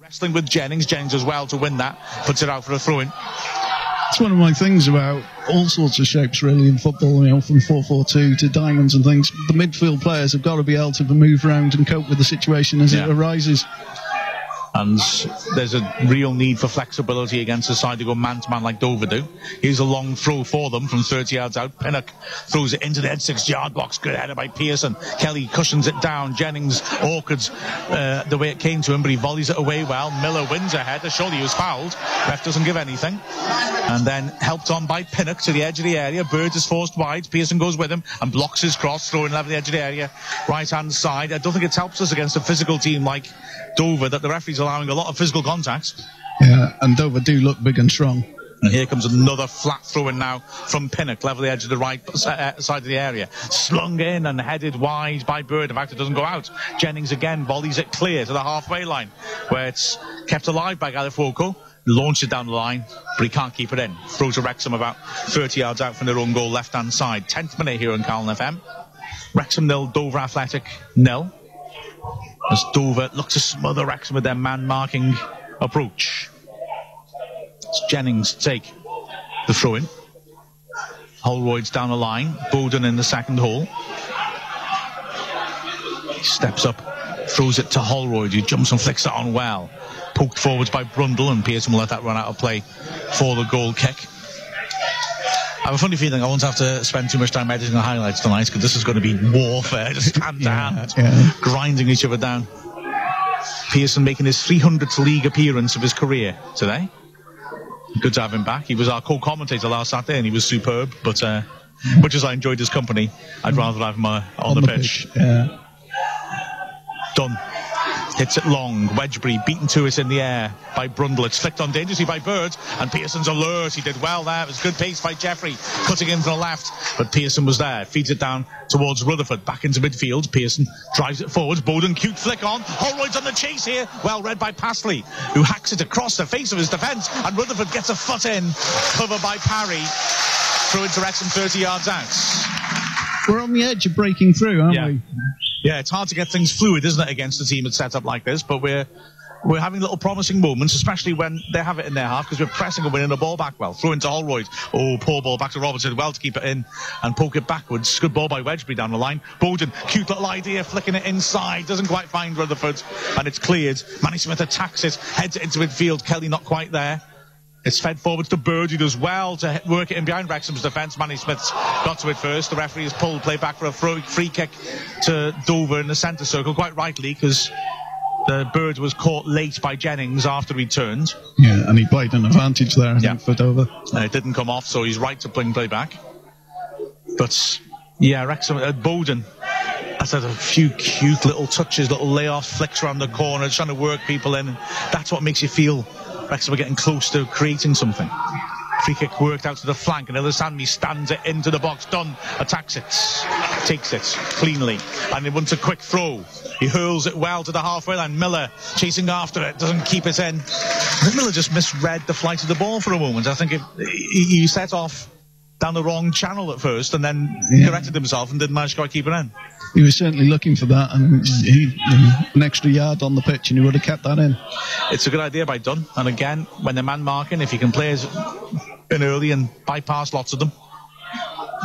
Wrestling with Jennings. Jennings as well to win that. Puts it out for a throw-in. It's one of my things about all sorts of shapes, really, in football, you know, from 4-4-2 to diamonds and things. The midfield players have got to be able to move around and cope with the situation as it arises. And there's a real need for flexibility against a side to go man-to-man like Dover do. Here's a long throw for them from 30 yards out. Pinnock throws it into the head 6-yard box. Good header by Pearson. Kelly cushions it down. Jennings awkward the way it came to him, but he volleys it away well. Miller wins a header. Surely he was fouled. Ref doesn't give anything. And then helped on by Pinnock to the edge of the area. Bird is forced wide. Pearson goes with him and blocks his cross, throwing level the edge of the area. Right-hand side. I don't think it helps us against a physical team like Dover that the referee's allowing a lot of physical contact. Yeah, and Dover do look big and strong. And here comes another flat throw-in now from Pinnock, level the edge of the right side of the area. Slung in and headed wide by Bird. In fact, it doesn't go out. Jennings again volleys it clear to the halfway line, where it's kept alive by Galifuoco. Launched it down the line, but he can't keep it in. Throw to Wrexham about 30 yards out from their own goal, left-hand side. 10th minute here on Calon FM. Wrexham 0, Dover Athletic 0. As Dover look to smother Wrexham with their man-marking approach. It's Jennings take the throw-in. Holroyd's down the line. Bowden in the second hole. He steps up, throws it to Holroyd, who jumps and flicks it on well. Poked forwards by Brundle, and Pearson will let that run out of play for the goal kick. I have a funny feeling I won't have to spend too much time editing the highlights tonight, because this is going to be warfare, just hand to hand, grinding each other down. Pearson making his 300th league appearance of his career today. Good to have him back. He was our co-commentator last Saturday, and he was superb, but much as I enjoyed his company, I'd rather have him on the pitch. Yeah. Dunn hits it long. Wedgbury beaten to it in the air by Brundle. It's flicked on dangerously by Bird, and Pearson's alert. He did well there. It was good pace by Jeffrey, cutting in from the left, but Pearson was there. Feeds it down towards Rutherford, back into midfield. Pearson drives it forwards. Bowden, cute flick on. Holroyd's on the chase here. Well read by Passley, who hacks it across the face of his defence, and Rutherford gets a foot in, covered by Parry. Through into Wrexham 30 yards out. We're on the edge of breaking through, aren't we? Yeah, it's hard to get things fluid, isn't it, against a team that's set up like this, but we're having little promising moments, especially when they have it in their half, because we're pressing and winning the ball back well. Throw into Holroyd. Oh, poor ball back to Robertson. Well to keep it in and poke it backwards. Good ball by Wedgbury down the line. Bowden, cute little idea, flicking it inside. Doesn't quite find Rutherford, and it's cleared. Manny Smith attacks it, heads it into midfield. Kelly not quite there. It's fed forwards to Bird, who does well to work it in behind Wrexham's defence. Manny Smith's got to it first. The referee has pulled play back for a free kick to Dover in the centre circle, quite rightly, because the Bird was caught late by Jennings after he turned. Yeah, and he played an advantage there, I think, for Dover. And it didn't come off, so he's right to bring play back. But, yeah, Wrexham, Bowden has had a few cute little touches, little layoffs, flicks around the corner, trying to work people in. That's what makes you feel Wrexham are getting close to creating something. Free kick worked out to the flank, and Ilisami stands it into the box. Dunn attacks it, takes it cleanly, and he wants a quick throw. He hurls it well to the halfway line. Miller chasing after it, doesn't keep it in. I think Miller just misread the flight of the ball for a moment. I think he set off down the wrong channel at first, and then corrected himself and didn't manage to quite keep it in. He was certainly looking for that, and an extra yard on the pitch, and he would have kept that in. It's a good idea by Dunn, and again, when they're man marking, if you can play in early and bypass lots of them,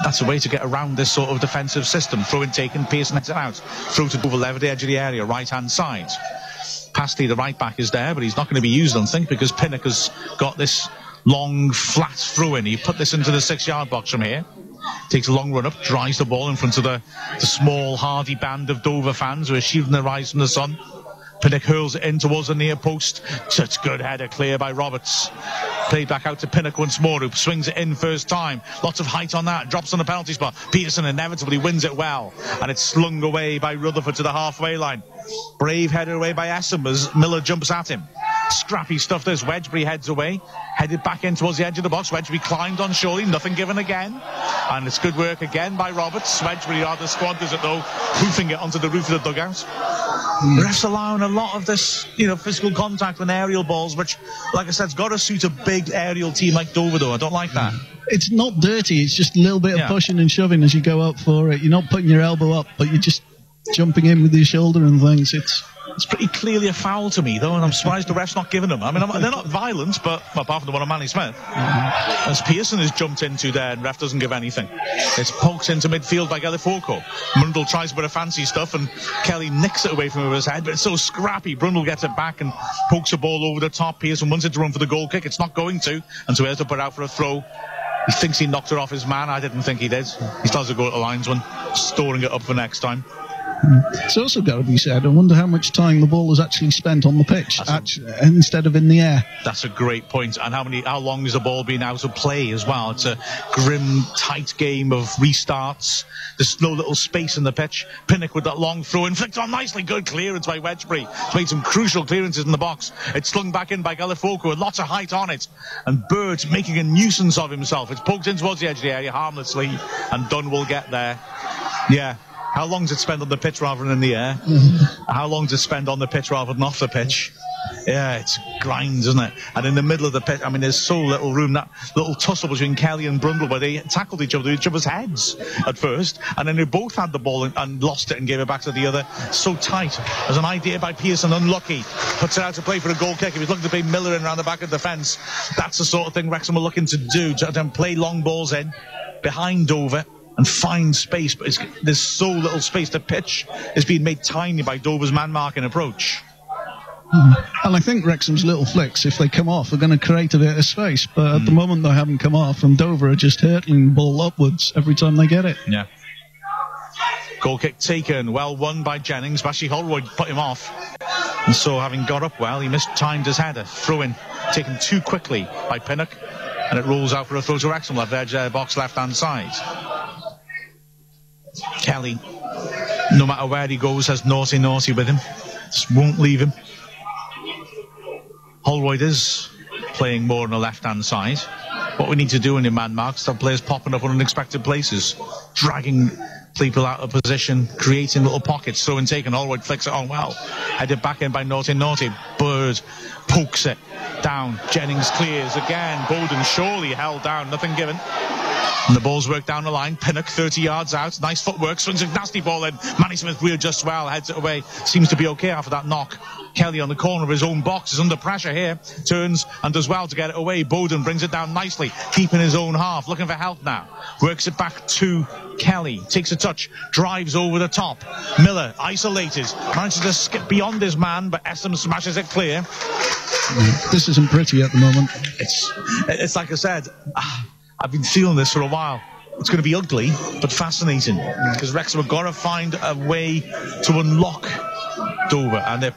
that's a way to get around this sort of defensive system. Throw in taken, Pearson hits it out. Throw to Dover, lever the edge of the area, right hand side. Pastley, the right back, is there, but he's not going to be used, I don't think, because Pinnock has got this long, flat throw in. He put this into the 6-yard box from here. Takes a long run up, drives the ball in front of the small, hardy band of Dover fans who are shielding their eyes from the sun. Pinnock hurls it in towards the near post. Such good header, clear by Roberts. Played back out to Pinnock once more, who swings it in first time. Lots of height on that, drops on the penalty spot. Pearson inevitably wins it well, and it's slung away by Rutherford to the halfway line. Brave header away by Essam as Miller jumps at him. Scrappy stuff this. Wedgbury heads away, headed back in towards the edge of the box. Wedgbury climbed on surely, nothing given again, and it's good work again by Roberts. Wedgbury rather squanders it though, hoofing it onto the roof of the dugout. The refs allowing a lot of this, physical contact and aerial balls, which, like I said, has got to suit a big aerial team like Dover though. I don't like that. It's not dirty, it's just a little bit of pushing and shoving as you go up for it. You're not putting your elbow up, but you just jumping in with his shoulder and things. It's pretty clearly a foul to me, though, and I'm surprised the ref's not giving them. I mean, they're not violent, but apart from the one on Manny Smith. As Pearson has jumped into there, and ref doesn't give anything. It's poked into midfield by Galifoko. Brundle tries a bit of fancy stuff, and Kelly nicks it away from him with his head, but it's so scrappy. Brundle gets it back and pokes the ball over the top. Pearson wants it to run for the goal kick. It's not going to, and so he has to put it out for a throw. He thinks he knocked it off his man. I didn't think he did. He starts to go to the linesman, storing it up for next time. It's also got to be said, I wonder how much time the ball is actually spent on the pitch instead of in the air. That's a great point. And how long has the ball been out of play as well? It's a grim, tight game of restarts. There's no little space in the pitch. Pinnock with that long throw, inflict on nicely. Good clearance by Wedgbury. He's made some crucial clearances in the box. It's slung back in by Galifoko with lots of height on it. And Bird making a nuisance of himself. It's poked in towards the edge of the area harmlessly, and Dunn will get there. Yeah. How long does it spend on the pitch rather than in the air? How long does it spend on the pitch rather than off the pitch? Yeah, it's grinds, isn't it? And in the middle of the pitch, I mean, there's so little room. That little tussle between Kelly and Brundle, where they tackled each other's heads at first, and then they both had the ball and lost it and gave it back to the other. So tight. There's an idea by Pearson, unlucky. Puts it out to play for a goal kick. If he's looking to play Miller in around the back of the defence, that's the sort of thing Wrexham are looking to do, to then play long balls in behind Dover and find space, but there's so little space. The pitch is being made tiny by Dover's man-marking approach. And I think Wrexham's little flicks, if they come off, are going to create a bit of space, but at the moment they haven't come off, and Dover are just hurtling the ball upwards every time they get it. Yeah. Goal kick taken, well won by Jennings. Bashi Holroyd put him off, and so having got up well, he mistimed his header. Throw-in taken too quickly by Pinnock, and it rolls out for a throw to Wrexham, left edge box left-hand side. Kelly, no matter where he goes, has naughty with him. Just won't leave him. Holroyd is playing more on the left-hand side. What we need to do in your man marks, have players popping up on unexpected places, dragging people out of position, creating little pockets. Throw and taken. Holroyd flicks it on well. Headed back in by Naughty. Bird pokes it down. Jennings clears again. Bowden surely held down. Nothing given. And the ball's worked down the line. Pinnock 30 yards out. Nice footwork. Swings a nasty ball in. Manny Smith readjusts well. Heads it away. Seems to be okay after that knock. Kelly on the corner of his own box is under pressure here. Turns and does well to get it away. Bowden brings it down nicely. Keeping his own half. Looking for help now. Works it back to Kelly. Takes a touch. Drives over the top. Miller isolated. Manages to skip beyond his man, but Essam smashes it clear. This isn't pretty at the moment. It's like I said, I've been feeling this for a while. It's going to be ugly, but fascinating, because Wrexham have got to find a way to unlock Dover, and they've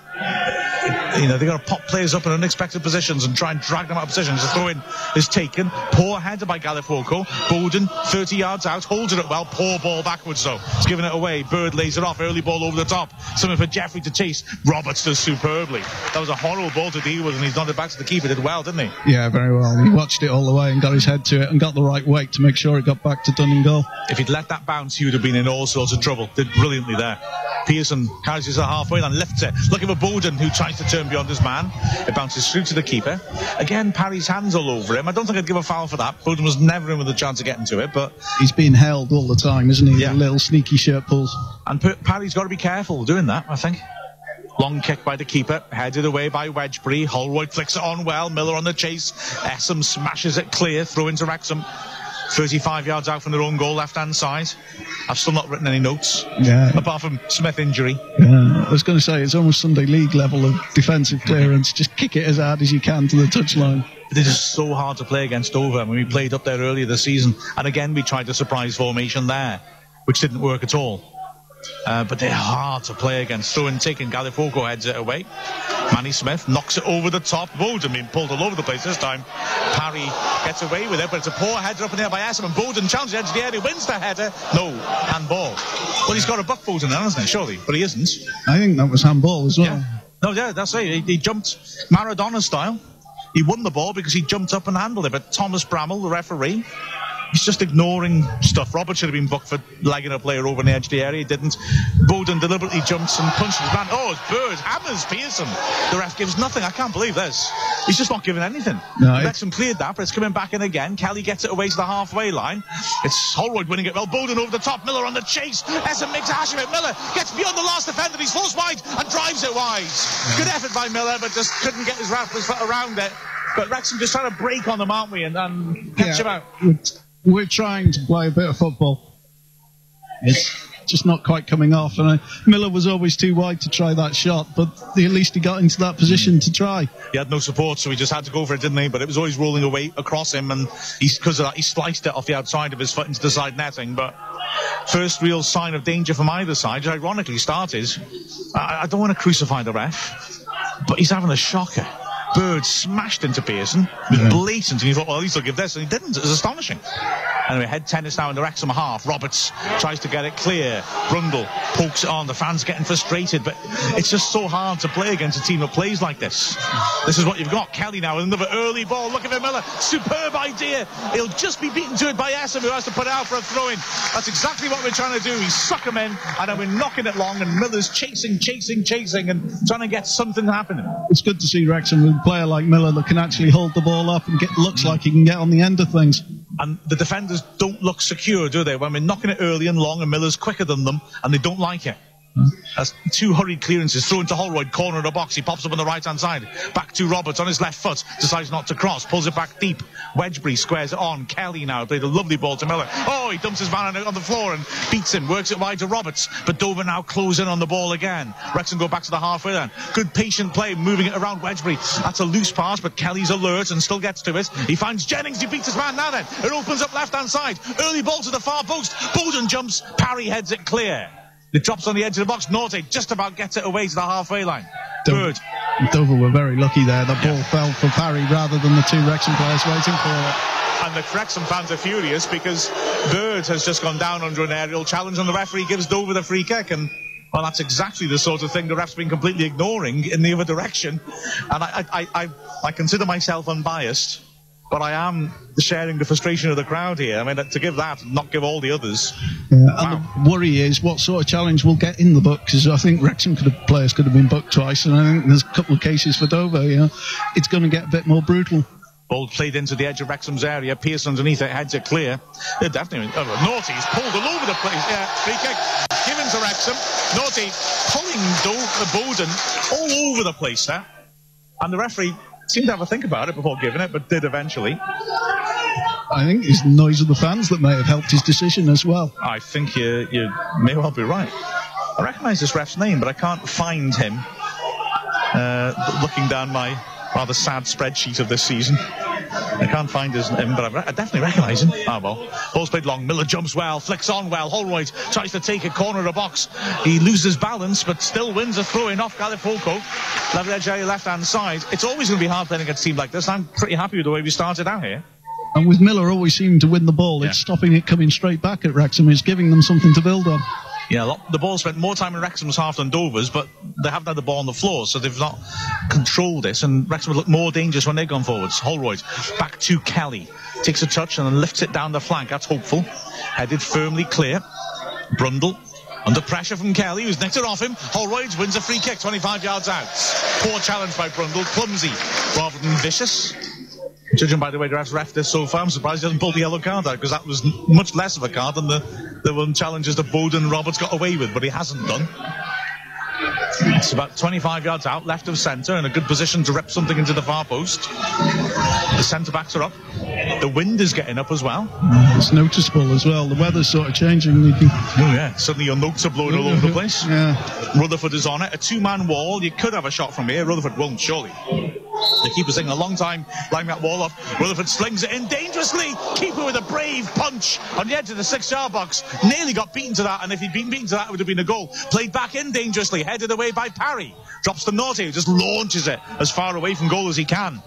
got to pop players up in unexpected positions and try and drag them out of positions. The throw-in is taken. Poor header by Galifoko. Bowden, 30 yards out, holds it up well. Poor ball backwards, though. It's giving it away. Bird lays it off. Early ball over the top. Something for Jeffrey to chase. Roberts does superbly. That was a horrible ball to deal with, and he's nodded back to the keeper. Did well, didn't he? Yeah, very well. He watched it all the way and got his head to it and got the right weight to make sure it got back to Dunning goal. If he'd let that bounce, he would have been in all sorts of trouble. Did brilliantly there. Pearson carries it halfway and lifts it. Looking for Bowden, who tries to turn beyond his man. It bounces through to the keeper. Again, Parry's hands all over him. I don't think I'd give a foul for that. Bowden was never in with a chance of getting to it, but he's being held all the time, isn't he? Yeah. Little sneaky shirt pulls. And Parry's got to be careful doing that, I think. Long kick by the keeper, headed away by Wedgbury. Holroyd flicks it on well. Miller on the chase. Essam smashes it clear. Throw into Wrexham. 35 yards out from their own goal, left-hand side. I've still not written any notes, apart from Smith injury. Yeah, I was going to say, it's almost Sunday League level of defensive clearance. Just kick it as hard as you can to the touchline. It is just so hard to play against Dover. When we played up there earlier this season, and again we tried the surprise formation there, which didn't work at all. But they're hard to play against. Throw and taken. Galifoko heads it away. Manny Smith knocks it over the top. Bowden being pulled all over the place this time. Parry gets away with it, but it's a poor header up in the air by Essam, and Bowden challenges the edge of the area, wins the header. No, handball. Well, he's got a buck Bowden then, hasn't he? Surely, but he isn't. I think that was handball as well. Yeah. No, yeah, that's it. He jumped Maradona style. He won the ball because he jumped up and handled it, but Thomas Bramall, the referee, He's just ignoring stuff. Robert should have been booked for legging a player over on the edge of the area. He didn't. Bowden deliberately jumps and punches his man. Oh, it's Bird. Hammers Pearson. The ref gives nothing. I can't believe this. He's just not giving anything. No, Wrexham cleared that, but it's coming back in again. Kelly gets it away to the halfway line. It's Holroyd winning it well. Bowden over the top. Miller on the chase. Essen makes a hash of it. Miller gets beyond the last defender. He's forced wide and drives it wide. Good effort by Miller, but just couldn't get his foot around it. But Wrexham just trying to break on them, aren't we? And catch him out. We're trying to play a bit of football. It's just not quite coming off. And Miller was always too wide to try that shot, but at least he got into that position to try. He had no support, so he just had to go for it, didn't he? But it was always rolling away across him, and because of that, he sliced it off the outside of his foot into the side netting. But first real sign of danger from either side, ironically started. I don't want to crucify the ref, but he's having a shocker. Bird smashed into Pearson. It was blatant, and he thought, well, at least I'll give this, and he didn't. It was astonishing. Anyway, head tennis now in the Wrexham half. Roberts tries to get it clear. Brundle pokes it on. The fans getting frustrated, but it's just so hard to play against a team that plays like this. This is what you've got. Kelly now with another early ball. Look at him, Miller. Superb idea. He'll just be beaten to it by Essen, who has to put it out for a throw-in. That's exactly what we're trying to do. We suck him in, and then we're knocking it long, and Miller's chasing, and trying to get something happening. It's good to see Wrexham with a player like Miller that can actually hold the ball up and looks like he can get on the end of things. And the defenders don't look secure, do they? When we're knocking it early and long, and Miller's quicker than them, and they don't like it. That's two hurried clearances. Thrown to Holroyd, corner of the box. He pops up on the right-hand side. Back to Roberts on his left foot. Decides not to cross. Pulls it back deep. Wedgbury squares it on. Kelly now played a lovely ball to Miller. Oh, he dumps his man on the floor and beats him. Works it wide to Roberts. But Dover now close in on the ball again. Wrexham go back to the halfway line. Good patient play, moving it around Wedgbury. That's a loose pass, but Kelly's alert and still gets to it. He finds Jennings. He beats his man now then. It opens up left-hand side. Early ball to the far post. Bowden jumps. Parry heads it clear. It drops on the edge of the box. Norte just about gets it away to the halfway line. Bird. Dover were very lucky there. The ball fell for Parry rather than the two Wrexham players waiting for it. And the Wrexham fans are furious because Bird has just gone down under an aerial challenge, and the referee gives Dover the free kick. And well, that's exactly the sort of thing the ref's been completely ignoring in the other direction. And I consider myself unbiased, but I am sharing the frustration of the crowd here. I mean, to give that, not give all the others. Yeah, wow. And the worry is what sort of challenge we'll get in the book, because I think Wrexham players could have been booked twice, and I think there's a couple of cases for Dover. You know, it's going to get a bit more brutal. Ball played into the edge of Wrexham's area. Pierce underneath it, heads it clear. They're definitely Naughty's pulled all over the place. Yeah, free kick given to Wrexham. Naughty pulling Bowden all over the place there, and the referee seemed to have a think about it before giving it, but did eventually. I think it's the noise of the fans that may have helped his decision as well. I think you may well be right. I recognise this ref's name, but I can't find him. Looking down my rather sad spreadsheet of this season, I can't find his name, but I definitely recognise him. Ah, well. Ball's played long. Miller jumps well, flicks on well. Holroyd tries to take a corner of the box. He loses balance, but still wins a throw-in off Galifoko. Level edge area, left-hand side. It's always going to be hard playing against a team like this. I'm pretty happy with the way we started out here. And with Miller always seeming to win the ball, it's stopping it coming straight back at Wrexham. It's giving them something to build on. Yeah, the ball spent more time in Wrexham's half than Dover's, but they haven't had the ball on the floor, so they've not controlled it, and Wrexham look more dangerous when they've gone forwards. Holroyd back to Kelly, takes a touch and then lifts it down the flank. That's hopeful. Headed firmly clear. Brundle under pressure from Kelly, who's nicked it off him. Holroyd wins a free kick 25 yards out. Poor challenge by Brundle, clumsy rather than vicious. Judging by the way the ref's ref this so far, I'm surprised he hasn't pulled the yellow card out, because that was much less of a card than the one challenges that Bowden and Roberts got away with, but he hasn't done. It's about 25 yards out, left of centre, in a good position to rip something into the far post. The centre-backs are up. The wind is getting up as well. It's noticeable as well. The weather's sort of changing. Oh, yeah. Suddenly your notes are blowing all over the place. Yeah. Rutherford is on it. A two-man wall. You could have a shot from here. Rutherford won't, surely. The keeper's taking a long time lining that wall up. Rutherford slings it in dangerously. Keeper with a brave punch on the edge of the 6-yard box. Nearly got beaten to that, and if he'd been beaten to that, it would have been a goal. Played back in dangerously. Headed away by Parry. Drops to Naughty, who just launches it as far away from goal as he can.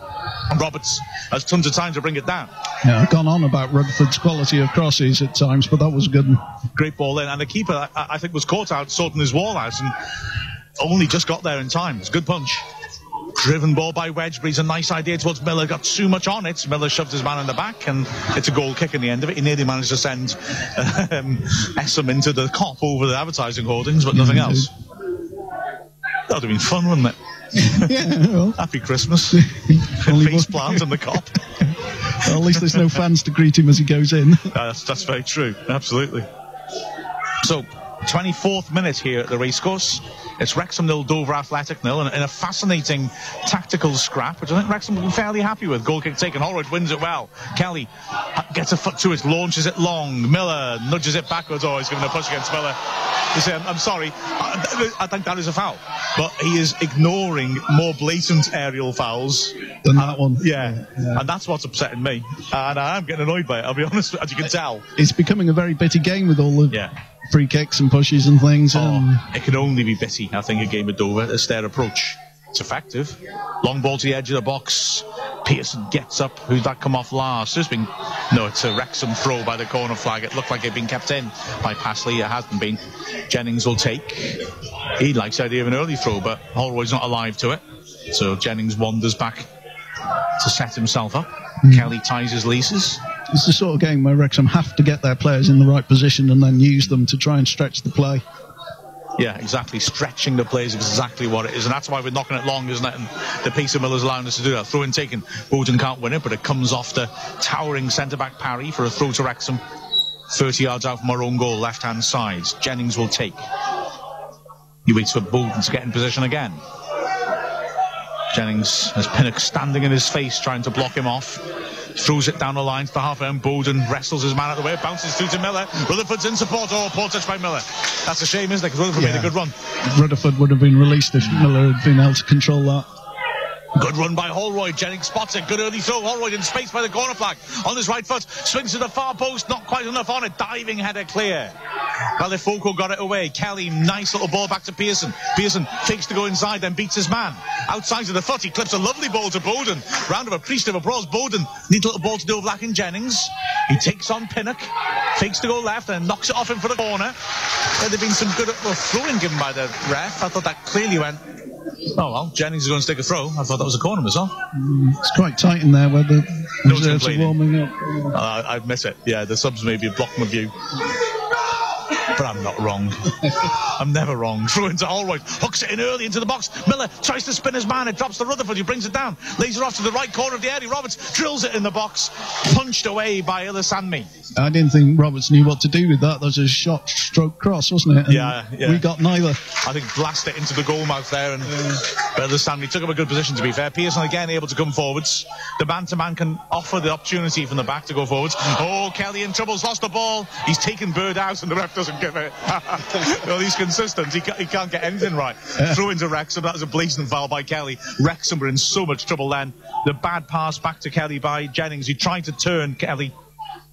And Roberts has tons of time to bring it down. Yeah, I've gone on about Rutherford's quality of crosses at times, but that was a good one. Great ball in, and the keeper, I think, was caught out sorting his wall out and only just got there in time. It's a good punch. Driven ball by Wedgbury. It's a nice idea towards Miller. Got too much on it. Miller shoved his man in the back, and it's a goal kick in the end of it. He nearly managed to send Essam into the cop over the advertising hoardings, but nothing else. That would have been fun, wouldn't it? Yeah, well. Happy Christmas. Face plant and the cop. Well, at least there's no fans to greet him as he goes in. That's very true. Absolutely. So, 24th minute here at the racecourse. It's Wrexham 0, Dover Athletic 0, and in a fascinating tactical scrap, which I think Wrexham will be fairly happy with. Goal kick taken. Holroyd wins it well. Kelly gets a foot to it, launches it long. Miller nudges it backwards. Oh, he's giving a push against Miller. You say, I'm sorry. I think that is a foul. But he is ignoring more blatant aerial fouls than that one. Yeah. And that's what's upsetting me. And I am getting annoyed by it, I'll be honest, as you can tell. It's becoming a very bitty game with all the free kicks and pushes and things. It can only be bitty, I think, a game of Dover. It's their approach. It's effective. Long ball to the edge of the box. Pearson gets up. Who'd that come off last? It's a Wrexham throw by the corner flag. It looked like it'd been kept in by Passley. It hasn't been. Jennings will take. He likes the idea of an early throw, but Holroyd's not alive to it. So Jennings wanders back to set himself up. Kelly ties his laces. It's the sort of game where Wrexham have to get their players in the right position and then use them to try and stretch the play. Yeah, exactly. Stretching the play is exactly what it is, and that's why we're knocking it long, isn't it? And the pace of Miller's allowing us to do that. Throw in taken. Bowden can't win it, but it comes off the towering centre-back parry for a throw to Wrexham. 30 yards out from our own goal, left-hand side. Jennings will take. He waits for Bowden to get in position again. Jennings has Pinnock standing in his face, trying to block him off. Throws it down the line to the half end. Bowden wrestles his man out of the way, bounces through to Miller. Rutherford's in support. Oh, poor touch by Miller. That's a shame, isn't it? Because Rutherford made a good run. Rutherford would have been released if Miller had been able to control that. Good run by Holroyd. Jennings spots it. Good early throw. Holroyd in space by the corner flag. On his right foot. Swings to the far post. Not quite enough on it. Diving header clear. Califoco got it away. Kelly, nice little ball back to Pearson. Pearson fakes to go inside, then beats his man. Outside of the foot, he clips a lovely ball to Bowden. Round of appreciative applause. Bowden neat little ball to Dovlak Jennings. He takes on Pinnock. Fakes to go left and knocks it off him for the corner. There'd been some good throwing given by the ref. I thought that clearly went... Oh, well, Jennings is going to take a throw. I thought that was a corner as well. It's quite tight in there where the reserves are warming up. I admit it. Yeah, the subs maybe have blocked my view. But I'm not wrong. I'm never wrong. Throw into Holroyd. Hooks it in early into the box. Miller tries to spin his man. It drops to Rutherford. He brings it down. Lays it off to the right corner of the area. Roberts drills it in the box. Punched away by Ilissanmi. I didn't think Roberts knew what to do with that. That was a shot stroke cross, wasn't it? And yeah. We got neither. I think blast it into the goal mouth there. But Ilissanmi took up a good position, to be fair. Pearson again able to come forwards. The man-to-man can offer the opportunity from the back to go forwards. Oh, Kelly in trouble's lost the ball. He's taken Bird out and the ref doesn't give it. Well, he's consistent. He can't get anything right. Throw into Wrexham. That was a blatant foul by Kelly. Wrexham were in so much trouble then. The bad pass back to Kelly by Jennings. He tried to turn Kelly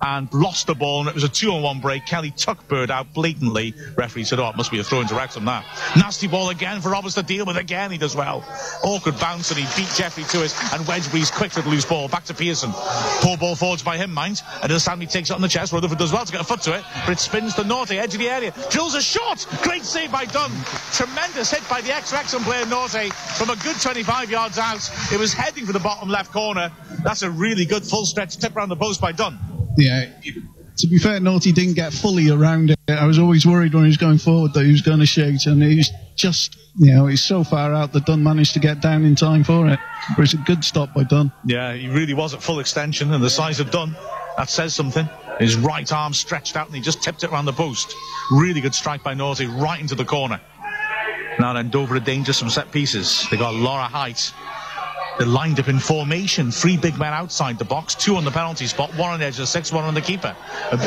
and lost the ball, and it was a 2-on-1 break. Kelly took Bird out blatantly. Referee said, oh, it must be a throw into Wrexham now. Nasty ball again for Roberts to deal with again. He does well. Awkward bounce, and he beat Jeffrey to it, and Wedgbury's quick to the loose ball. Back to Pearson. Poor ball forwards by him, mind. And Stanley takes it on the chest. Rutherford does well to get a foot to it, but it spins to Norte, edge of the area. Drills a shot. Great save by Dunn. Tremendous hit by the ex-Wrexham player Norte from a good 25 yards out. It was heading for the bottom left corner. That's a really good full stretch tip around the post by Dunn. Yeah, to be fair, Naughty didn't get fully around it. I was always worried when he was going forward that he was going to shoot, and he was just, he's so far out that Dunn managed to get down in time for it. But it's a good stop by Dunn. Yeah, he really was at full extension, and the size of Dunn, that says something. His right arm stretched out, and he just tipped it around the post. Really good strike by Naughty, right into the corner. Now then, Dover are dangerous from set pieces. They got a lot of height. They're lined up in formation. 3 big men outside the box, 2 on the penalty spot, 1 on the edge of the 6, 1 on the keeper.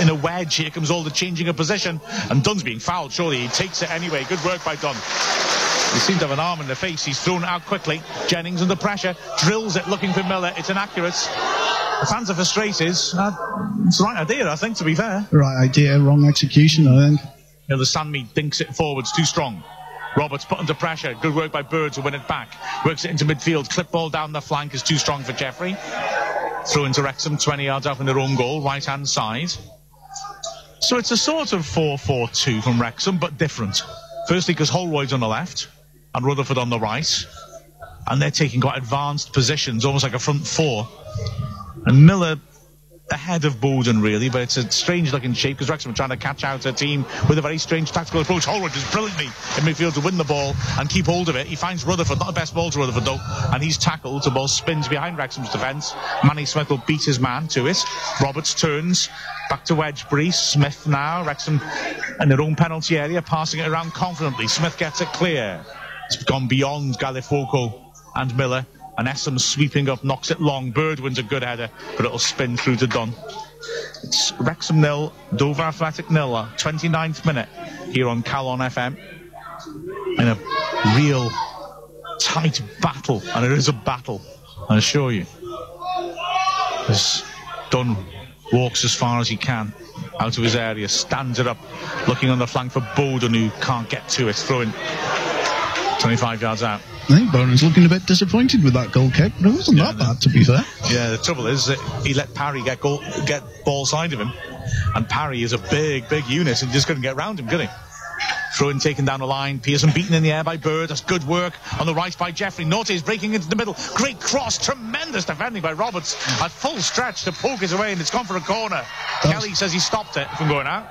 In a wedge, here comes all the changing of position. And Dunn's being fouled, surely. He takes it anyway. Good work by Dunn. He seemed to have an arm in the face. He's thrown it out quickly. Jennings under pressure. Drills it, looking for Miller. It's inaccurate. The fans are frustrated. It's the right idea, I think, to be fair. Right idea, wrong execution, I think. The Sandmead dinks it forwards, too strong. Roberts put under pressure. Good work by Bird to win it back. Works it into midfield. Clip ball down the flank is too strong for Jeffrey. Throw into Wrexham, 20 yards out from their own goal, right-hand side. So it's a sort of 4-4-2 from Wrexham, but different. Firstly, because Holroyd's on the left and Rutherford on the right. and they're taking quite advanced positions, almost like a front four. And Miller ahead of Bowden, really, but it's a strange-looking shape because Wrexham are trying to catch out a team with a very strange tactical approach. Holroyd does brilliantly in midfield to win the ball and keep hold of it. He finds Rutherford, not the best ball to Rutherford, though, and he's tackled. The ball spins behind Wrexham's defence. Manny Smith will beat his man to it. Roberts turns back to Wedgbury. Smith now, Wrexham in their own penalty area, passing it around confidently. Smith gets it clear. It's gone beyond Galifoko and Miller. And Essam sweeping up, knocks it long. Bird wins a good header, but it'll spin through to Dunn. It's Wrexham 0, Dover Athletic 0, 29th minute here on Calon FM. In a real tight battle, and it is a battle, I assure you. As Dunn walks as far as he can out of his area, stands it up, looking on the flank for Bowden, who can't get to it, throwing 25 yards out. I think Bowden's looking a bit disappointed with that goal kick, but it wasn't that bad, to be fair. Yeah, the trouble is that he let Parry get ball side of him, and Parry is a big unit, and he just couldn't get around him, could he? Throw-in taken down the line. Pearson beaten in the air by Bird. That's good work on the right by Jeffrey. Norte is breaking into the middle. Great cross. Tremendous defending by Roberts. At full stretch to poke it away, and it's gone for a corner. Kelly says he stopped it from going out.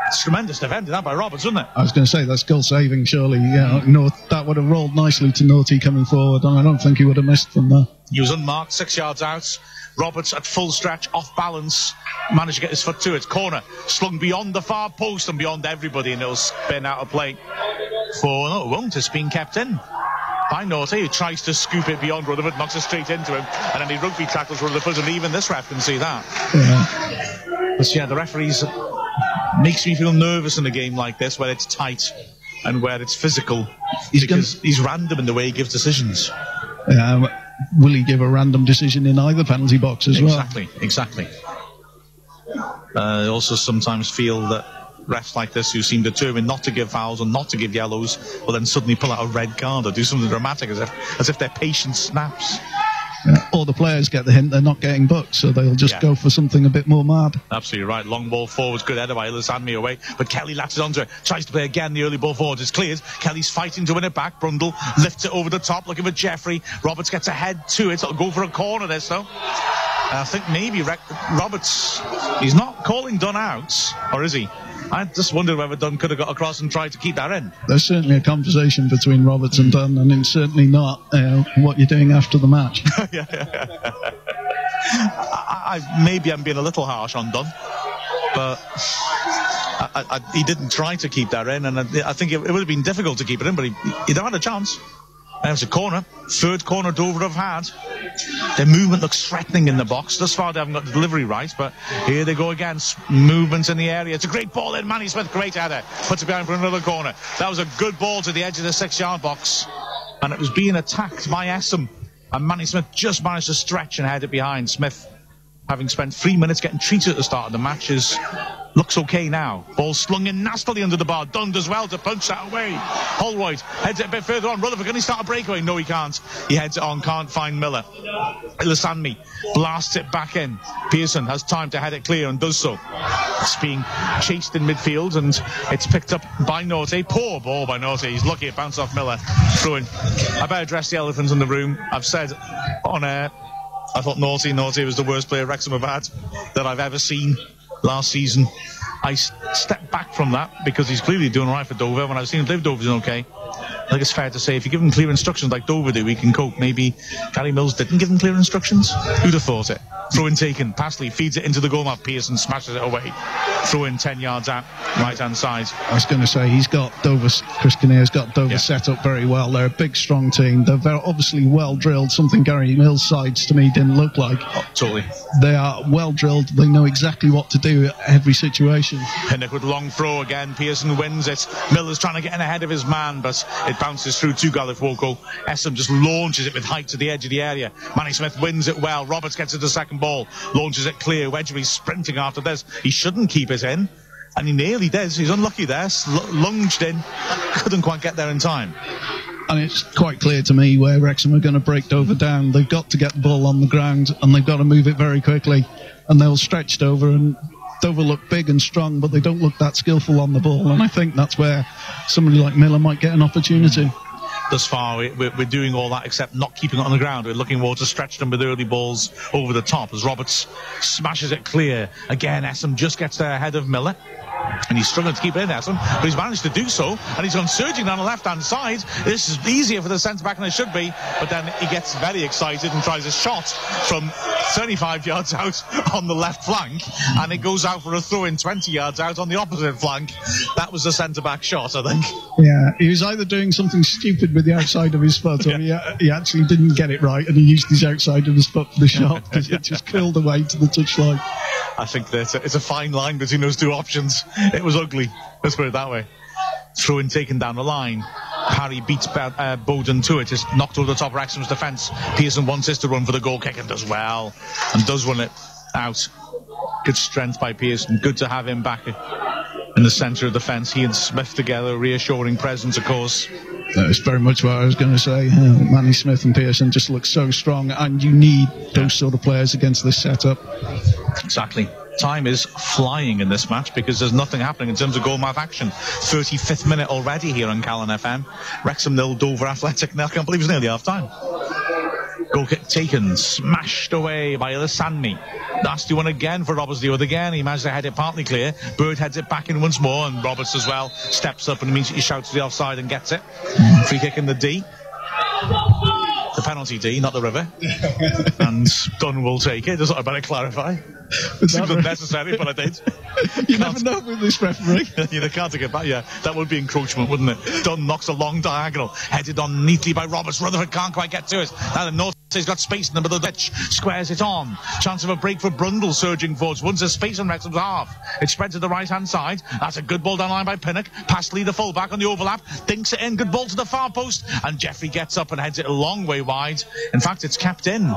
It's tremendous defending that by Roberts, wasn't it? I was going to say, that's goal saving, surely. Yeah, that would have rolled nicely to Norty coming forward, and I don't think he would have missed from there. He was unmarked, 6 yards out. Roberts at full stretch, off balance, managed to get his foot to it. Corner, slung beyond the far post and beyond everybody, and it'll spin out of play. No, it won't. It's been kept in by Norty, who tries to scoop it beyond Rutherford, knocks it straight into him, and then he rugby tackles Rutherford, and even this ref can see that. Yeah. But yeah, the referees makes me feel nervous in a game like this, where it's tight and where it's physical, because he's random in the way he gives decisions. Will he give a random decision in either penalty box as well? Exactly. I also sometimes feel that refs like this, who seem determined not to give fouls and not to give yellows, will then suddenly pull out a red card or do something dramatic as if their patience snaps. Or the players get the hint they're not getting booked, so they'll just go for something a bit more mad. Absolutely right. Long ball forwards, good header by Ilisandmi away, but Kelly latches onto it, tries to play again. The early ball forwards is cleared. Kelly's fighting to win it back. Brundle lifts it over the top, looking for Jeffrey. Roberts gets ahead to it. It'll go for a corner this, though. I think maybe Roberts, he's not calling Dunn out, or is he? I just wondered whether Dunn could have got across and tried to keep that in. There's certainly a conversation between Roberts and Dunn, and it's certainly not what you're doing after the match. Maybe I'm being a little harsh on Dunn, but he didn't try to keep that in, and I think it would have been difficult to keep it in, but he'd have had a chance. There's a corner. Third corner Dover have had. Their movement looks threatening in the box. Thus far, they haven't got the delivery right, but here they go again. Movements in the area. It's a great ball in. Manny Smith, great header. Puts it behind for another corner. That was a good ball to the edge of the 6-yard box, and it was being attacked by Essam. And Manny Smith just managed to stretch and head it behind. Smith, having spent 3 minutes getting treated at the start of the match, looks okay now. Ball slung in nastily under the bar. Dunn does well to punch that away. Holroyd heads it a bit further on. Rutherford, can he start a breakaway? No, he can't. He heads it on, can't find Miller. Ilisandmi blasts it back in. Pearson has time to head it clear and does so. It's being chased in midfield, and it's picked up by Norte. Poor ball by Norte. He's lucky it bounced off Miller. Throw in. I better address the elephant in the room. I've said on air, I thought Norte was the worst player Wrexham have had that I've ever seen last season. I stepped back from that because he's clearly doing all right for Dover. When I've seen him live, Dover's doing okay. I think it's fair to say if you give him clear instructions like Dover do, he can cope. Maybe Gary Mills didn't give him clear instructions. Who'd have thought it? Throw in taken. Passley feeds it into the goal map. Pearson smashes it away. Throw in 10 yards out, right-hand side. I was going to say, Chris Kinnear's got Dover set up very well. They're a big, strong team. They're very obviously well-drilled, something Gary Mills' sides to me didn't look like. Oh, totally. They are well-drilled. They know exactly what to do at every situation. Pinnock with long throw again. Pearson wins it. Miller's trying to get in ahead of his man, but it bounces through to Galifoko. Essam just launches it with height to the edge of the area. Manny Smith wins it well. Roberts gets it to the second ball, launches it clear. Wedgbury's sprinting after this. He shouldn't keep it in, and he nearly does. He's unlucky there. Lunged in, couldn't quite get there in time. And it's quite clear to me where Wrexham are going to break Dover down. They've got to get the ball on the ground, and they've got to move it very quickly, and they'll stretch Dover, and Dover look big and strong, but they don't look that skillful on the ball, and I think that's where somebody like Miller might get an opportunity. thus far. We're doing all that except not keeping it on the ground. We're looking more to stretch them with early balls over the top as Roberts smashes it clear. Again, Essam just gets there ahead of Miller. And he's struggling to keep it in, Essam, but he's managed to do so, and he's gone surging down the left-hand side. This is easier for the centre-back than it should be, but then he gets very excited and tries a shot from 35 yards out on the left flank, and it goes out for a throw-in 20 yards out on the opposite flank. That was the centre-back shot, I think. Yeah, he was either doing something stupid with the outside of his foot, or he actually didn't get it right, and he used his outside of his foot for the shot, because it just curled away to the touchline. I think that it's a fine line between those two options. It was ugly. Let's put it that way. Throw-in taken down the line. Parry beats Bowden to it. It's knocked over the top of Wrexham's defence. Pearson wants this to run for the goal kick and does well. And does run it out. Good strength by Pearson. Good to have him back in the centre of defence. He and Smith together, reassuring presence, of course. That's very much what I was going to say. Manny Smith and Pearson just look so strong, and you need those sort of players against this setup. Exactly. Time is flying in this match because there's nothing happening in terms of goal mouth action. 35th minute already here on Calon FM. Wrexham 0, Dover Athletic 0. I can't believe it's nearly half time. Goal kick taken, smashed away by Alisani. Nasty one again for Roberts the other again. He managed to head it partly clear. Bird heads it back in once more, and Roberts as well steps up and immediately shouts to the offside and gets it. Free kick in the D. The penalty D, not the river. And Dunn will take it. That's what I better clarify. It seems unnecessary, but I did. You never know with this referee. They can't take it back. Yeah, that would be encroachment, wouldn't it? Dunn knocks a long diagonal, headed on neatly by Roberts. Rutherford can't quite get to it. Now the North has got space in the middle of the pitch. Squares it on. Chance of a break for Brundle surging forwards. Once there's space on Wrexham's half. It spread to the right-hand side. That's a good ball down the line by Pinnock. Past Lee, the full-back on the overlap. Dinks it in. Good ball to the far post. And Jeffrey gets up and heads it a long way wide. In fact, it's kept in.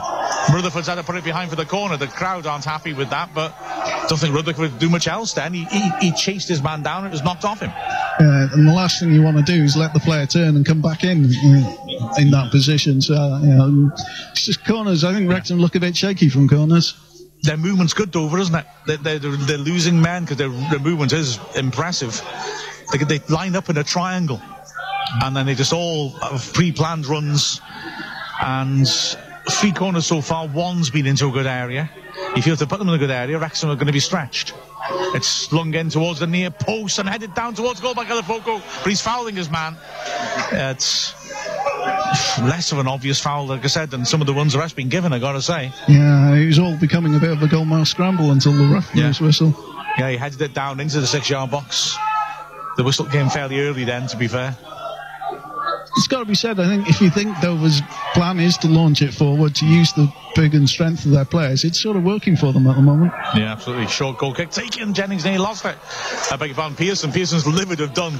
Rutherford's had to put it behind for the corner. The crowd aren't happy with that, but I don't think Rutherford would do much else then. He chased his man down and it was knocked off him. And the last thing you want to do is let the player turn and come back in that position. So, it's just corners. I think Wrexham look a bit shaky from corners. Their movement's good, Dover, isn't it? They're losing men because their movement is impressive. They line up in a triangle and then they just all have pre-planned runs, and 3 corners so far. One's been into a good area. You feel to put them in a good area, Wrexham are going to be stretched. It's slung in towards the near post and headed down towards goal by Calafoko, but he's fouling his man. It's less of an obvious foul, like I said, than some of the ones the ref's been given, I gotta say. Yeah, it was all becoming a bit of a goal-mouth scramble until the referee's whistle. Yeah, he headed it down into the 6-yard box. The whistle came fairly early then, to be fair. It's got to be said, I think, if you think Dover's plan is to launch it forward, to use the big and strength of their players, it's sort of working for them at the moment. Yeah, absolutely. Short goal kick taken. Jennings nearly lost it. I beg your pardon, Pearson. Pearson's livid have done.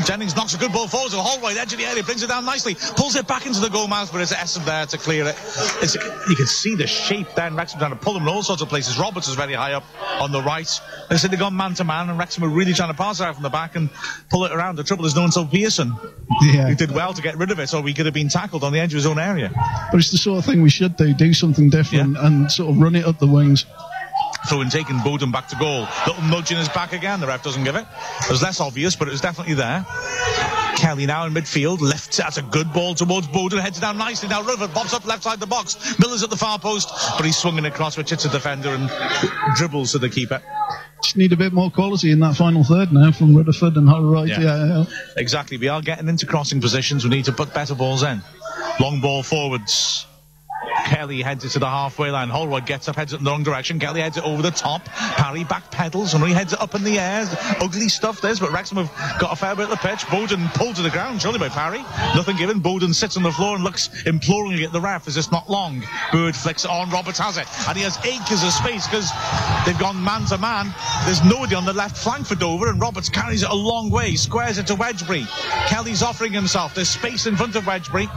Jennings knocks a good ball forward to the Holroyd, edge of the area, brings it down nicely, pulls it back into the goal mouth, but it's Essam there to clear it. You can see the shape then. Wrexham trying to pull him in all sorts of places. Roberts is very high up on the right. Like I said, they've gone man-to-man, and Wrexham are really trying to pass it out from the back and pull it around. The trouble is no one saw Pearson. Yeah. He did well to get rid of it, or he could have been tackled on the edge of his own area. But it's the sort of thing we should do something different and sort of run it up the wings. Throw-in taken, Bowden back to goal. Little nudge in his back again, the ref doesn't give it. It was less obvious, but it was definitely there. Kelly now in midfield, left, that's a good ball towards Bowden, heads down nicely. Now Rutherford pops up left side of the box. Miller's at the far post, but he's swung it across, which hits a defender and dribbles to the keeper. Just need a bit more quality in that final third now from Rutherford and Holroyd. Yeah, exactly. We are getting into crossing positions. We need to put better balls in. Long ball forwards. Kelly heads it to the halfway line. Holroyd gets up, heads it in the wrong direction. Kelly heads it over the top. Parry back pedals and he heads it up in the air. Ugly stuff this, but Wrexham have got a fair bit of the pitch. Bowden pulled to the ground, surely by Parry. Nothing given. Bowden sits on the floor and looks imploringly at the ref. Is this not long? Bird flicks it on. Roberts has it. And he has acres of space because they've gone man to man. There's nobody on the left flank for Dover, and Roberts carries it a long way. Squares it to Wedgbury. Kelly's offering himself. There's space in front of Wedgbury.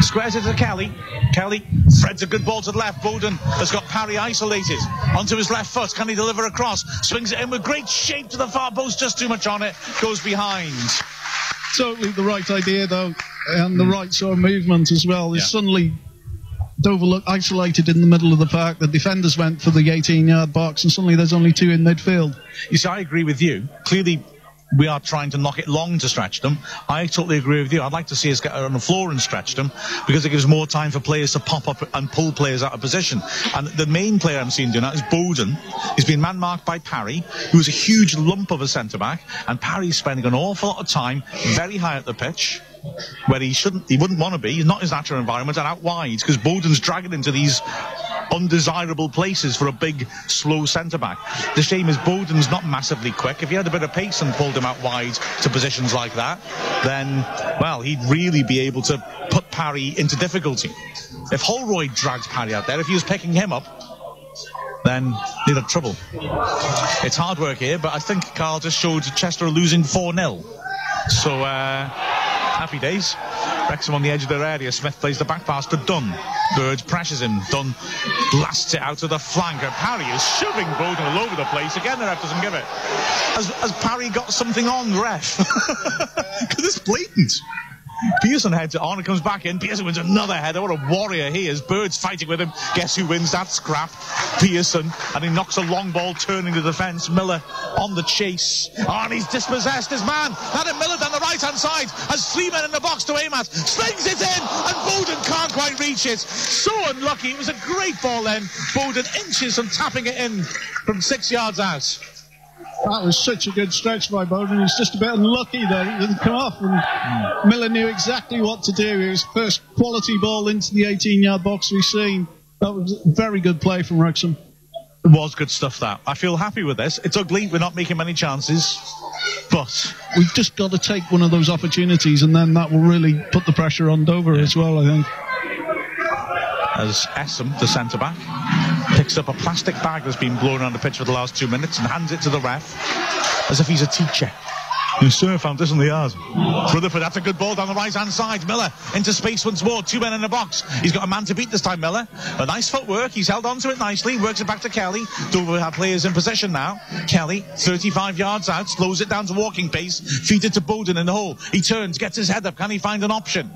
Squares it to Kelly. Kelly threads a good ball to the left. Bowden has got Parry isolated onto his left foot. Can he deliver a cross? Swings it in with great shape to the far post. Just too much on it. Goes behind. Totally the right idea, though, and the right sort of movement as well. Suddenly Dover looked isolated in the middle of the park. The defenders went for the 18-yard box, and suddenly there's only 2 in midfield. You see, I agree with you. Clearly, we are trying to knock it long to stretch them. I totally agree with you. I'd like to see us get on the floor and stretch them, because it gives more time for players to pop up and pull players out of position. And the main player I'm seeing doing that is Bowden. He's been man-marked by Parry, who's a huge lump of a centre-back, and Parry's spending an awful lot of time very high up the pitch, where he wouldn't want to be. He's not his natural environment, and out wide, because Bowden's dragging into these undesirable places for a big, slow centre-back. The shame is Bowden's not massively quick. If he had a bit of pace and pulled him out wide to positions like that, then, well, he'd really be able to put Parry into difficulty. If Holroyd dragged Parry out there, if he was picking him up, then he'd have trouble. It's hard work here, but I think Carl just showed Chester losing 4-0. So, happy days. Wrexham on the edge of their area. Smith plays the back pass to Dunn. Bird pressures him. Dunn blasts it out to the flank. And Parry is shoving Bowden all over the place. Again, the ref doesn't give it. Has Parry got something on, ref? Because it's blatant. Pearson heads it on and comes back in. Pearson wins another header. What a warrior he is. Bird's fighting with him. Guess who wins that scrap? Pearson. And he knocks a long ball turning the defence. Miller on the chase. Oh, and he's dispossessed his man. Adam Miller down the right-hand side has 3 men in the box to aim at. Slings it in, and Bowden can't quite reach it. So unlucky. It was a great ball then. Bowden inches from tapping it in from 6 yards out. That was such a good stretch by Bowden. He's just a bit unlucky that it didn't come off. And Miller knew exactly what to do. His first quality ball into the 18-yard box we've seen. That was very good play from Wrexham. It was good stuff, that. I feel happy with this. It's ugly. We're not making many chances. But we've just got to take one of those opportunities, and then that will really put the pressure on Dover as well, I think. As Essam, the centre-back, picks up a plastic bag that's been blown around the pitch for the last 2 minutes and hands it to the ref as if he's a teacher. Yes, sir, found this in the yard. Rutherford, that's a good ball down the right-hand side. Miller into space once more. 2 men in the box. He's got a man to beat this time, Miller. But nice footwork. He's held on to it nicely. Works it back to Kelly. Dover have players in possession now. Kelly, 35 yards out. Slows it down to walking pace. Feeds it to Bowden in the hole. He turns, gets his head up. Can he find an option?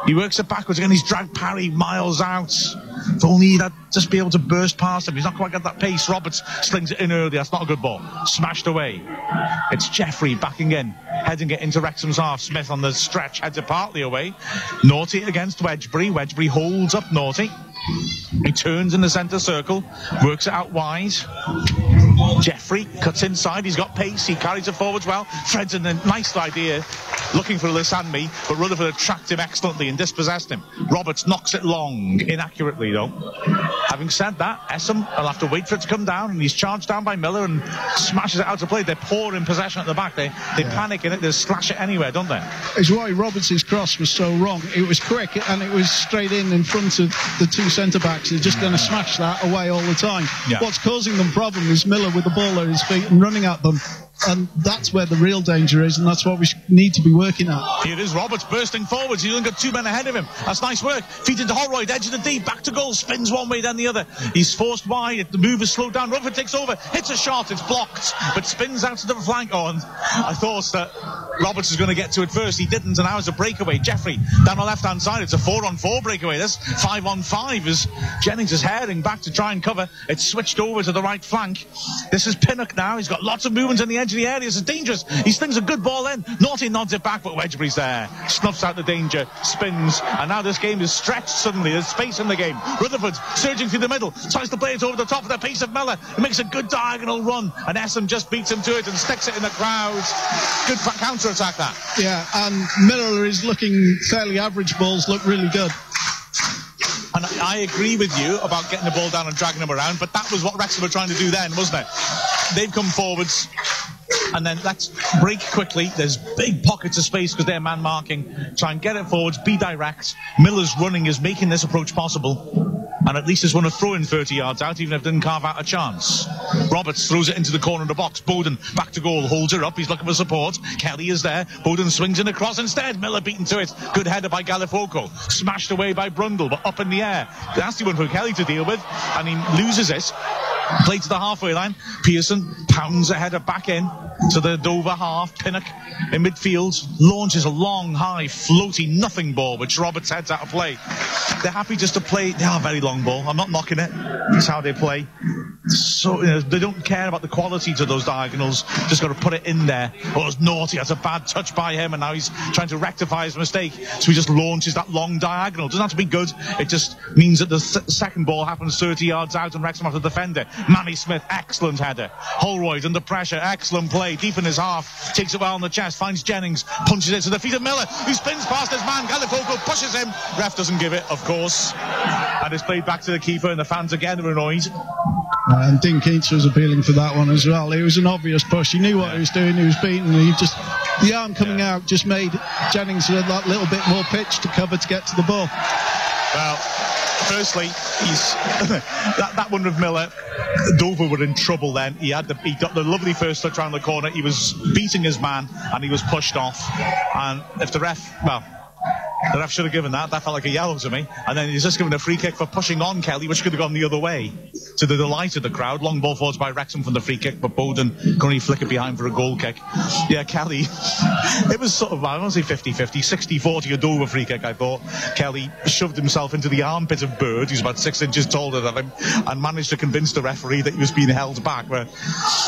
He works it backwards again. He's dragged Parry miles out. If only he'd just be able to burst past him. He's not quite got that pace. Roberts slings it in early. That's not a good ball. Smashed away. It's Jeffrey backing in, heading it into Wrexham's half. Smith on the stretch heads it partly away. Naughty against Wedgbury. Wedgbury holds up Naughty. He turns in the centre circle, works it out wide. Jeffrey cuts inside. He's got pace. He carries it forwards well. Threads in a nice idea, looking for Lissanmi, but Rutherford tracked him excellently and dispossessed him. Roberts knocks it long, inaccurately though. Having said that, Essam will have to wait for it to come down, and he's charged down by Miller and smashes it out of play. They're poor in possession at the back. They panic in it. They slash it anywhere, don't they? It's why Roberts' cross was so wrong. It was quick and it was straight in front of the 2 centre-backs. They're just going to smash that away all the time. Yeah. What's causing them problem is Miller with the ball at his feet and running at them. And that's where the real danger is, and that's what we need to be working at. Here is Roberts bursting forwards. He's only got 2 men ahead of him. That's nice work. Feeds into Holroyd, edge of the deep, back to goal, spins one way, then the other. He's forced wide. The move is slowed down. Rutherford takes over, hits a shot. It's blocked, but spins out to the flank. Oh, and I thought that Roberts was going to get to it first. He didn't, and now it's a breakaway. Jeffrey down the left-hand side. It's a 4-on-4 breakaway. This 5-on-5 as Jennings is heading back to try and cover. It's switched over to the right flank. This is Pinnock now. He's got lots of movement in the edge of the area. This is dangerous. He slings a good ball in. Naughty nods it back, but Wedgbury's there. Snuffs out the danger, spins, and now this game is stretched suddenly. There's space in the game. Rutherford surging through the middle, tries to play it over the top of the pace of Miller. He makes a good diagonal run, and Essam just beats him to it and sticks it in the crowd. Good counter-attack, that. Yeah, and Miller is looking fairly average. Balls look really good. And I agree with you about getting the ball down and dragging him around, but that was what Wrexham were trying to do then, wasn't it? They've come forwards, and then let's break quickly. There's big pockets of space because they're man marking. Try and get it forwards, be direct. Miller's running is making this approach possible, and at least there's one to throw in 30 yards out, even if it didn't carve out a chance. Roberts throws it into the corner of the box. Bowden back to goal, holds her up. He's looking for support. Kelly is there. Bowden swings in across instead. Miller beaten to it. Good header by Galifoco. Smashed away by Brundle, but up in the air. Nasty one for Kelly to deal with, and he loses it. Play to the halfway line. Pearson pounds a header back in to the Dover half. Pinnock in midfield launches a long, high, floaty nothing ball, which Roberts heads out of play. They're happy just to play. They are a very long ball. I'm not knocking it. It's how they play. So they don't care about the quality to those diagonals. Just got to put it in there. Oh, it was naughty. That's a bad touch by him, and now he's trying to rectify his mistake. So he just launches that long diagonal. Doesn't have to be good. It just means that the second ball happens 30 yards out, and Wrexham have to defend it. Manny Smith, excellent header. Holroyd under pressure, excellent play, deep in his half, takes it well on the chest, finds Jennings, punches it to the feet of Miller, who spins past his man. Gallifogo pushes him. Ref doesn't give it, of course, and it's played back to the keeper, and the fans again are annoyed. And Dean Keats was appealing for that one as well. It was an obvious push. He knew what he was doing. He was beaten. The arm coming out just made Jennings with that little bit more pitch to cover to get to the ball. Well, firstly, he's that one with Miller. Dover were in trouble then. He got the lovely first touch around the corner. He was beating his man, and he was pushed off. And if the ref should have given that. That felt like a yellow to me. And then he's just given a free kick for pushing on Kelly, which could have gone the other way, to the delight of the crowd. Long ball forwards by Wrexham from the free kick, but Bowden can only flick it behind for a goal kick. Yeah, Kelly, it was sort of, I don't say 50-50, 60-40 a Dover free kick, I thought. Kelly shoved himself into the armpit of Bird, who's about 6 inches taller than him, and managed to convince the referee that he was being held back. But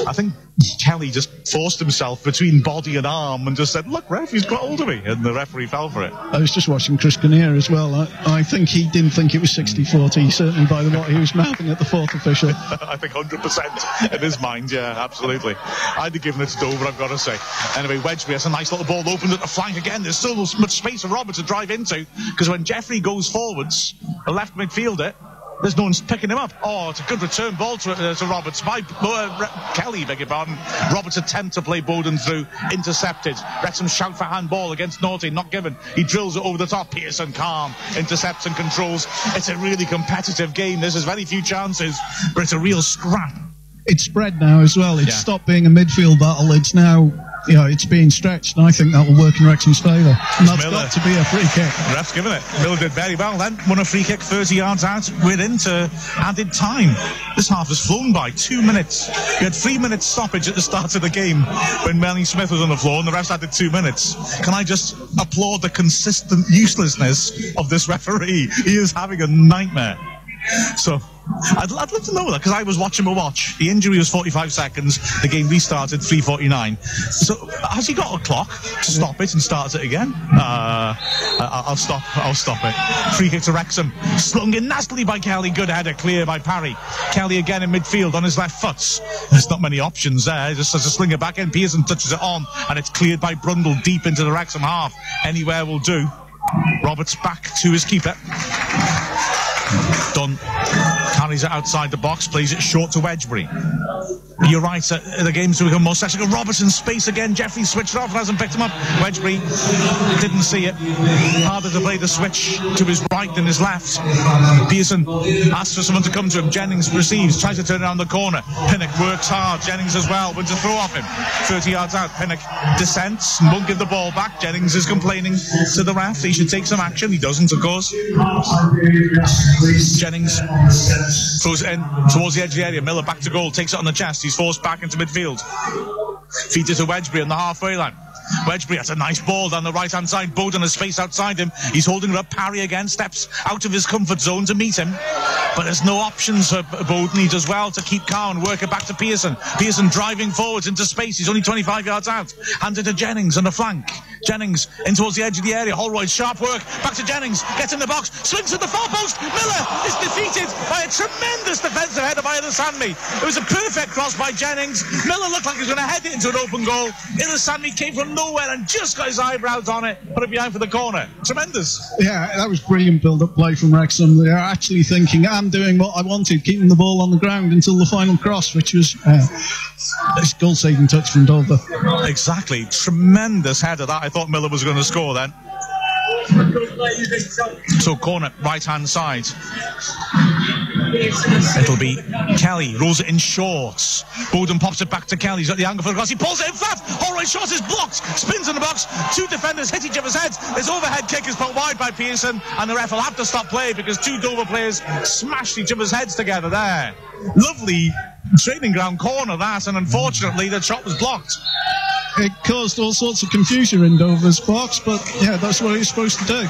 I think Kelly just forced himself between body and arm and just said, "Look, ref, he's got hold of me," and the referee fell for it. I was just watching Chris Kinnear as well. I think he didn't think it was 60-40, certainly by what he was mouthing at the fourth official. I think 100% in his mind, yeah, absolutely. I'd have given it to Dover, I've got to say. Anyway, Wedgbury has a nice little ball opened at the flank again. There's still much space for Roberts to drive into, because when Jeffrey goes forwards, the left midfielder, there's no one picking him up. Oh, it's a good return ball to Roberts. Kelly, beg your pardon. Roberts' attempt to play Bowden through, intercepted. Wrexham shout for handball against Naughty, not given. He drills it over the top. Pearson, calm, intercepts and controls. It's a really competitive game. There's very few chances, but it's a real scrap. It's spread now as well. It's stopped being a midfield battle. It's now, it's being stretched, and I think that will work in Wrexham's favour. And that's Miller. Got to be a free kick. The ref's given it. Miller did very well then. Won a free kick 30 yards out. We're into added time. This half has flown by 2 minutes. We had 3 minutes stoppage at the start of the game when Manny Smith was on the floor, and the refs added 2 minutes. Can I just applaud the consistent uselessness of this referee? He is having a nightmare. So I'd love to know that, because I was watching a watch. The injury was 45 seconds. The game restarted 3:49. So has he got a clock to stop it and start it again? I'll stop it. Free kick to Wrexham. Slung in nastily by Kelly. Good header, clear by Parry. Kelly again in midfield on his left foot. There's not many options there. Just has to sling it back in. Pearson touches it on, and it's cleared by Brundle deep into the Wrexham half. Anywhere will do. Roberts back to his keeper. Dunn carries it outside the box, plays it short to Wedgbury. You're right, the game's become more sexual. Roberts in space again. Jeffrey switched off, hasn't picked him up. Wedgbury didn't see it. Harder to play the switch to his right than his left. Pearson asks for someone to come to him. Jennings receives, tries to turn around the corner. Pinnock works hard. Jennings as well, wants to throw off him. 30 yards out. Pinnock descends and won't give the ball back. Jennings is complaining to the ref. He should take some action. He doesn't, of course. Jennings throws it in towards the edge of the area. Miller back to goal, takes it on the chest. He's forced back into midfield. Feeds it to Wedgbury on the halfway line. Wedgbury has a nice ball down the right-hand side. Bowden has space outside him. He's holding it up. Parry again steps out of his comfort zone to meet him. But there's no options for Bowden. He does well to keep calm and work it back to Pearson. Pearson driving forwards into space. He's only 25 yards out. Hands it to Jennings on the flank. Jennings in towards the edge of the area. Holroyd, sharp work. Back to Jennings. Gets in the box. Swings to the far post. Miller is defeated by a tremendous defensive header by Ilissanmi. It was a perfect cross by Jennings. Miller looked like he was going to head it into an open goal. Ilissanmi came from nowhere and just got his eyebrows on it. Put it behind for the corner. Tremendous. Yeah, that was brilliant build-up play from Wrexham. They're actually thinking, I'm doing what I wanted, keeping the ball on the ground until the final cross, which was a goal-saving touch from Dover. Exactly. Tremendous header that. I thought Miller was going to score then. So corner, right-hand side. It'll be Kelly, rolls it in shorts. Bowden pops it back to Kelly. He's got the angle for the cross. He pulls it in flat. Holroyd short is blocked. Spins in the box. Two defenders hit each other's heads. His overhead kick is put wide by Pearson, and the ref will have to stop play because two Dover players smashed each other's heads together there. Lovely training ground corner, that, and unfortunately the shot was blocked. It caused all sorts of confusion in Dover's box, but yeah, that's what he's supposed to do.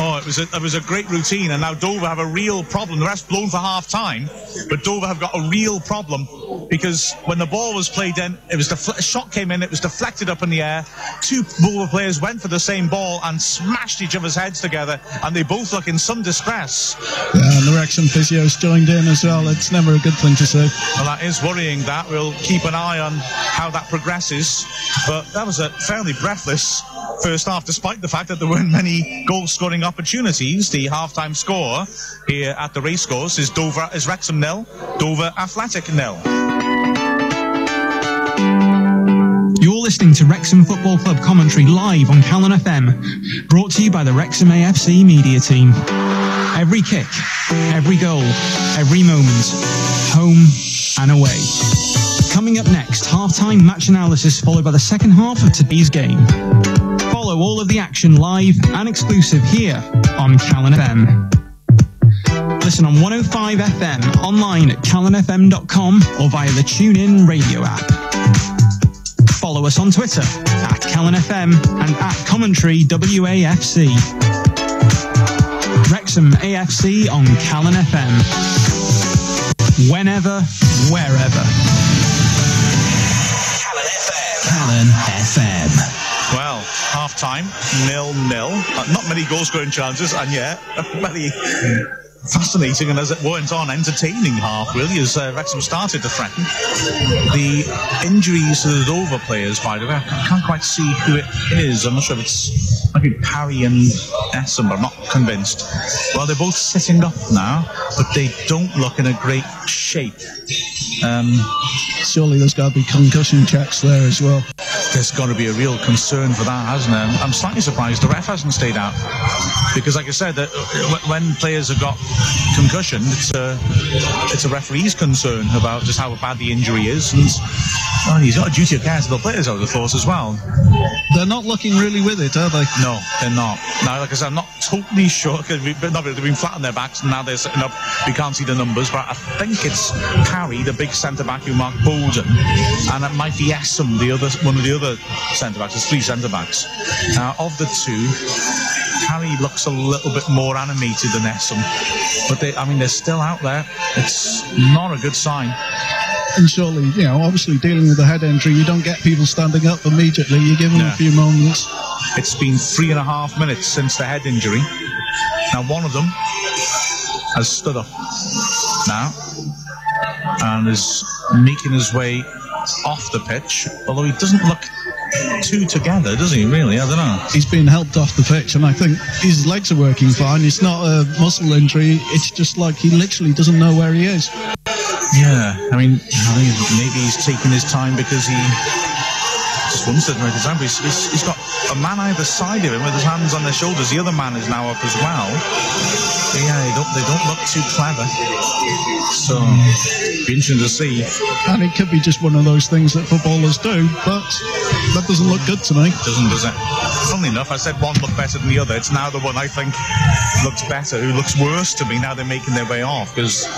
Oh, it was a great routine, and now Dover have a real problem. The ref's blown for half-time, but Dover have got a real problem because when the ball was played in, a shot came in, it was deflected up in the air. Two Dover players went for the same ball and smashed each other's heads together, and they both look in some distress. Yeah, and the Wrexham physios joined in as well. It's never a good thing to see. Well, that is worrying. That we'll keep an eye on how that progresses. But that was a fairly breathless first half, despite the fact that there weren't many goal-scoring opportunities. The half-time score here at the racecourse is Wrexham 0, Dover Athletic 0. You're listening to Wrexham Football Club commentary live on Calon FM, brought to you by the Wrexham AFC Media Team. Every kick, every goal, every moment, home and away. Coming up next, half-time match analysis followed by the second half of today's game. Follow all of the action live and exclusive here on Calon FM. Listen on 105 FM, online at calonfm.com or via the TuneIn radio app. Follow us on Twitter at Calon FM and at Commentary WAFC. Wrexham AFC on Calon FM. Whenever, wherever. Calon FM. Well, half-time, 0-0. Not many goal-scoring chances, and yet, very fascinating and, as it went on, entertaining half, really, as Wrexham started to threaten. The injuries to the Dover players, by the way, I can't quite see who it is. I'm not sure if it's maybe Parry and Essam, I'm not convinced. Well, they're both sitting up now, but they don't look in a great shape. Surely there's got to be concussion checks there as well. There's got to be a real concern for that, hasn't there? I'm slightly surprised the ref hasn't stayed out, because, like I said, that when players have got concussion, it's a referee's concern about just how bad the injury is, and he's got a duty of care to the players, I would have thought, as well. They're not looking really with it, are they? No, they're not. Now, like I said, I'm not totally sure, because they've been flat on their backs, and now they're sitting up. We can't see the numbers, but I think it's Parry, the big centre-back who marked Bolden, and it might be Essam, one of the other centre-backs. There's three centre-backs. Now, of the two, Parry looks a little bit more animated than Essam, but they're still out there. It's not a good sign. And surely, obviously dealing with a head injury, you don't get people standing up immediately. You give them a few moments. It's been 3.5 minutes since the head injury. Now, one of them has stood up now and is making his way off the pitch, although he doesn't look too together, does he, really? I don't know. He's been helped off the pitch, and I think his legs are working fine. It's not a muscle injury. It's just like he literally doesn't know where he is. Yeah, maybe he's taking his time because he just wants to make his time. He's got a man either side of him with his hands on their shoulders. The other man is now up as well. But yeah, they don't look too clever. So, be interesting to see. And it could be just one of those things that footballers do, but that doesn't look good to me. Doesn't, does it? Funnily enough, I said one looked better than the other. It's now the one I think looks better, who looks worse to me. Now they're making their way off, because,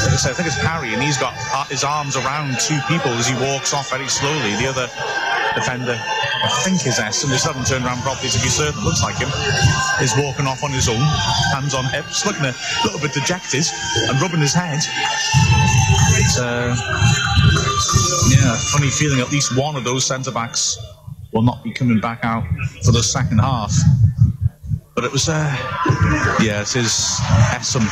like I said, I think it's Parry, and he's got his arms around two people as he walks off very slowly. The other defender, I think is Essam, he hasn't turned around properly to be certain, looks like him, is walking off on his own, hands on hips, looking a little bit dejected and rubbing his head. It's funny feeling at least one of those centre-backs will not be coming back out for the second half. But it was, it is Essam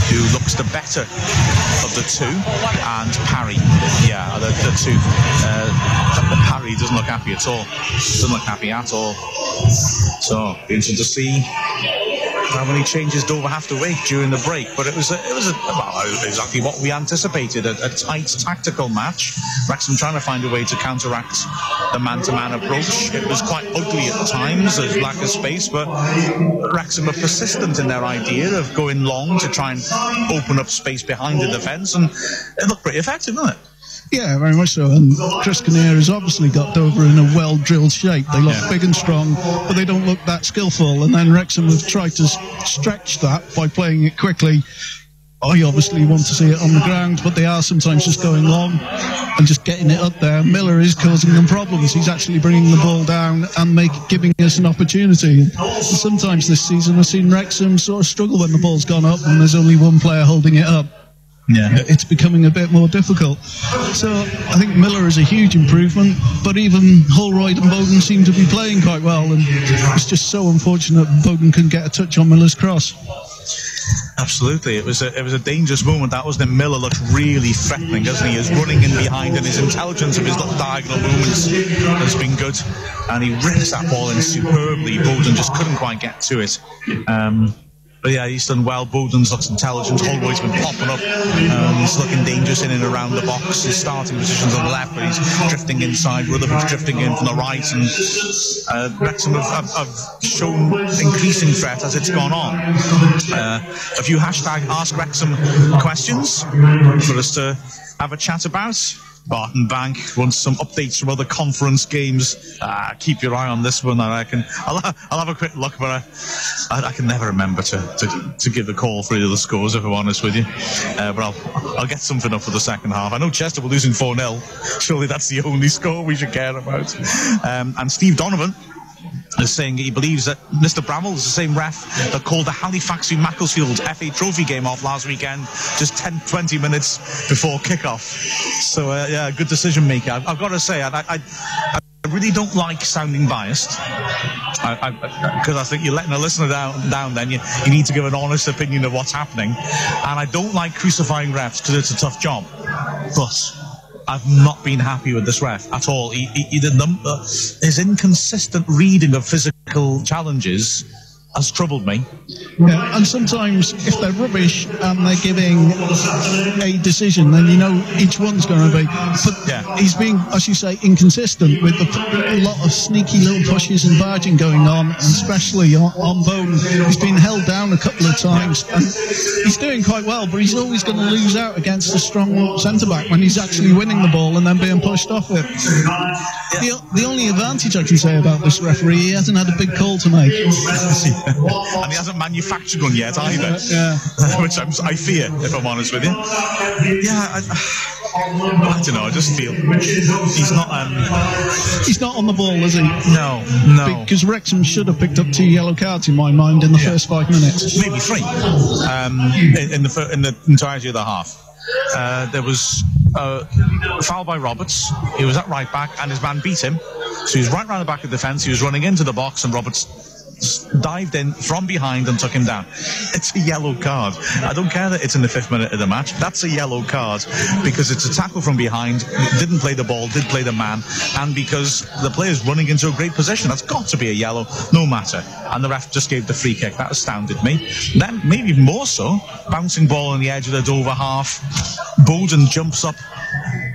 who looks the better of the two, and Parry, the two. Parry doesn't look happy at all. So, be interesting to see how many changes Dover have to make during the break. But it was exactly what we anticipated, a tight tactical match. Wrexham trying to find a way to counteract the man-to-man approach. It was quite ugly at times, there's lack of space, but Wrexham were persistent in their idea of going long to try and open up space behind the defence, and it looked pretty effective, didn't it? Yeah, very much so. And Chris Kinnear has obviously got Dover in a well-drilled shape. They look big and strong, but they don't look that skillful. And then Wrexham have tried to stretch that by playing it quickly. I obviously want to see it on the ground, but they are sometimes just going long and just getting it up there. Miller is causing them problems. He's actually bringing the ball down and giving us an opportunity. Sometimes this season I've seen Wrexham sort of struggle when the ball's gone up and there's only one player holding it up. Yeah, it's becoming a bit more difficult. So I think Miller is a huge improvement, but even Holroyd and Bowden seem to be playing quite well, and it's just so unfortunate Bowden couldn't get a touch on Miller's cross. Absolutely, it was a dangerous moment. That wasn't it. Miller looked really threatening, doesn't he? He was running in behind, and his intelligence of his little diagonal movements has been good, and he rips that ball in superbly. Bowden just couldn't quite get to it. But yeah, he's done well. Bowden's looks intelligent. Holroyd's been popping up. He's looking dangerous in and around the box. His starting position's on the left, but he's drifting inside. Rutherford's drifting in from the right. And Wrexham have shown increasing threat as it's gone on. A few hashtag Ask Wrexham questions for us to have a chat about. Barton Bank wants some updates from other conference games. Keep your eye on this one, I reckon. I'll have a quick look, but I can never remember to give a call for either of the scores, if I'm honest with you. But I'll get something up for the second half. I know Chester were losing 4-0. Surely that's the only score we should care about. And Steve Donovan is saying he believes that Mr. Bramwell is the same ref that called the Halifax v Macclesfield FA Trophy game off last weekend just 10-20 minutes before kickoff. So yeah, good decision maker. I've got to say, I really don't like sounding biased, because I think you're letting a listener down then. You need to give an honest opinion of what's happening, and I don't like crucifying refs because it's a tough job, but I've not been happy with this ref at all. His inconsistent reading of physical challenges has troubled me. Yeah, and sometimes if they're rubbish and they're giving a decision, then you know each one's going to be. But yeah, he's being, as you say, inconsistent with a lot of sneaky little pushes and barging going on, and especially on Bowden. He's been held down a couple of times, and he's doing quite well, but he's always going to lose out against a strong centre-back when he's actually winning the ball and then being pushed off it. The only advantage I can say about this referee, he hasn't had a big call to make. And he hasn't manufactured one yet either, which I fear, if I'm honest with you. Yeah, I don't know. I just feel he's not on the ball, is he? No. Because Wrexham should have picked up 2 yellow cards in my mind in the first 5 minutes, maybe 3, in the entirety of the half. There was a foul by Roberts. He was at right back, and his man beat him. So he was right round the back of the defence. He was running into the box, and Roberts dived in from behind and took him down. It's a yellow card. I don't care that it's in the 5th minute of the match. That's a yellow card because it's a tackle from behind, didn't play the ball, did play the man, and because the player's running into a great position. That's got to be a yellow, no matter. And the ref just gave the free kick. That astounded me. Then, maybe more so, bouncing ball on the edge of the Dover half. Bowden jumps up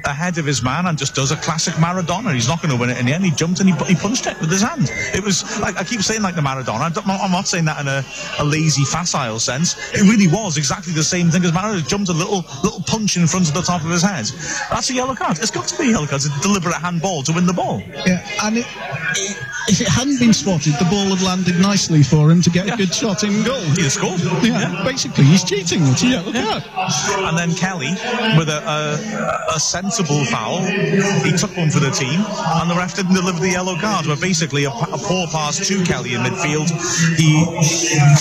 ahead of his man and just does a classic Maradona. He's not going to win it in the end. He jumped and he punched it with his hand. It was like, I keep saying like the Maradona. I'm not saying that in a lazy, facile sense. It really was exactly the same thing as Maradona. Jumped a little punch in front of the top of his head. That's a yellow card. It's got to be a yellow card. It's a deliberate handball to win the ball. Yeah, and if it hadn't been spotted, the ball had landed nicely for him to get a good shot in goal. He'd have scored. Yeah, basically he's cheating. It's a yellow card. And then Kelly with a sensible foul. He took one for the team, and the ref didn't deliver the yellow card. But basically, a poor pass to Kelly in midfield. He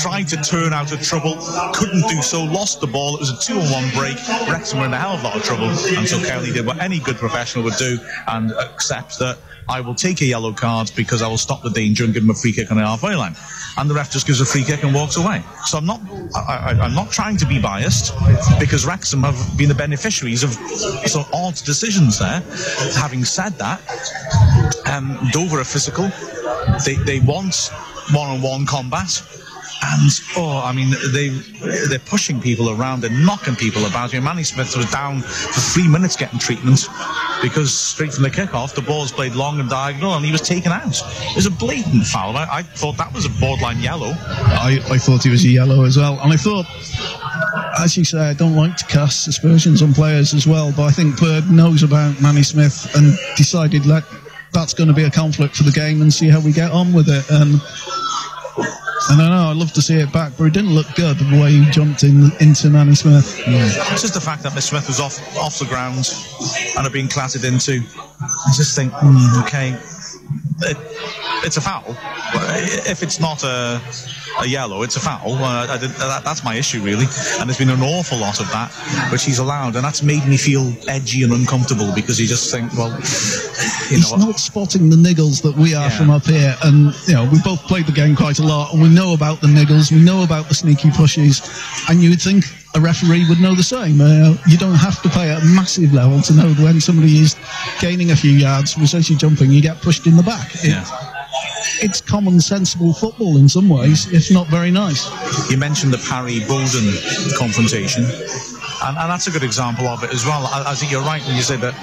tried to turn out of trouble, couldn't do so, lost the ball. It was a 2-on-1 break. Wrexham were in a hell of a lot of trouble, and so Kelly did what any good professional would do and accept that I will take a yellow card because I will stop the danger and give him a free kick on the halfway line. And the ref just gives a free kick and walks away. So I'm not trying to be biased, because Wrexham have been the beneficiaries of some odd decisions there. Having said that, Dover are physical. They want one-on-one combat. And they're pushing people around, they're knocking people about. Manny Smith was down for 3 minutes getting treatment because straight from the kickoff the ball was played long and diagonal and he was taken out. It was a blatant foul. I thought that was a borderline yellow. I thought it was a yellow as well, and I thought, as you say, I don't like to cast aspersions on players as well, but I think Bird knows about Manny Smith and decided that's going to be a conflict for the game and see how we get on with it. And I know I'd love to see it back, but it didn't look good the way he jumped into Manny Smith. It's just the fact that Miss Smith was off the ground and had been clattered into. I just think, okay, it's a foul. If it's not a yellow, it's a foul. That's my issue, really. And there's been an awful lot of that, which he's allowed, and that's made me feel edgy and uncomfortable, because you just think, well, he's not spotting the niggles that we are from up here. And we both played the game quite a lot, and we know about the niggles, we know about the sneaky pushes, and you would think a referee would know the same. You don't have to play at a massive level to know when somebody is gaining a few yards, was actually jumping, you get pushed in the back. It's common sensible football in some ways, if not very nice. You mentioned the Parry-Bolden confrontation, and that's a good example of it as well. I think you're right when you say that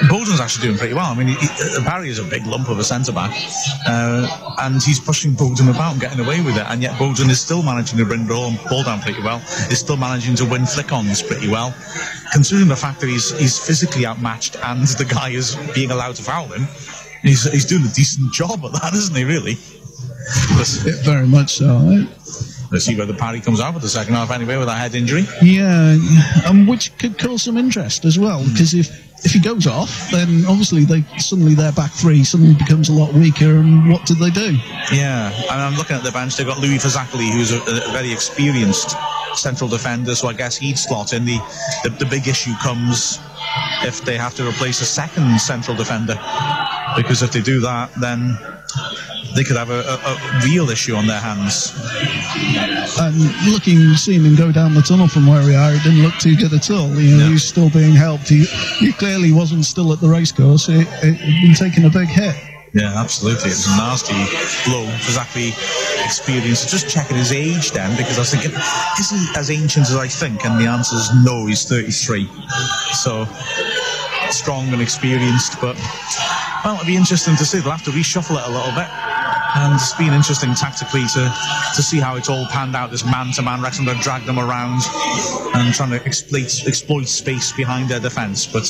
Bolden's actually doing pretty well. I mean, Parry is a big lump of a centre-back, and he's pushing Bolden about and getting away with it, and yet Bolden is still managing to bring the ball down pretty well. He's still managing to win flick-ons pretty well, considering the fact that he's physically outmatched and the guy is being allowed to foul him. He's doing a decent job at that, isn't he, really? Very much so. Let's see whether Parry comes out with the second half anyway with that head injury. Yeah, which could cause some interest as well, because if he goes off, then obviously their back three suddenly becomes a lot weaker, and what do they do? Yeah, and I'm looking at the bench, they've got Louis Fazakerley, who's a very experienced central defender, so I guess he'd slot in. The big issue comes if they have to replace a second central defender, because if they do that, then they could have a real issue on their hands. And seeing him go down the tunnel from where we are, it didn't look too good at all. He's still being helped. He clearly wasn't still at the racecourse. He'd been taking a big hit. Yeah, absolutely. It was a nasty blow. Fazakerley experienced. Just checking his age then, because I was thinking, is he as ancient as I think? And the answer is no, he's 33. So strong and experienced, but well, it'll be interesting to see. They'll have to reshuffle it a little bit, and it's been interesting tactically to see how it's all panned out. This man-to-man, Wrexham to drag them around and trying to exploit space behind their defence, but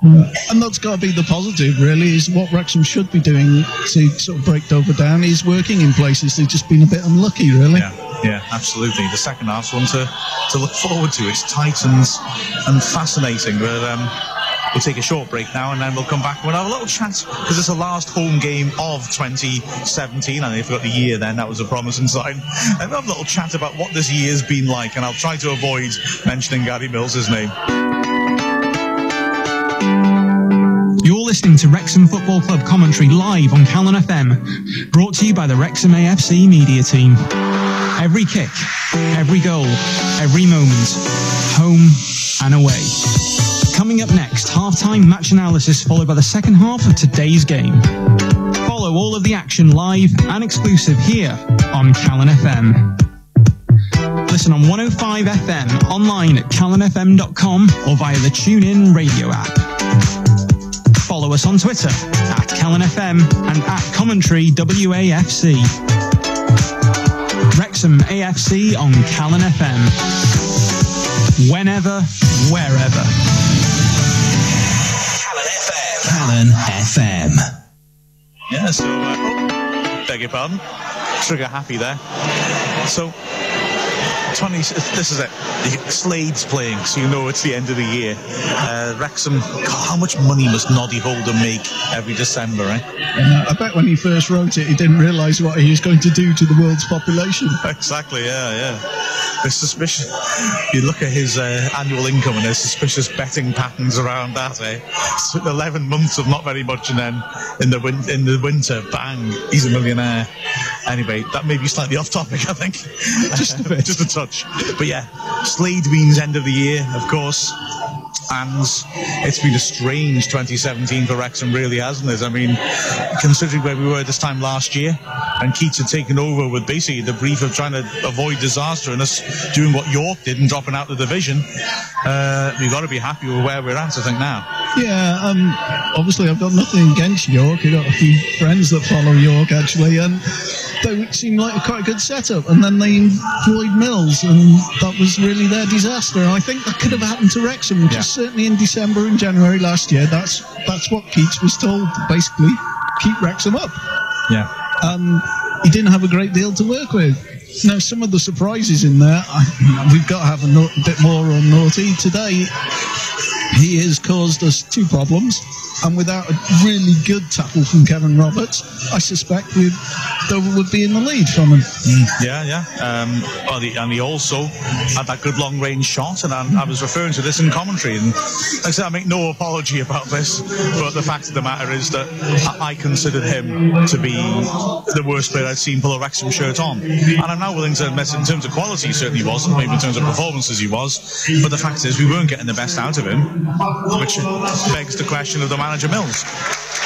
and that's got to be the positive, really, is what Wrexham should be doing to sort of break Dover down, is working in places they've just been a bit unlucky, really. Yeah, absolutely. The second half's one to look forward to. It's tight and fascinating, but we'll take a short break now, and then we'll come back and we'll have a little chat, because it's the last home game of 2017, and I forgot the year then, that was a promising sign. And we'll have a little chat about what this year's been like, and I'll try to avoid mentioning Gary Mills' name. You're listening to Wrexham Football Club commentary live on Calon FM, brought to you by the Wrexham AFC Media Team. Every kick, every goal, every moment, home and away. Coming up next, half-time match analysis followed by the second half of today's game. Follow all of the action live and exclusive here on Calon FM. Listen on 105 FM, online at calonfm.com or via the TuneIn radio app. Follow us on Twitter at Calon FM and at Commentary WAFC. Wrexham AFC on Calon FM. Whenever, wherever. Calon FM. Yeah, so, beg your pardon. Trigger happy there. So, this is it. Slade's playing, so you know it's the end of the year. Wrexham, God, how much money must Noddy Holder make every December, eh? I bet when he first wrote it, he didn't realise what he was going to do to the world's population. Exactly, yeah. There's suspicious. You look at his annual income, and there's suspicious betting patterns around that, eh? So 11 months of not very much, and then in the winter, bang, he's a millionaire. Anyway, that may be slightly off topic, I think. Just a bit. Just a touch. But yeah, Slade means end of the year, of course. And it's been a strange 2017 for Wrexham, really, hasn't it? I mean, considering where we were this time last year, and Keats had taken over with basically the brief of trying to avoid disaster and us doing what York did and dropping out of the division, we've got to be happy with where we're at, I think, now. Yeah, obviously I've got nothing against York. I've got a few friends that follow York, actually, and they seemed like quite a good setup, and then they employed Mills, and that was really their disaster. And I think that could have happened to Wrexham, just certainly in December and January last year. That's what Keats was told, basically, keep Wrexham up. Yeah. he didn't have a great deal to work with. Now, some of the surprises in there, we've got to have a bit more on Naughty. Today, he has caused us 2 problems, and without a really good tackle from Kevin Roberts, I suspect Dover would be in the lead from him. Yeah. And he also had that good long-range shot, and I was referring to this in commentary, and like I said, I make no apology about this, but the fact of the matter is that I considered him to be the worst player I'd seen pull a Wrexham shirt on, and I'm now willing to admit in terms of quality he certainly wasn't, maybe in terms of performances he was, but the fact is we weren't getting the best out of him, which begs the question of the manager Mills.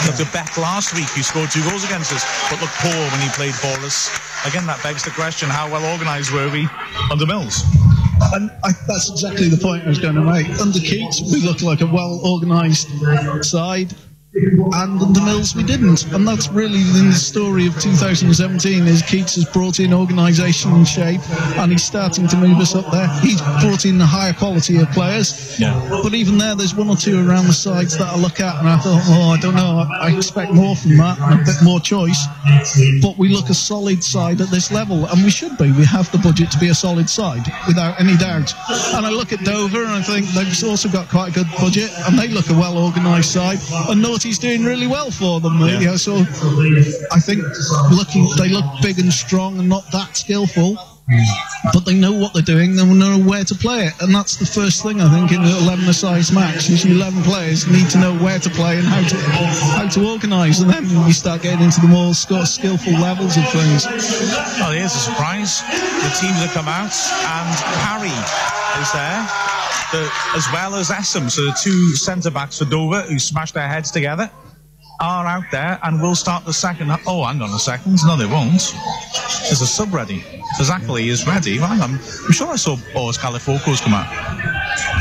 Look at Beck last week, who scored 2 goals against us, but looked poor when he played for us. Again, that begs the question, how well organised were we under Mills? And that's exactly the point I was going to make. Under Keats, we looked like a well-organised side, and under Mills we didn't. And that's really in the story of 2017, is Keats has brought in organisation and shape, and he's starting to move us up there. He's brought in a higher quality of players, but even there's 1 or 2 around the sides that I look at and I thought, I don't know, I expect more from that and a bit more choice. But we look a solid side at this level, and we should be. We have the budget to be a solid side, without any doubt. And I look at Dover and I think they've also got quite a good budget, and they look a well-organised side, and Naughty's doing really well for them. So I think they look big and strong and not that skillful, but they know what they're doing, they know where to play it, and that's the first thing I think in an 11-a-side match, is your 11 players need to know where to play and how to organise, and then you start getting into the more skillful levels of things. Well, here's a surprise. The teams that come out, and Parry is there, as well as Essam, so the 2 centre-backs for Dover who smashed their heads together are out there, and will start the second. Oh, hang on a second. No, they won't. There's a sub ready. Fazakerley is ready. Well, I'm sure I saw Boris Califoco's come out.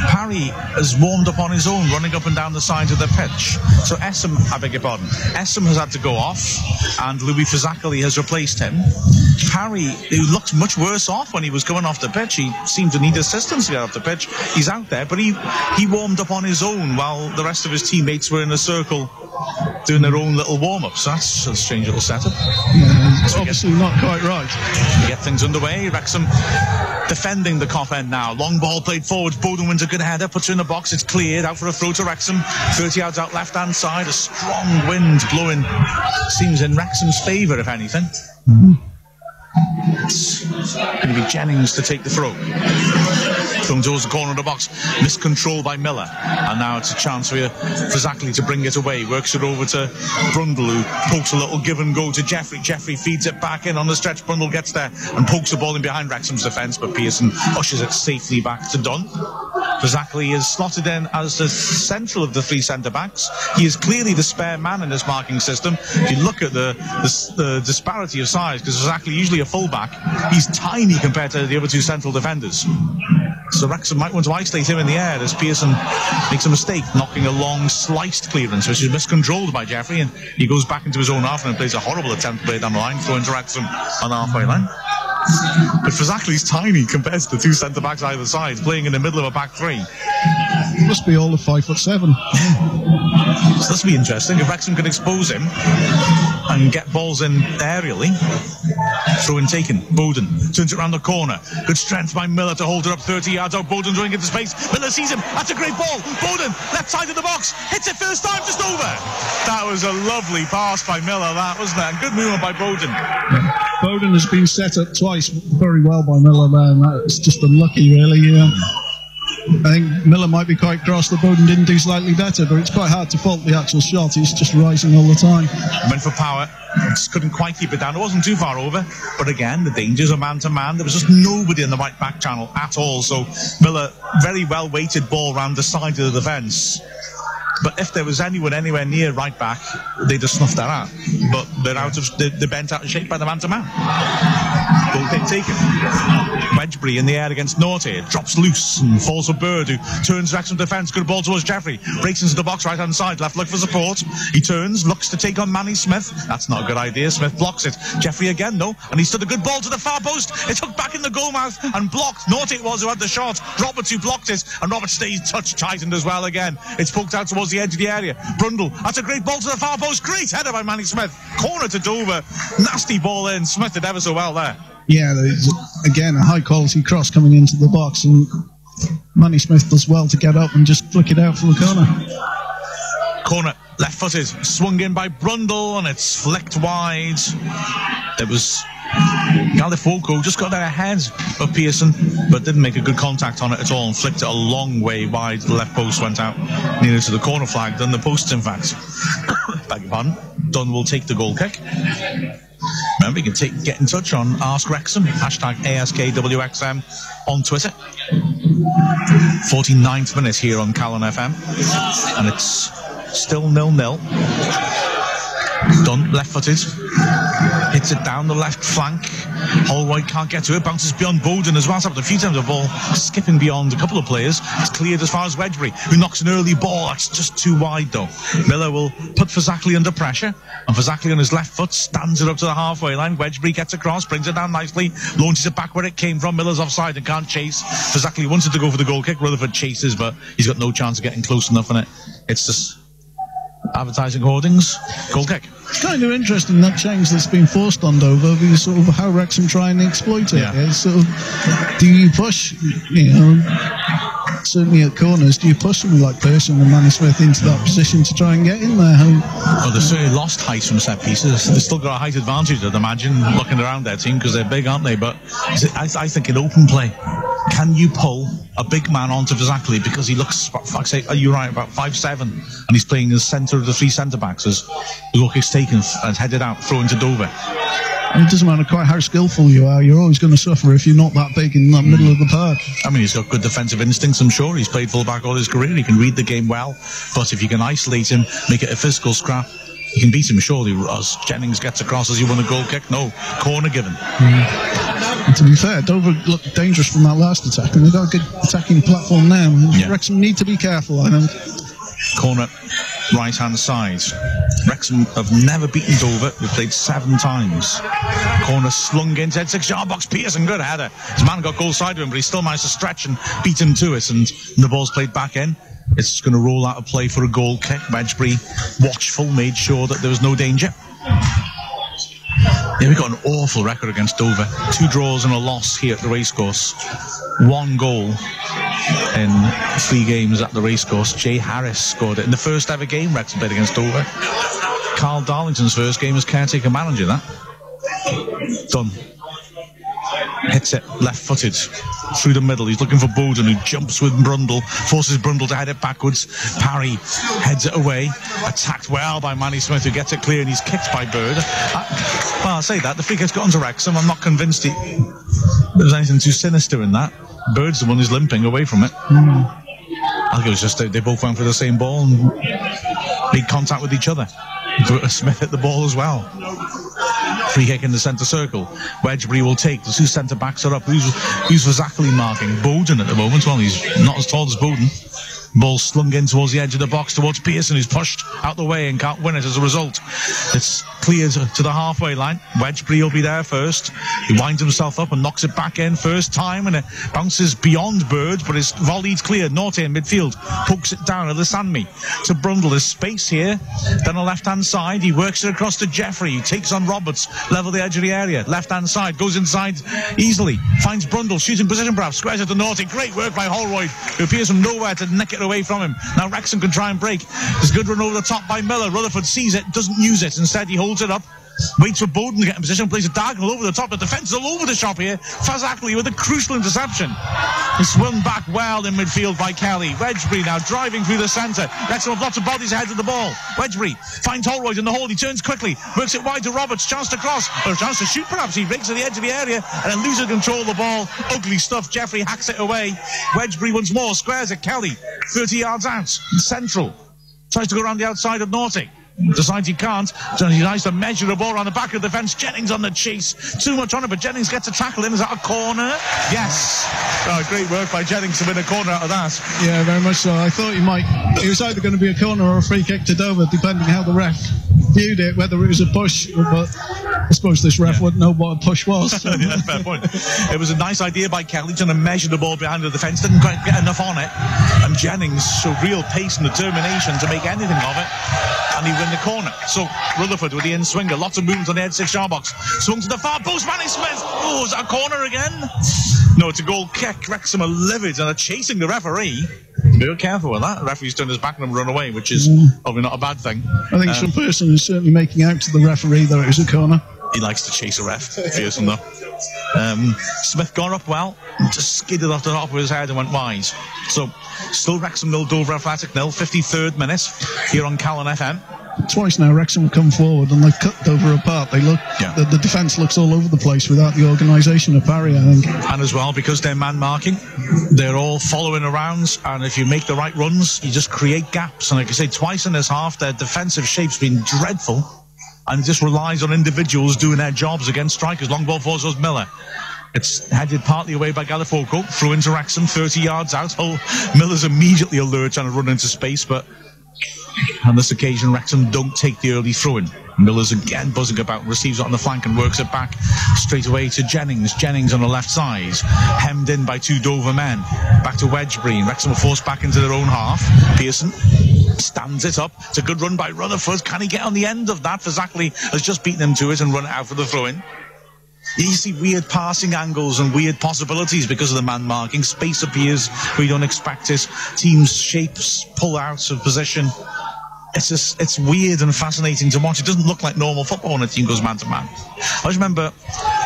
Parry has warmed up on his own, running up and down the sides of the pitch. So Essam, I beg your pardon, Essam has had to go off, and Louis Fazakerley has replaced him. Parry, who looked much worse off when he was coming off the pitch, he seemed to need assistance to get off the pitch. He's out there, but he warmed up on his own while the rest of his teammates were in a circle doing their own little warm-ups. So that's a strange little setup. It's obviously not quite right. We get things underway. Wrexham defending the Cop end now. Long ball played forward. Bowden wins a good header, puts her in the box. It's cleared out for a throw to Wrexham. 30 yards out left-hand side. A strong wind blowing. Seems in Wrexham's favour, if anything. It's going to be Jennings to take the throw. Thrown towards the corner of the box. Miscontrol by Miller. And now it's a chance for Zakley to bring it away. Works it over to Brundle, who pokes a little give and go to Jeffrey. Jeffrey feeds it back in on the stretch. Brundle gets there and pokes the ball in behind Wrexham's defence, but Pearson ushers it safely back to Dunn. Zakley is slotted in as the central of the 3 centre-backs. He is clearly the spare man in this marking system. If you look at the disparity of size, because Zakley usually a full-back, he's tiny compared to the other 2 central defenders. So Wrexham might want to isolate him in the air as Pearson makes a mistake, knocking a long sliced clearance, which is miscontrolled by Jeffrey, and he goes back into his own half and plays a horrible attempt to play down the line, throwing to Wrexham on the halfway line. But Fazakerley's tiny compared to the 2 centre-backs either side, playing in the middle of a back 3. He must be all of 5'7". So this will be interesting. If Wrexham can expose him and get balls in aerially. Throw in taken. Bowden turns it around the corner. Good strength by Miller to hold it up 30 yards out. Bowden drawing into space. Miller sees him. That's a great ball. Bowden, left side of the box. Hits it first time, just over. That was a lovely pass by Miller, that, wasn't it? And good movement by Bowden. Yeah. Bowden has been set up twice very well by Miller there, and that's just unlucky, really. I think Miller might be quite cross that Bowden didn't do slightly better, but it's quite hard to fault the actual shot. He's just rising all the time. Went for power, just couldn't quite keep it down. It wasn't too far over, but again, the dangers are man-to-man. There was just nobody in the right back channel at all, so Miller, very well-weighted ball round the side of the defence. But if there was anyone anywhere near right back, they'd have snuffed that out. But they're bent out of shape by the man-to-man. Goal kick taken. Wedgbury in the air against Naughty. Drops loose and falls for Bird, who turns Wrexham defence. Good ball towards Jeffrey. Breaks into the box right hand side. Left look for support. He turns, looks to take on Manny Smith. That's not a good idea. Smith blocks it. Jeffrey again, though, and he stood a good ball to the far post. It's hooked back in the goal mouth and blocked. Naughty it was who had the shot. Roberts who blocked it, and Roberts stays touch tightened as well again. It's poked out towards the edge of the area. Brundle, that's a great ball to the far post. Great header by Manny Smith. Corner to Dover. Nasty ball in. Smith did ever so well there. Yeah, there's, again, a high-quality cross coming into the box, and Manny Smith does well to get up and just flick it out for the corner. Corner, left-footed, swung in by Brundle, and it's flicked wide. It was Galifoko just got there ahead of Pearson, but didn't make a good contact on it at all, and flicked it a long way wide. The left post went out nearer to the corner flag than the posts, in fact. Beg your pardon. Dunn will take the goal kick. Remember, you can get in touch on Ask Wrexham, hashtag ASKWXM on Twitter. 49th minute here on Calon FM, and it's still 0-0. Dunn, left-footed, hits it down the left flank. Holroyd can't get to it, bounces beyond Bowden as well. It's happened a few times, the ball skipping beyond a couple of players. It's cleared as far as Wedgbury, who knocks an early ball. That's just too wide, though. Miller will put Fazackley under pressure, and Fazackley on his left foot stands it up to the halfway line. Wedgbury gets across, brings it down nicely, launches it back where it came from. Miller's offside and can't chase. Fazackley wanted to go for the goal kick. Rutherford chases, but he's got no chance of getting close enough on it. It's just advertising hoardings. Goal kick. It's kind of interesting, that change that's been forced on Dover, because sort of how Wrexham try and exploit it. Yeah. It's sort of, do you push, certainly at corners, do you push somebody like Pearson and Manny Smith into that position to try and get in there? Well, they've certainly lost height from set pieces. They've still got a height advantage, I'd imagine, looking around their team, because they're big, aren't they? But I think in open play, can you pull a big man onto Fazackley, because he looks, fuck's sake, you're right, about 5'7", and he's playing in the centre of the three centre-backs as the goal kick's taken and headed out, thrown to Dover. And it doesn't matter quite how skillful you are, you're always going to suffer if you're not that big in that middle of the park. I mean, he's got good defensive instincts, I'm sure. He's played full-back all his career. He can read the game well. But if you can isolate him, make it a physical scrap, you can beat him, surely. As Jennings gets across as you won a goal kick, no, corner given. And to be fair, Dover looked dangerous from that last attack, and they've got a good attacking platform now. Yeah. Wrexham need to be careful, I think. Corner, right-hand side. Wrexham have never beaten Dover. They've played 7 times. Corner slung into head 6-yard box. Pearson, good header. His man got goal side of him, but he still managed to stretch and beat him to it. And the ball's played back in. It's going to roll out of play for a goal kick. Wedgbury, watchful, made sure that there was no danger. Yeah, we've got an awful record against Dover. 2 draws and a loss here at the racecourse. 1 goal in 3 games at the racecourse. Jay Harris scored it in the first ever game Wrexham played against Dover. Carl Darlington's first game as caretaker manager, that. Done. Hits it left-footed through the middle. He's looking for Bowden, who jumps with Brundle, forces Brundle to head it backwards. Parry heads it away. Attacked well by Manny Smith, who gets it clear, and he's kicked by Bird. Well, I'll say that. The free kick's got onto Wrexham. I'm not convinced there's anything too sinister in that. Bird's the one who's limping away from it. I think it was just they both went for the same ball and made contact with each other. Smith hit the ball as well. Free kick in the centre circle. Wedgbury will take. The 2 centre-backs are up. Who's Fazackley marking? Bowden at the moment. Well, he's not as tall as Bowden. Ball slung in towards the edge of the box towards Pearson, who's pushed out the way and can't win it as a result. It's cleared to the halfway line. Wedgbury will be there first. He winds himself up and knocks it back in first time, and it bounces beyond Bird, but his volley's cleared. Naughty in midfield pokes it down at the Sandme to Brundle. There's space here. Then on the left-hand side, he works it across to Jeffrey. He takes on Roberts, level the edge of the area. Left-hand side, goes inside easily. Finds Brundle, shooting position perhaps, squares it to Naughty. Great work by Holroyd, who appears from nowhere to nick it away from him. Now Wrexham can try and break. There's a good run over the top by Miller. Rutherford sees it, doesn't use it. Instead, he holds it up, waits for Bowden to get in position, plays a diagonal over the top. The defence is all over the shop here. Fazackley with a crucial interception. It's swung back well in midfield by Kelly. Wedgbury now driving through the centre. Wrexham have lots of bodies ahead of the ball. Wedgbury finds Holroyd in the hole. He turns quickly, works it wide to Roberts. Chance to cross, or a chance to shoot perhaps. He breaks to the edge of the area and then loses control of the ball. Ugly stuff. Jeffrey hacks it away. Wedgbury once more squares it. Kelly 30 yards out. Central tries to go around the outside of Naughty. decides he can't. So he tries to measure the ball around the back of the fence. Jennings on the chase. Too much on it, but Jennings gets a tackle in. Is that a corner? Yes. Oh, great work by Jennings to win a corner out of that. Yeah, very much so. I thought it was either going to be a corner or a free kick to Dover, depending how the ref viewed it, whether it was a push. But I suppose this ref wouldn't know what a push was. So. Yeah, fair point. It was a nice idea by Kelly trying to measure the ball behind the defence. Didn't quite get enough on it. And Jennings showed real pace and determination to make anything of it. And he win the corner. So Rutherford with the in swinger. Lots of movement on the edge 6-yard box. Swung to the far post. Manny Smith. Oh, is that a corner again? No, it's a goal kick. Wrexham are livid and are chasing the referee. Be careful with that. The referee's turned his back and run away, which is probably not a bad thing. I think some person is certainly making out to the referee that it was a corner. He likes to chase a ref. Fearsome though. Smith got up well, just skidded off the top of his head and went wide. So, still Wrexham 0, Dover Athletic 0, 53rd minute here on Calon FM. Twice now Wrexham have come forward and they've cut Dover apart. They look, the defence looks all over the place without the organisation of Barry, I think. And as well, because they're man marking, they're all following around, and if you make the right runs, you just create gaps. And like I say, twice in this half, their defensive shape's been dreadful. And it just relies on individuals doing their jobs against strikers. Long ball force goes Miller. It's headed partly away by Galifoco. Through into Wrexham, 30 yards out. Oh, Miller's immediately alert trying to run into space, but on this occasion, Wrexham don't take the early throw-in. Miller's again buzzing about, receives it on the flank and works it back straight away to Jennings. Jennings on the left side, hemmed in by 2 Dover men. Back to Wedgbury, and Wrexham are forced back into their own half. Pearson stands it up. It's a good run by Rutherford. Can he get on the end of that? Fazackley has just beaten him to it and run it out for the throw-in. You see weird passing angles and weird possibilities because of the man marking. Space appears where you don't expect it. Teams' shapes pull out of position. It's weird and fascinating to watch. It doesn't look like normal football when a team goes man to man. I just remember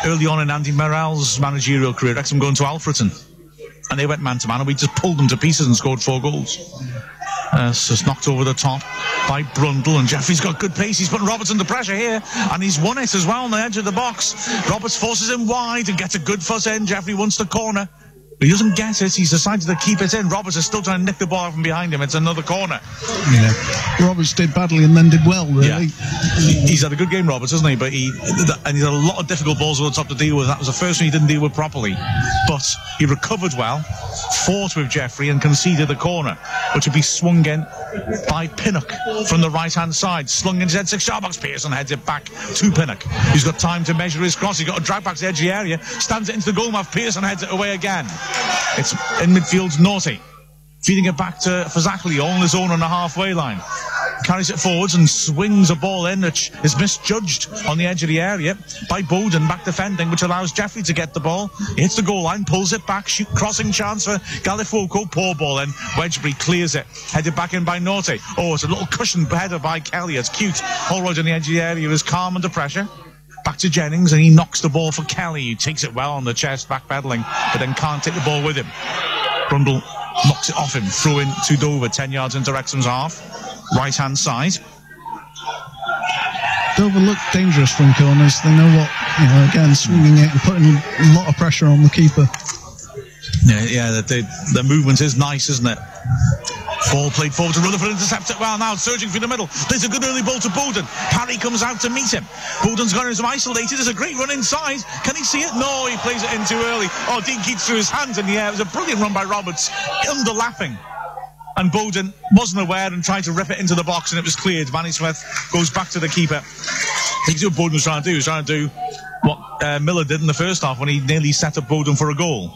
early on in Andy Morrell's managerial career, Wrexham going to Alfreton, and they went man to man, and we just pulled them to pieces and scored 4 goals. So it's knocked over the top by Brundle, and Jeffrey's got good pace. He's putting Roberts under pressure here, and he's won it as well on the edge of the box. Roberts forces him wide and gets a good fuss in. Jeffrey wants the corner, but he doesn't get it. He's decided to keep it in. Roberts is still trying to nick the ball from behind him. It's another corner. Yeah, Roberts did badly and then did well, really. Yeah. He's had a good game, Roberts, hasn't he? But he's had a lot of difficult balls over the top to deal with. That was the first one he didn't deal with properly. But he recovered well, fought with Jeffrey and conceded the corner, which would be swung in by Pinnock from the right-hand side. Slung into his 6-yard box. Pearson heads it back to Pinnock. He's got time to measure his cross. He's got to drag back to the edge of the area. Stands it into the goal mouth. Pearson heads it away again. It's in midfield's Naughty. Feeding it back to Fazackley, all on his own on the halfway line. Carries it forwards and swings a ball in, which is misjudged on the edge of the area by Bowden, back defending, which allows Jeffrey to get the ball. He hits the goal line, pulls it back, crossing chance for Galifoco, poor ball in. Wedgbury clears it, headed back in by Naughty. Oh, it's a little cushioned header by Kelly. It's cute. Holroyd on the edge of the area is calm under pressure. Back to Jennings, and he knocks the ball for Kelly. He takes it well on the chest, backpedaling, but then can't take the ball with him. Brundle knocks it off him, throw in to Dover, 10 yards into Wrexham's half. Right-hand side. Dover look dangerous from corners. They know what, again, swinging it and putting a lot of pressure on the keeper. Yeah, the movement is nice, isn't it? Ball played forward to Rutherford, intercepts it well now, surging through the middle. There's a good early ball to Bowden. Parry comes out to meet him. Bowden's got him isolated. There's a great run inside. Can he see it? No, he plays it in too early. Oh, Dean Keats threw his hands in the air. It was a brilliant run by Roberts, underlapping. And Bowden wasn't aware and tried to rip it into the box, and it was cleared. Manny Smith goes back to the keeper. I think what Bowden was trying to do. He was trying to do what Miller did in the first half when he nearly set up Bowden for a goal.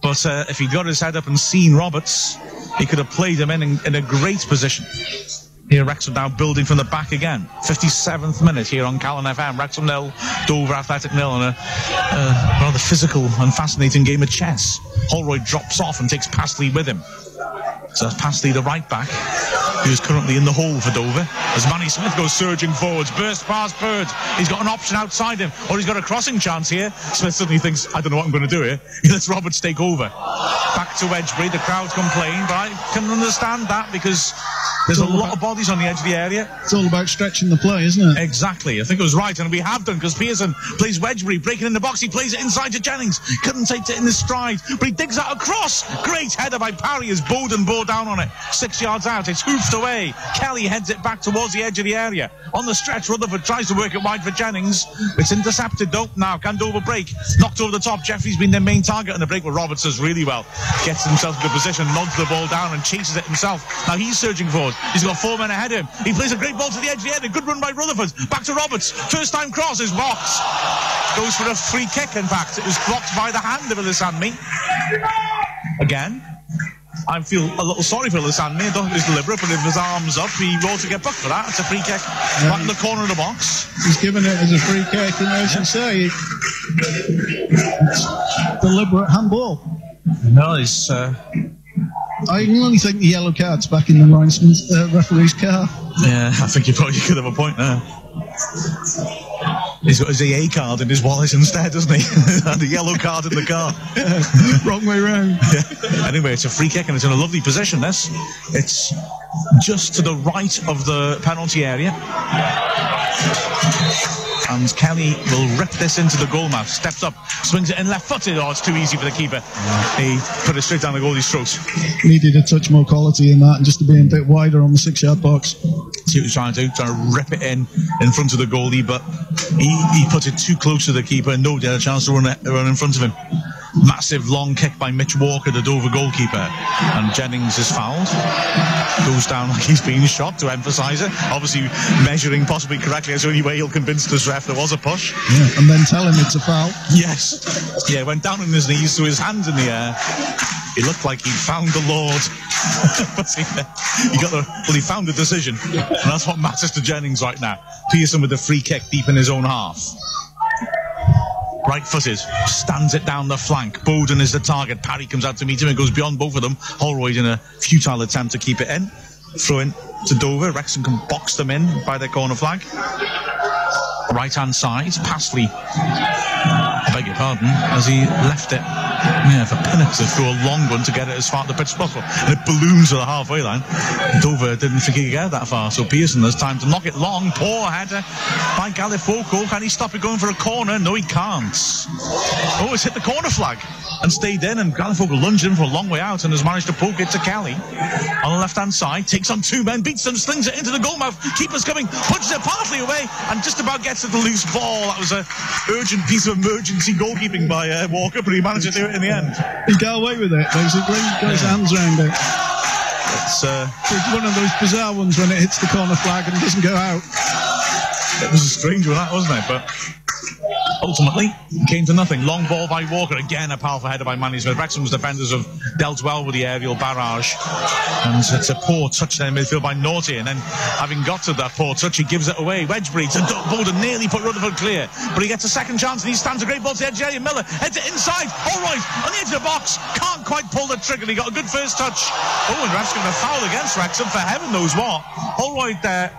But if he'd got his head up and seen Roberts, he could have played him in a great position. Here Wrexham now building from the back again. 57th minute here on Calon FM. Wrexham 0, Dover Athletic 0, and a rather physical and fascinating game of chess. Holroyd drops off and takes Pastley with him. So that's Pastley, the right back, who is currently in the hole for Dover. As Manny Smith goes surging forwards, bursts past Bird. He's got an option outside him, or he's got a crossing chance here. Smith suddenly thinks, I don't know what I'm going to do here. He lets Roberts take over. Back to Wedgbury, the crowd complain, but I can understand that because There's a lot of bodies on the edge of the area. It's all about stretching the play, isn't it? Exactly. I think it was right, and we have done, because Pearson plays Wedgbury, breaking in the box. He plays it inside to Jennings. Couldn't take it in his stride, but he digs out a cross. Great header by Parry as Bowden bore down on it. 6 yards out. It's hoofed away. Kelly heads it back towards the edge of the area. On the stretch, Rutherford tries to work it wide for Jennings. It's intercepted, though. Now, can Dover break? Knocked over the top. Jeffrey's been their main target on the break, but Roberts does really well. Gets himself in a position, nods the ball down, and chases it himself. Now he's surging forward. He's got 4 men ahead of him. He plays a great ball to the edge of the area. Good run by Rutherford. Back to Roberts. First time cross is blocked. Goes for a free kick, in fact. It was blocked by the hand of Ilissanmi. Again, I feel a little sorry for Ilissanmi. I don't think it was deliberate, but if his arm's up, he ought to get booked for that. It's a free kick. Back in the corner of the box. He's given it as a free kick, and as you say, it's deliberate handball. No, it's... I can only think the yellow card's back in the linesman's referee's car. Yeah, I think you probably could have a point there. He's got his EA card in his wallet instead, doesn't he? And the yellow card in the car. Wrong way round. Yeah. Anyway, it's a free kick, and it's in a lovely position, this. It's just to the right of the penalty area. And Kelly will rip this into the goal mouth. Steps up, swings it in left-footed. Oh, it's too easy for the keeper. He put it straight down the goalie's throat. Needed a touch more quality in that, and just to be a bit wider on the 6-yard box. See what he's trying to do, trying to rip it in front of the goalie, but he put it too close to the keeper, and nobody had a chance to run in front of him. Massive long kick by Mitch Walker, the Dover goalkeeper, and Jennings is fouled. Goes down like he's being shot, to emphasise it. Obviously measuring possibly correctly. That's the only way he'll convince this ref there was a push. Yeah, and then tell him it's a foul. Yes. Yeah, went down on his knees, threw his hands in the air. He looked like he'd found the Lord. But he found the decision. And that's what matters to Jennings right now. Pearson with the free kick deep in his own half. Right-footed, stands it down the flank. Bowden is the target. Parry comes out to meet him and goes beyond both of them. Holroyd in a futile attempt to keep it in. Throw in to Dover. Wrexham can box them in by their corner flag. Right-hand side, Passley, I beg your pardon, as he left it for Pinnock to throw a long one to get it as far to the pitch as possible. And it balloons to the halfway line. Dover didn't think he could get that far, so Pearson has time to knock it long. Poor header by Galifoco. Can he stop it going for a corner? No, he can't. Oh, it's hit the corner flag and stayed in, and Galifoco lunged in for a long way out and has managed to poke it to Kelly on the left-hand side. Takes on 2 men, beats them, slings it into the goal mouth. Keeper's coming, punches it partly away, and just about gets it the loose ball. That was an urgent piece of emergency goalkeeping by Walker, but he managed to do it in the end. He got away with it, basically. He got his hands around it. It's one of those bizarre ones when it hits the corner flag and doesn't go out. It was a strange one, that, wasn't it? But ultimately, it came to nothing. Long ball by Walker. Again, a powerful header by Manny Smith. Wrexham's defenders have dealt well with the aerial barrage. And it's a poor touch there in midfield by Naughty. And then, having got to that poor touch, he gives it away. Wedgbury to Bowden, nearly put Rutherford clear. But he gets a second chance, and he stands a great ball to the edge of the area. Miller heads it inside. All right, on the edge of the box. Can't quite pull the trigger. He got a good first touch. Oh, and ref's going to foul against Wrexham for heaven knows what. All right there.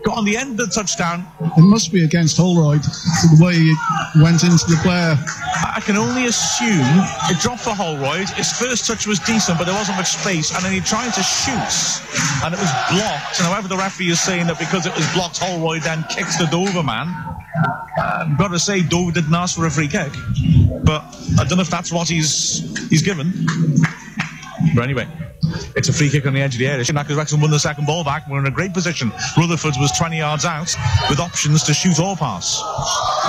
Got on the end of the touchdown. It must be against Holroyd, the way he went into the player. I can only assume it dropped for Holroyd. His first touch was decent, but there wasn't much space, and then he tried to shoot, and it was blocked. And however, the referee is saying that because it was blocked, Holroyd then kicks the Dover man. I've got to say, Dover didn't ask for a free kick, but I don't know if that's what he's given. But anyway, it's a free kick on the edge of the area. Because Wrexham won the second ball back. We're in a great position. Rutherford's was 20 yards out with options to shoot or pass.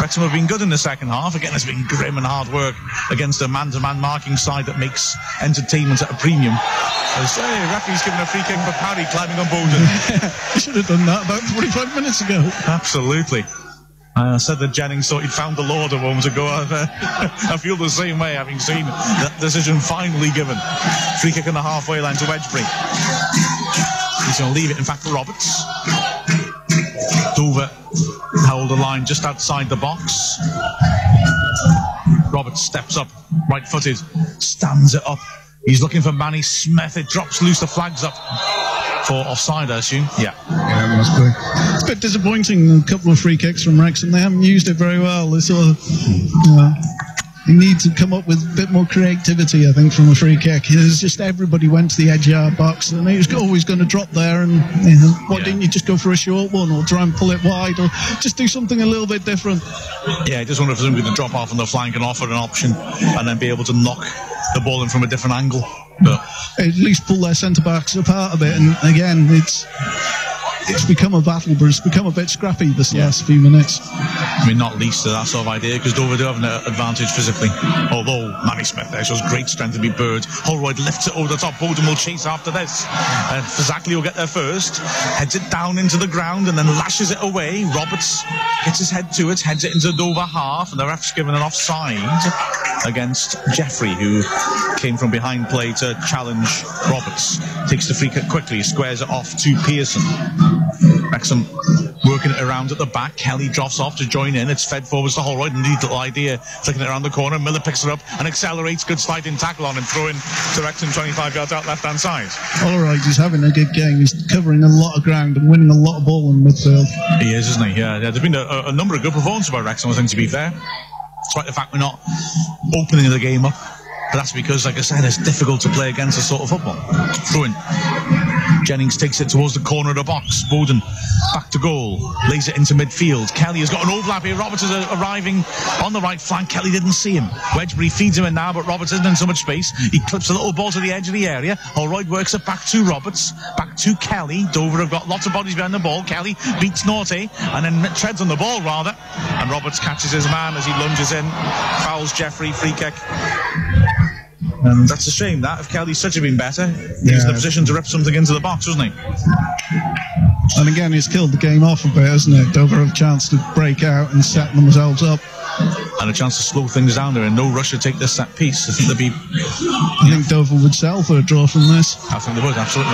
Wrexham have been good in the second half. Again, it's been grim and hard work against a man-to-man marking side that makes entertainment at a premium. As referee's given a free kick for Parry climbing on Bowden. He should have done that about 45 minutes ago. Absolutely. I said that Jennings thought he'd found the Lord a moment ago. I feel the same way, having seen that decision finally given. Free kick on the halfway line to Wedgbury. He's going to leave it, in fact, for Roberts. Dover held the line just outside the box. Roberts steps up, right-footed, stands it up. He's looking for Manny Smith. It drops loose, the flag's up. For offside, I assume. Yeah, it must be. It's a bit disappointing. A couple of free kicks from Wrexham. They haven't used it very well. They sort of, he needs to come up with a bit more creativity, I think, from a free kick. It's just everybody went to the edge of our box, and he was always going to drop there, and didn't you just go for a short one, or try and pull it wide, or just do something a little bit different? Yeah, I just wonder if somebody could drop off on the flank and offer an option, and then be able to knock the ball in from a different angle. But at least pull their centre-backs apart a bit, and again, it's become a battle, but it's become a bit scrappy this last few minutes. I mean, not least to that sort of idea, because Dover do have an advantage physically. Although Manny Smith there shows great strength to be Bird. Holroyd lifts it over the top. Bowden will chase after this. Fazackley will get there first, heads it down into the ground, and then lashes it away. Roberts gets his head to it, heads it into the Dover half, and the ref's given an offside against Jeffrey, who came from behind play to challenge Roberts. Takes the free kick quickly, squares it off to Pearson. Wrexham working it around at the back. Kelly drops off to join in. It's fed forwards to Holroyd. Neat little idea, flicking it around the corner. Miller picks it up and accelerates. Good sliding tackle on him, throwing to Wrexham 25 yards out left hand side. Holroyd is having a good game. He's covering a lot of ground and winning a lot of ball in midfield. He is, isn't he? Yeah, there's been a number of good performances by Wrexham, I think, to be fair. Despite the fact we're not opening the game up. But that's because, like I said, it's difficult to play against this sort of football. Throwing. Jennings takes it towards the corner of the box. Bowden back to goal. Lays it into midfield. Kelly has got an overlap here. Roberts is arriving on the right flank. Kelly didn't see him. Wedgbury feeds him in now, but Roberts isn't in so much space. He clips a little ball to the edge of the area. Holroyd works it back to Roberts. Back to Kelly. Dover have got lots of bodies behind the ball. Kelly beats Norte and then treads on the ball, rather. And Roberts catches his man as he lunges in. Fouls Jeffrey. Free kick. And that's a shame, that. If Kelly's such a been better, he's in the position to rip something into the box, wasn't he? And again, he's killed the game off a bit, hasn't it? Dover have a chance to break out and set themselves up. And a chance to slow things down there, and no rush to take this set piece. I think there'd be... You think Dover would sell for a draw from this? I think they would, absolutely.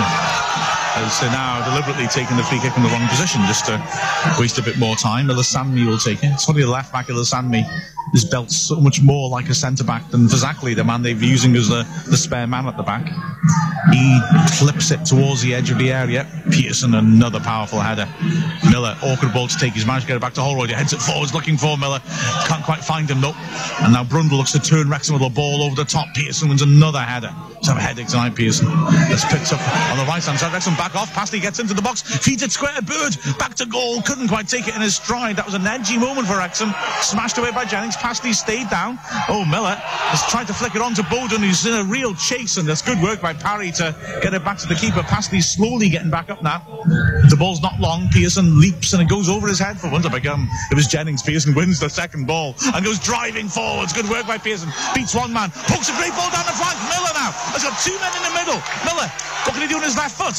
As they're now deliberately taking the free kick in the wrong position, just to waste a bit more time. Ilassanmi will take it. It's funny, the left back, Ilassanmi, is built so much more like a centre-back than Fazackley, the man they're using as the spare man at the back. He clips it towards the edge of the area. Pearson, another powerful header. Miller, awkward ball to take. He's managed to get it back to Holroyd. He heads it forwards, looking for Miller. Can't quite find him, though. And now Brundle looks to turn Wrexham with the ball over the top. Pearson wins another header. Let's have a headache tonight, Pearson. That's picked up on the right-hand side. Wrexham back off. Pastley gets into the box. Feeds it square. Bird back to goal. Couldn't quite take it in his stride. That was an edgy moment for Wrexham. Smashed away by Jennings. Pastley stayed down. Oh, Miller has tried to flick it on to Bowden, who's in a real chase, and that's good work by Parry to get it back to the keeper. Pastley's slowly getting back up now. The ball's not long. Pearson leaps and it goes over his head for once. It was Jennings. Pearson wins the second ball and goes driving forwards. Good work by Pearson. Beats one man. Pokes a great ball down the flank. Miller now has got two men in the middle. Miller, what can he do on his left foot?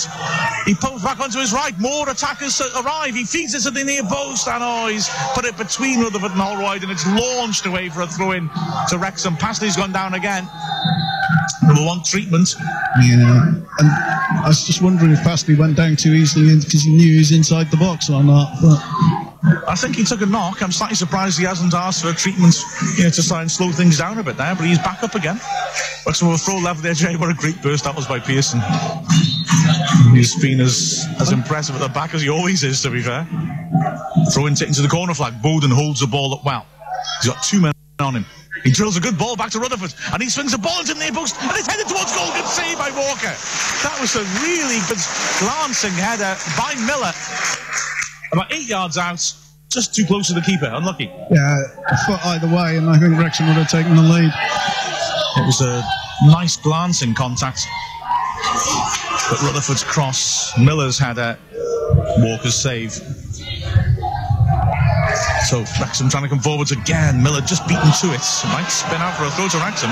He pokes back onto his right. More attackers arrive. He feeds it to the near post, and he's put it between Rutherford and Holroyd, and it's launched away for a throw-in to Wrexham. Pastley's gone down again. Will want treatment. Yeah, and I was just wondering if Pastley went down too easily because he knew he was inside the box or not. But I think he took a knock. I'm slightly surprised he hasn't asked for a treatment, to try and slow things down a bit there, but he's back up again. Wrexham will throw level there, Jay. What a great burst that was by Pearson. He's been as impressive at the back as he always is, to be fair. Throwing it into the corner flag. Bowden holds the ball up well. He's got two men on him. He drills a good ball back to Rutherford, and he swings the ball into the near post, and it's headed towards goal. Good save by Walker. That was a really good glancing header by Miller. About 8 yards out, just too close to the keeper. Unlucky. Yeah, a foot either way, and I think Wrexham would have taken the lead. It was a nice glancing contact. But Rutherford's cross, Miller's header, Walker's save. So Wrexham trying to come forwards again. Miller just beaten to it. Might spin out for a throw to Wrexham.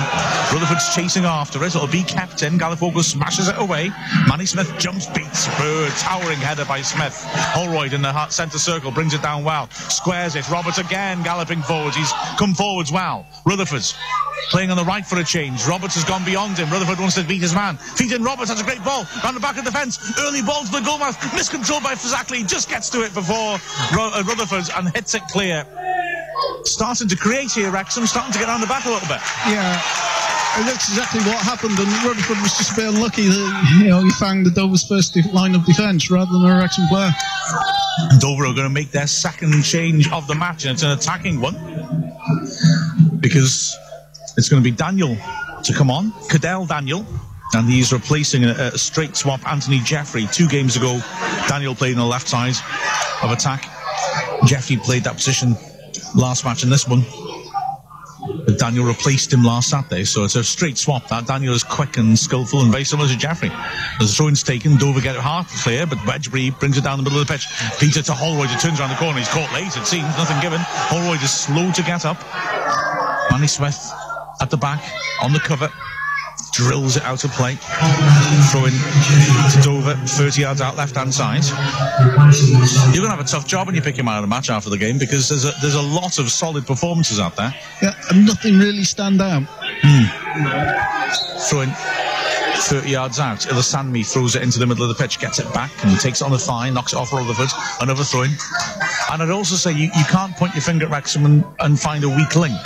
Rutherford's chasing after it. It'll be kept in. Gallifogel smashes it away. Manny Smith jumps, beats Bird. Towering header by Smith. Holroyd in the centre circle brings it down well. Squares it. Roberts again galloping forwards. He's come forwards well. Rutherford's playing on the right for a change. Roberts has gone beyond him. Rutherford wants to beat his man. Feeds in Roberts. Has a great ball. Round the back of the fence. Early ball to the goalmouth. Miscontrolled by Fazackley. Just gets to it before Rutherford and hits it clear. Starting to create here, Wrexham. Starting to get around the back a little bit. Yeah. That's exactly what happened, and Rutherford was just a bit unlucky that he found the Dover's first line of defence rather than a Wrexham player. Dover are going to make their second change of the match, and it's an attacking one, because It's going to be Daniel to come on, Cadell Daniel, and he's replacing a straight swap Anthony Jeffrey. 2 games ago, Daniel played on the left side of attack. Jeffrey played that position last match in this one. But Daniel replaced him last Saturday, so it's a straight swap. That Daniel is quick and skillful and very similar to Jeffrey. There's a throw-in's taken, Dover get it hard clear, but Wedgbury brings it down the middle of the pitch. Peter to Holroyd, it turns around the corner, he's caught late, it seems, nothing given. Holroyd is slow to get up. Manny Smith at the back, on the cover, drills it out of play. Throw in to Dover, 30 yards out, left-hand side. You're going to have a tough job when you pick him out of the match after the game, because there's a lot of solid performances out there. Yeah, and nothing really stand out. Throw in 30 yards out. Ilassanmi throws it into the middle of the pitch, gets it back and takes it on the thigh, knocks it off Rutherford. Another throw in. And I'd also say you can't point your finger at Wrexham and find a weak link.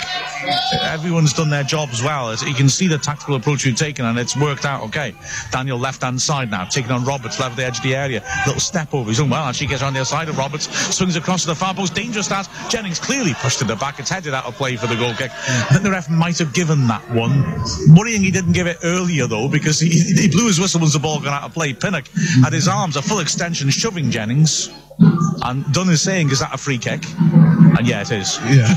Everyone's done their jobs well. You can see the tactical approach you've taken, and it's worked out okay. Daniel left-hand side now, taking on Roberts, left at the edge of the area. Little step over. He's done well. Actually gets on the other side of Roberts, swings across to the far post. Dangerous start. Jennings clearly pushed to the back. It's headed out of play for the goal kick. I think the ref might have given that one. Worrying he didn't give it earlier, though, because he blew his whistle once the ball got out of play. Pinnock had his arms a full extension, shoving Jennings. And Dunn is saying, is that a free kick? And yeah, it is. Yeah.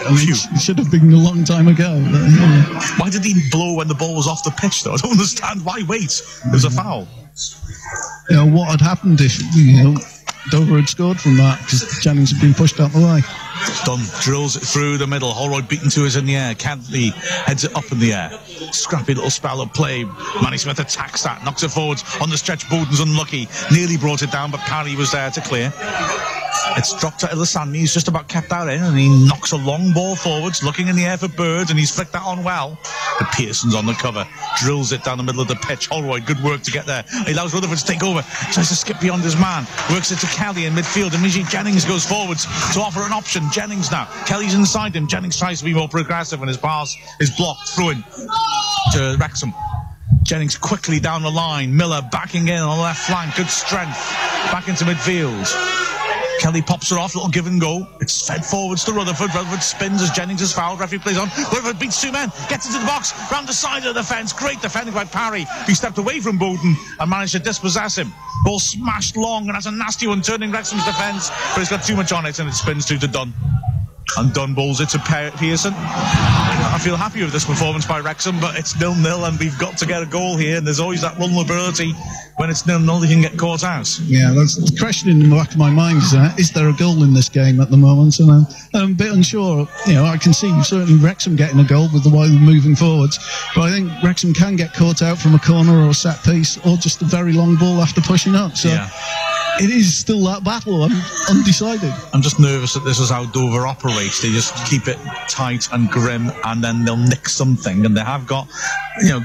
I mean, it should have been a long time ago. But, Why did he blow when the ball was off the pitch, though? I don't understand. Why wait? It was a foul. What had happened if, Dover had scored from that, because Jennings had been pushed out the way. Dunn drills it through the middle. Holroyd beaten to us in the air. Cantley heads it up in the air. Scrappy little spell of play. Manny Smith attacks that, knocks it forwards. On the stretch, Bowden's unlucky. Nearly brought it down, but Parry was there to clear. It's dropped to Ilassanmi. He's just about kept that in, and he knocks a long ball forwards, looking in the air for Bird, and he's flicked that on well. But Pearson's on the cover, drills it down the middle of the pitch. Holroyd, good work to get there. He allows Rutherford to take over, tries to skip beyond his man, works it to Kelly in midfield, and Miji Jennings goes forwards to offer an option. Jennings now, Kelly's inside him. Jennings tries to be more progressive, and his pass is blocked. Through in to Wrexham. Jennings quickly down the line. Miller backing in on the left flank. Good strength. Back into midfield. Kelly pops her off, little give and go. It's fed forwards to Rutherford. Rutherford spins as Jennings is fouled. Referee plays on. Rutherford beats 2 men. Gets into the box. Round the side of the fence. Great defending by Parry. He stepped away from Bowden and managed to dispossess him. Ball smashed long, and that's a nasty one, turning Wrexham's defence. But it's got too much on it, and it spins through to Dunn. And Dunn bowls it to Pearson. I feel happy with this performance by Wrexham, but it's 0-0, and we've got to get a goal here, and there's always that vulnerability when it's 0-0 you can get caught out. Yeah, that's the question in the back of my mind, is there a goal in this game at the moment? And I'm a bit unsure. I can see certainly Wrexham getting a goal with the way we're moving forwards, but I think Wrexham can get caught out from a corner or a set piece or just a very long ball after pushing up. So yeah. It is still that battle. I'm undecided. I'm just nervous that this is how Dover operates. They just keep it tight and grim, and then they'll nick something. And they have got,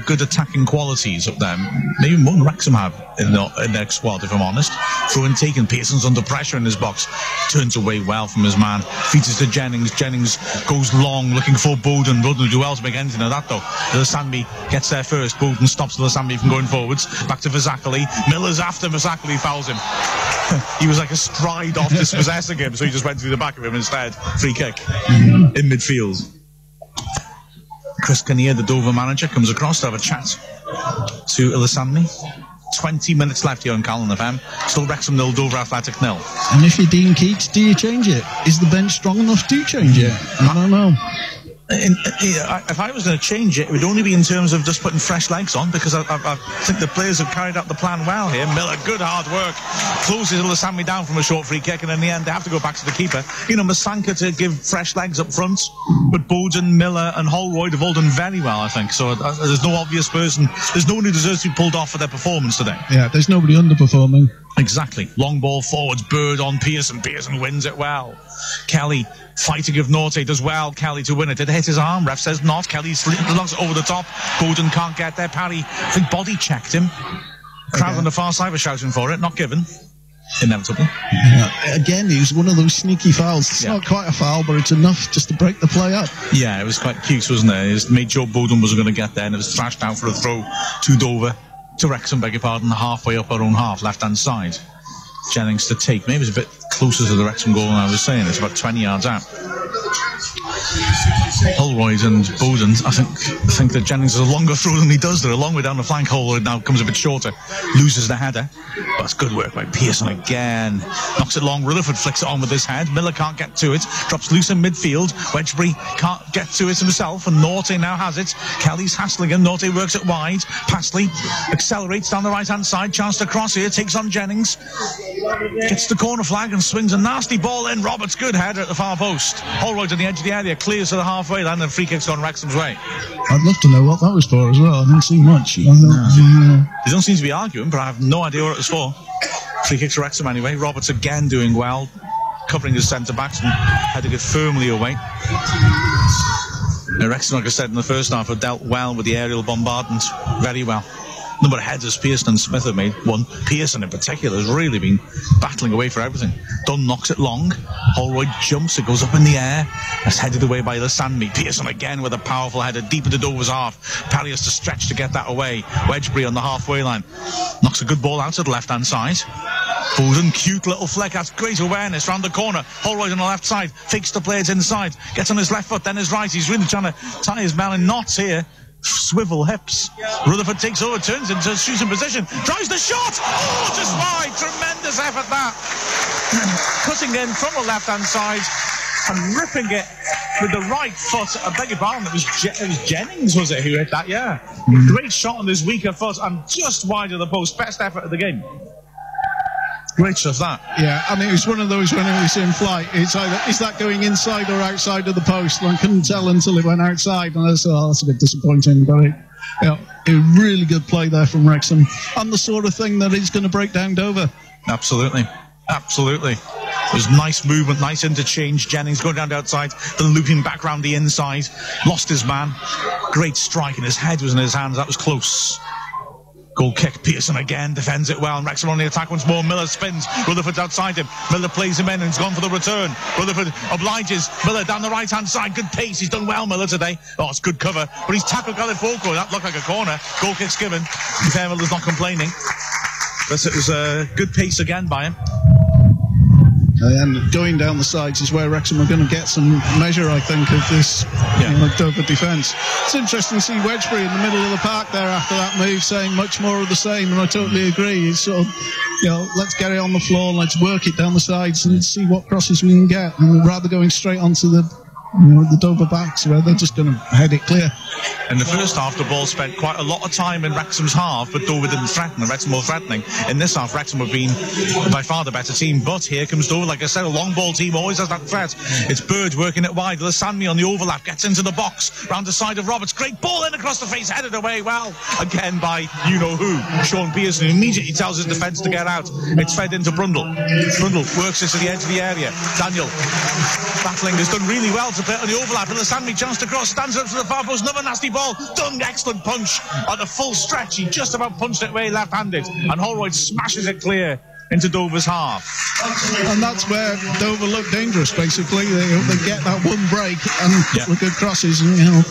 good attacking qualities up there. Maybe more than Wrexham have in their squad, if I'm honest. Throw-in taken. Pearson's under pressure in his box. Turns away well from his man. Feeds it to Jennings. Jennings goes long, looking for Bowden. Bowden will do well to make anything of that, though. Ilassanmi gets there first. Bowden stops Ilassanmi from going forwards. Back to Verzakali. Miller's after Verzakali, fouls him. He was like a stride off dispossessing him, so he just went through the back of him instead. Free kick in midfield. Chris Kinnear, the Dover manager, comes across to have a chat to Ilassanmi. 20 minutes left here on Calon FM. Still Wrexham 0, Dover Athletic 0. And if you're Dean Keats, do you change it? Is the bench strong enough to change it? I don't know. If I was going to change it would only be in terms of just putting fresh legs on, because I think the players have carried out the plan well here. Miller, good hard work, closes Ilassanmi down from a short free kick, and in the end they have to go back to the keeper. Masanka to give fresh legs up front, but Bowden, Miller and Holroyd have all done very well, I think. So there's no obvious person, there's no one who deserves to be pulled off for their performance today. Yeah, there's nobody underperforming. Exactly. Long ball forwards, Bird on Pearson. Pearson wins it well. Kelly fighting of Norte, does well, Kelly to win it. Did it hit his arm? Ref says not. Kelly knocks it over the top. Bowden can't get there. Parry, I think, body checked him. Crowd on the far side was shouting for it. Not given. Inevitably. Again, it was one of those sneaky fouls. It's not quite a foul, but it's enough just to break the play up. Yeah, it was quite cute, wasn't it? It made sure Bowden wasn't going to get there, and it was thrashed out for a throw to Dover. To Wrexham, beg your pardon, halfway up our own half, left-hand side. Jennings to take. Maybe it's a bit closer to the Wrexham goal than I was saying. It's about 20 yards out. Holroyd and Bowden, I think that Jennings is a longer throw than he does. They're a long way down the flank. Holroyd now comes a bit shorter, loses the header, but it's good work by Pearson again. Knocks it long. Rutherford flicks it on with his head. Miller can't get to it. Drops loose in midfield. Wedgbury can't get to it himself, and Norte now has it. Kelly's hassling him. Norte works it wide. Pastley accelerates down the right-hand side. Chance to cross here. Takes on Jennings. Gets the corner flag and swings a nasty ball in. Roberts, good header at the far post. Holroyd on the edge of the area. Clears to the halfway line, and free kick's gone Wrexham's way. I'd love to know what that was for as well. I didn't see much. They don't seem to be arguing, but I have no idea what it was for. Free kick to Wrexham anyway. Roberts again doing well, covering his centre-backs and heading it firmly away. Wrexham, like I said in the first half, have dealt well with the aerial bombardment. Very well. Number of headers Pearson and Smith have made. One, Pearson in particular, has really been battling away for everything. Dunn knocks it long. Holroyd jumps, it goes up in the air. It's headed away by Lassanmi. Pearson again with a powerful header deep into Dover's half. Parry has to stretch to get that away. Wedgbury on the halfway line. Knocks a good ball out to the left-hand side. Bowden, cute little flick. That's great awareness round the corner. Holroyd on the left side. Fakes the players inside. Gets on his left foot, then his right. He's really trying to tie his man in knots here. Swivel hips. Rutherford takes over, turns into a shooting position, drives the shot. Oh, just wide. Tremendous effort that. Cutting in from the left-hand side and ripping it with the right foot. I beg your pardon, it was Jennings, was it, who hit that? Yeah. Great shot on this weaker foot and just wide of the post. Best effort of the game. Great stuff, that. Yeah, I mean, it was one of those when it was in flight. It's either, is that going inside or outside of the post? And I couldn't tell until it went outside. And I thought, oh, that's a bit disappointing. But a really good play there from Wrexham. And the sort of thing that is going to break down Dover. Absolutely. Absolutely. It was nice movement, nice interchange. Jennings going down the outside, then looping back round the inside. Lost his man. Great strike, and his head was in his hands. That was close. Goal kick, Pearson again, defends it well, and Wrexham on the attack once more. Miller spins, Rutherford's outside him. Miller plays him in and he's gone for the return. Rutherford obliges Miller down the right-hand side. Good pace, he's done well, Miller, today. Oh, it's good cover, but he's tackled Galifoko. That looked like a corner. Goal kick's given. Miller's not complaining. But it was a good pace again by him. And going down the sides is where Wrexham are going to get some measure, I think, of this Dover defence. It's interesting to see Wedgbury in the middle of the park there after that move, saying much more of the same, and I totally agree. It's sort of, let's get it on the floor, let's work it down the sides and see what crosses we can get, and rather going straight onto the Dover backs, where they're just going to head it clear. In the first half, the ball spent quite a lot of time in Wrexham's half, but Dover didn't threaten. Wrexham more threatening. In this half, Wrexham have been by far the better team, but here comes Dover. Like I said, a long ball team always has that threat. It's Bird working it wide. Lassanmi on the overlap, gets into the box, round the side of Roberts. Great ball in across the face, headed away well. Again by you-know-who, Sean Pearson, who immediately tells his defence to get out. It's fed into Brundle. Brundle works this to the edge of the area. Daniel, battling, has done really well to play on the overlap, and Lassanmi chance to cross, stands up to the far post, another nasty ball. Done, excellent punch on the full stretch. He just about punched it away left-handed, and Holroyd smashes it clear into Dover's half. And that's where Dover look dangerous, basically. They get that one break and a couple of good crosses, and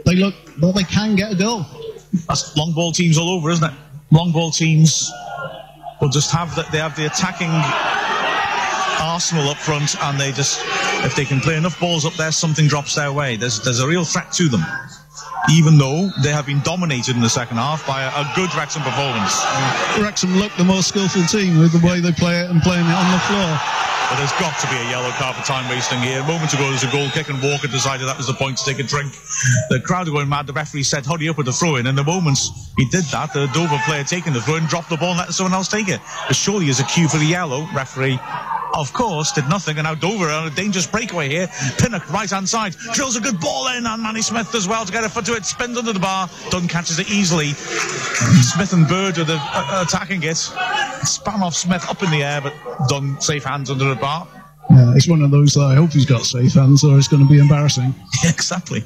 they look, well, they can get a goal. That's long ball teams all over, isn't it? Long ball teams will just have that. They have the attacking arsenal up front, and they just, if they can play enough balls up there, something drops their way. There's a real threat to them, even though they have been dominated in the second half by a good Wrexham performance. Wrexham look the more skillful team with the way they play it and playing it on the floor. But there's got to be a yellow card for time wasting here. A moment ago there was a goal kick and Walker decided that was the point to take a drink. The crowd are going mad. The referee said hurry up with the throw-in, and the moment he did that, the Dover player taking the throw-in dropped the ball and let someone else take it. But surely as a cue for the yellow, referee of course did nothing, and now Dover on a dangerous breakaway here. Pinnock right-hand side drills a good ball in, and Manny Smith as well to get a foot to it, spins under the bar. Dunn catches it easily. Smith and Bird are attacking it. Spam off Smith up in the air, but Dunn safe hands under the bar. Yeah, it's one of those that I hope he's got safe hands, or it's going to be embarrassing. Exactly.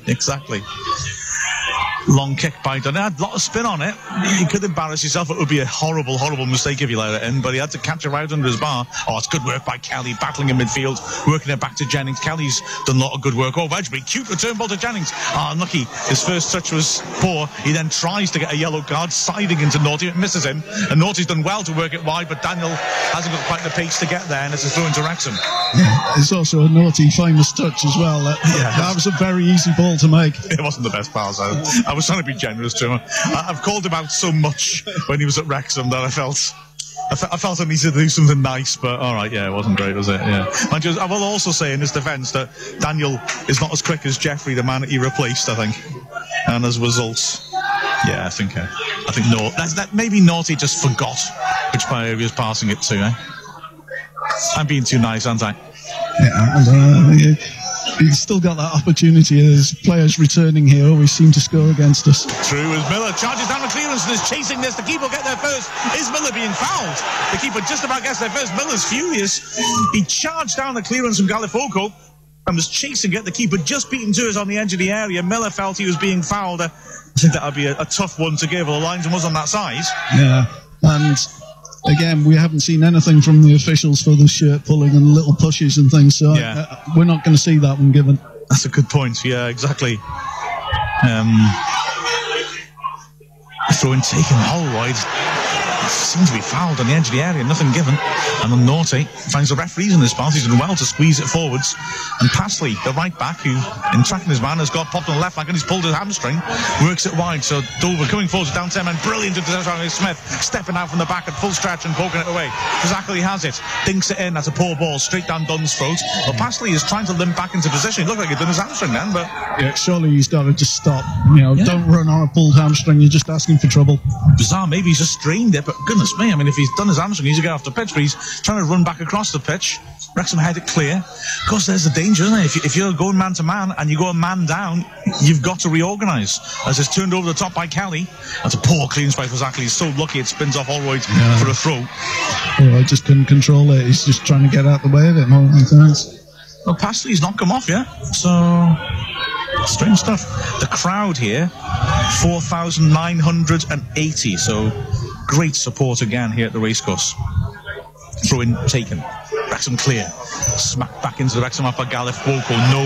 Long kick by Dunn. It had a lot of spin on it. He could embarrass himself. It would be a horrible, horrible mistake if he let it in, but he had to catch it right under his bar. Oh, it's good work by Kelly, battling in midfield, working it back to Jennings. Kelly's done a lot of good work. Oh, Wedgbury, cute return ball to Jennings. Unlucky. His first touch was poor. He then tries to get a yellow card, siding into Naughty. It misses him, and Naughty's done well to work it wide, but Daniel hasn't got quite the pace to get there, and it's a throw into Wrexham. Yeah, it's also a naughty, famous touch as well. That was a very easy ball to make. It wasn't the best pass. I was trying to be generous to him. I've called him out so much when he was at Wrexham that I felt I needed to do something nice, but all right, yeah, it wasn't great, was it? Yeah. I will also say in his defence that Daniel is not as quick as Jeffrey, the man that he replaced, I think, and as a result, yeah, I think no, that maybe Naughty just forgot which player he was passing it to. I'm being too nice, aren't I? Yeah, he's still got that opportunity as players returning here always seem to score against us. True, as Miller charges down the clearance and is chasing this. The keeper will get there first. Is Miller being fouled? The keeper just about gets there first. Miller's furious. He charged down the clearance from Gallifoco and was chasing it. The keeper just beaten to us on the edge of the area. Miller felt he was being fouled. I think that would be a tough one to give. The linesman was on that side. Yeah, and again, we haven't seen anything from the officials for the shirt pulling and little pushes and things, so we're not going to see that one given. That's a good point, yeah, exactly. Throw-in taken, Holroyd seems to be fouled on the edge of the area, nothing given. And then Naughty finds the referees in this pass. He's done well to squeeze it forwards. And Passley, the right back, who in tracking his man has got popped on the left flank and he's pulled his hamstring, works it wide. So Dover coming forward down 10 men, brilliant interception. Smith stepping out from the back at full stretch and poking it away. Fazakerley has it, dinks it in. That's a poor ball straight down Dunn's throat. But Passley is trying to limp back into position. He looked like he'd done his hamstring then, but yeah, surely he's got to just stop. Don't run on a pulled hamstring. You're just asking for trouble. Bizarre, maybe he's just strained it, but goodness me, I mean, if he's done his hamstring, he's going to get off the pitch, but he's trying to run back across the pitch. Wrexham had it clear. Of course, there's the danger, isn't it? If you're going man to man and you go a man down, you've got to reorganise. As it's turned over the top by Kelly. That's a poor clearance by Fazakerley. He's so lucky it spins off Holroyd for a throw. Oh, I just couldn't control it. He's just trying to get out the way of it more than else. Well, Passley's not come off yet, so strange stuff. The crowd here, 4,980, so great support again here at the racecourse. Throw-in taken. Wrexham clear. Smacked back into the Wrexham up by Gallifoco. No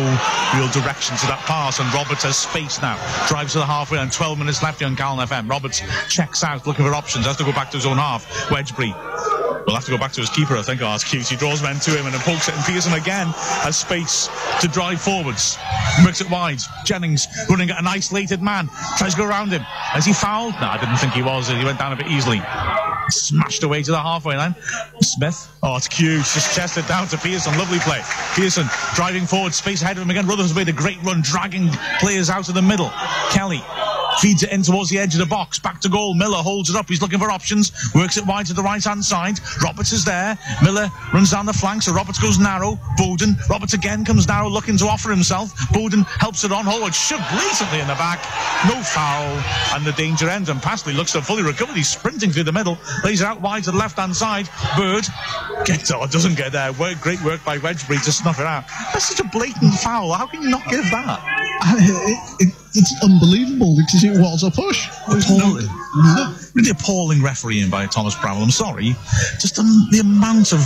real direction to that pass, and Roberts has space now. Drives to the halfway and 12 minutes left here on Calon FM. Roberts checks out, looking for options. Has to go back to his own half. Wedgbury will have to go back to his keeper, I think. Oh, it's cute. He draws men to him and then pokes it, and Pearson again has space to drive forwards. Works it wide. Jennings running at an isolated man. Tries to go around him. Is he fouled? No, I didn't think he was. He went down a bit easily. Smashed away to the halfway line. Smith. Oh, it's cute. Just chested down to Pearson. Lovely play. Pearson driving forward. Space ahead of him again. Rutherford's made a great run, dragging players out of the middle. Kelly feeds it in towards the edge of the box. Back to goal. Miller holds it up. He's looking for options. Works it wide to the right-hand side. Roberts is there. Miller runs down the flank, so Roberts goes narrow. Bowden. Roberts again comes narrow, looking to offer himself. Bowden helps it on. Holroyd shoved blatantly in the back. No foul. And the danger ends. And Passley looks to fully recovered. He's sprinting through the middle. Lays it out wide to the left-hand side. Bird doesn't get there. Great work by Wedgbury to snuff it out. That's such a blatant foul. How can you not give that? It's unbelievable because it was a push. Really appalling refereeing by Thomas Bramwell. I'm sorry. Just the amount of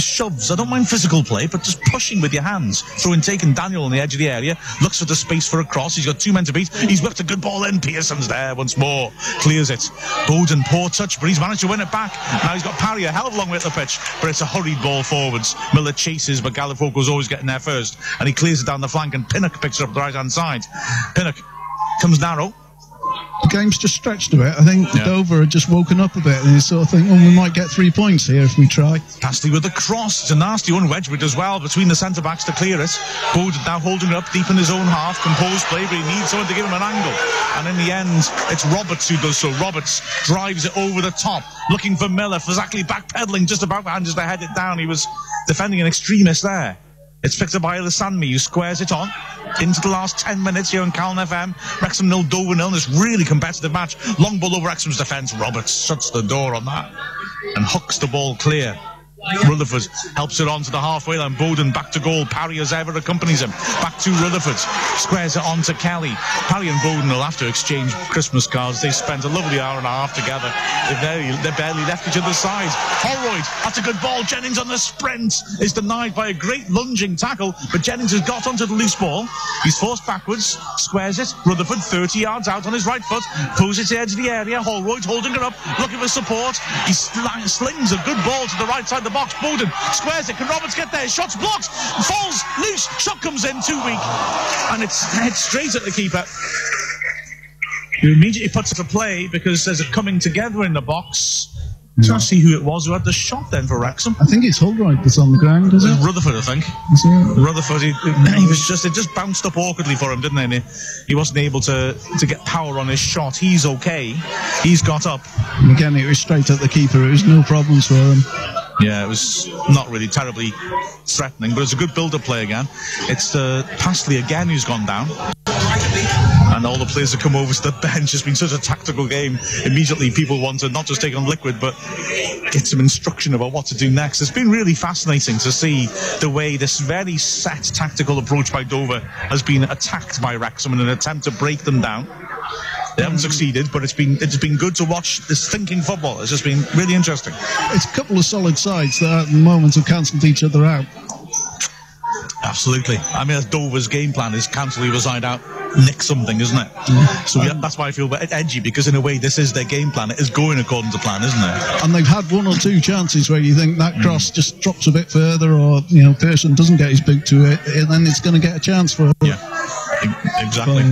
shoves. I don't mind physical play, but just pushing with your hands. Throw-in taken. Daniel on the edge of the area. Looks for the space for a cross. He's got two men to beat. He's whipped a good ball in. Pearson's there once more. Clears it. Bowden, poor touch, but he's managed to win it back. Now he's got Parry a hell of a long way up the pitch, but it's a hurried ball forwards. Miller chases, but Gallifoco's always getting there first, and he clears it down the flank, and Pinnock picks it up the right-hand side. Pinnock comes narrow. The game's just stretched a bit. I think Dover had just woken up a bit and they sort of think, we might get 3 points here if we try. Passley with the cross. It's a nasty one. Wedgbury does well between the centre-backs to clear it. Bowden now holding it up deep in his own half. Composed play, but he needs someone to give him an angle. And in the end, it's Roberts who does so. Roberts drives it over the top, looking for Miller. Fazakerley backpedaling just about just to head it down. He was defending an extremist there. It's picked up by Alasanmi, who squares it on into the last 10 minutes here on Calon FM. Wrexham 0, Dover 0. This really competitive match. Long ball over Wrexham's defence. Roberts shuts the door on that and hooks the ball clear. Rutherford helps it on to the halfway line. Bowden back to goal. Parry as ever accompanies him. Back to Rutherford. Squares it on to Kelly. Parry and Bowden will have to exchange Christmas cards. They spent a lovely hour and a half together. They barely left each other's sides. Holroyd, that's a good ball. Jennings on the sprint is denied by a great lunging tackle, but Jennings has got onto the loose ball. He's forced backwards. Squares it. Rutherford 30 yards out on his right foot. Pulls it to the edge of the area. Holroyd holding it up, looking for support. He slings a good ball to the right side of the the box. Bowden squares it. Can Roberts get there? Shot's blocked. Falls loose. Shot comes in, too weak. And it's head straight at the keeper. Who immediately puts it to play because there's a coming together in the box. Trying to see who it was who had the shot then for Wrexham. I think it's Holroyd that's on the ground, is it? Rutherford, I think. Rutherford, he was just, it just bounced up awkwardly for him, didn't it? And he wasn't able to get power on his shot. He's okay. He's got up. And again, it was straight at the keeper. It was no problems for him. Yeah, it was not really terribly threatening, but it's a good build-up play again. It's Pastley again who's gone down. And all the players have come over to the bench. It's been such a tactical game. Immediately people want to not just take on Liquid, but get some instruction about what to do next. It's been really fascinating to see the way this very set tactical approach by Dover has been attacked by Wrexham in an attempt to break them down. They haven't succeeded, but it's been good to watch this thinking football. It's just been really interesting. It's a couple of solid sides that at the moment have cancelled each other out. Absolutely. I mean, Dover's game plan is cancel either side out, nick something, isn't it? So that's why I feel a bit edgy, because in a way this is their game plan. It is going according to plan, isn't it? And they've had one or two chances where you think that cross just drops a bit further, or Pearson doesn't get his boot to it, and then it's going to get a chance for it. Yeah, exactly.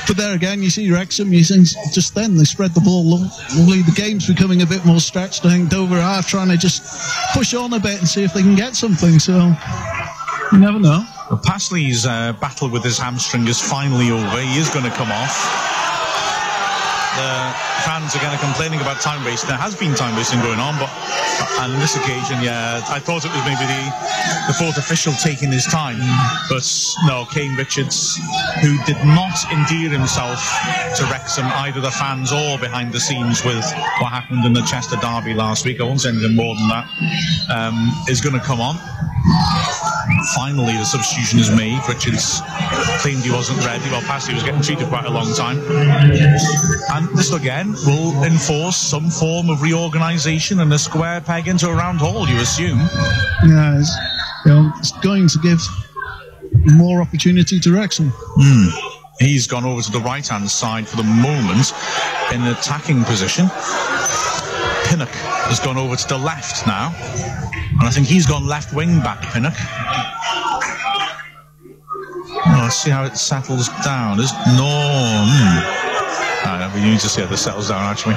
But there again, you see Wrexham, you think just then they spread the ball lovely. The game's becoming a bit more stretched. I think Dover are trying to just push on a bit and see if they can get something, so you never know. Well, Pastley's battle with his hamstring is finally over. He is going to come off. The fans again are complaining about time wasting. There has been time wasting going on, but on this occasion, yeah, I thought it was maybe the fourth official taking his time, but no, Kane Richards, who did not endear himself to Wrexham, either the fans or behind the scenes with what happened in the Chester derby last week, I won't say anything more than that, is going to come on. Finally, the substitution is made. Richards claimed he wasn't ready, while Pastley was getting treated quite a long time. And this again will enforce some form of reorganisation and a square peg into a round hole, you assume. Yeah, it's going to give more opportunity to Wrexham. He's gone over to the right-hand side for the moment in an attacking position. Pinnock has gone over to the left now. And I think he's gone left wing back, Pinnock. Let's see how it settles down. We need to see how this settles down, actually.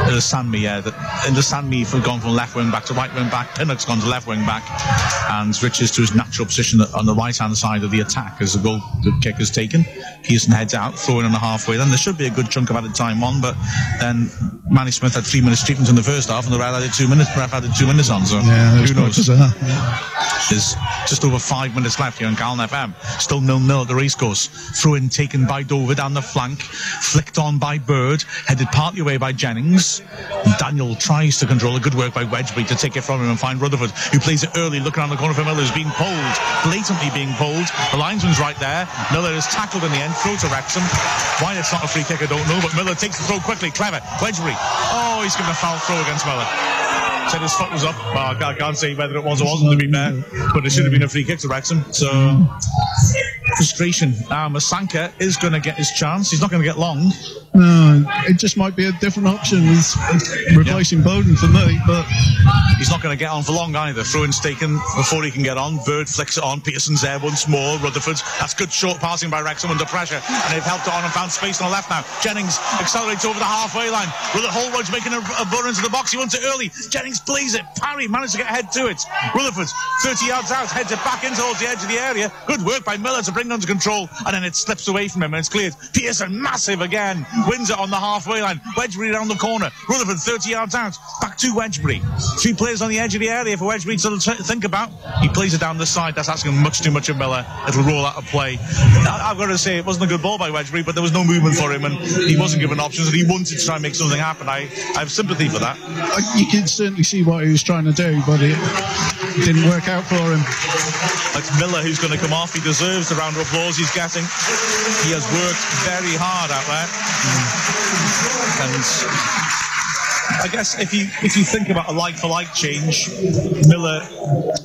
There's Sanmi, and the Sanmi have gone from left wing back to right wing back. Pinnock's gone to left wing back, and Richards to his natural position on the right hand side of the attack as the kick is taken. Pearson heads out, throwing on the halfway. Then there should be a good chunk of added time on, but then Manny Smith had 3 minutes treatment in the first half, and the ref added 2 minutes. Ref added 2 minutes on, so who knows? There's just over 5 minutes left here on Calon FM. Still 0-0 at the racecourse. Throw in taken by Dover down the flank, flicked on by Bird, headed partly away by Jennings. Daniel tries to control. A good work by Wedgbury to take it from him and find Rutherford, who plays it early, looking around the corner for Miller, who's being pulled, blatantly being pulled. The linesman's right there. Miller is tackled in the end. Throw to Wrexham. Why it's not a free kick, I don't know, but Miller takes the throw quickly. Clever. Wedgbury. Oh, he's given a foul throw against Miller. Said his foot was up. Well, I can't say whether it was or wasn't, to be fair, but it should have been a free kick to Wrexham. So, frustration. Masanka is going to get his chance. He's not going to get long. No, it just might be a different option. He's replacing Bowden for me, but he's not going to get on for long either. Throw-in's taken before he can get on. Bird flicks it on. Pearson's there once more. Rutherford. That's good short passing by Wrexham under pressure, and they've helped it on and found space on the left now. Jennings accelerates over the halfway line. Holroyd's making a burn into the box. He wants it early. Jennings plays it. Parry managed to get ahead to it. Rutherford, 30 yards out, heads it back in towards the edge of the area. Good work by Miller to bring it under control, and then it slips away from him and it's cleared. Pearson, massive again, wins it on the halfway line. Wedgbury around the corner. Rutherford, 30 yards out, back to Wedgbury. 3 players on the edge of the area for Wedgbury to think about. He plays it down the side. That's asking much too much of Miller. It'll roll out of play. I've got to say, it wasn't a good ball by Wedgbury, but there was no movement for him, and he wasn't given options, and he wanted to try and make something happen. I have sympathy for that. You can certainly see what he was trying to do, but it didn't work out for him. It's Miller who's going to come off. He deserves the round of applause he's getting. He has worked very hard out there. And I guess if you think about a like-for-like change, Miller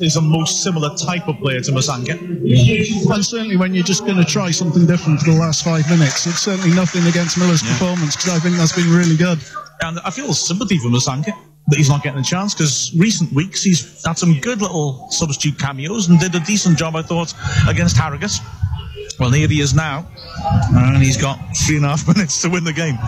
is a most similar type of player to Masanka. And certainly when you're just going to try something different for the last 5 minutes, it's certainly nothing against Miller's performance, because I think that's been really good. And I feel sympathy for Masanka. that he's not getting a chance, because recent weeks he's had some good little substitute cameos and did a decent job, I thought, against Harrogate. Well, here he is now, and he's got 3.5 minutes to win the game.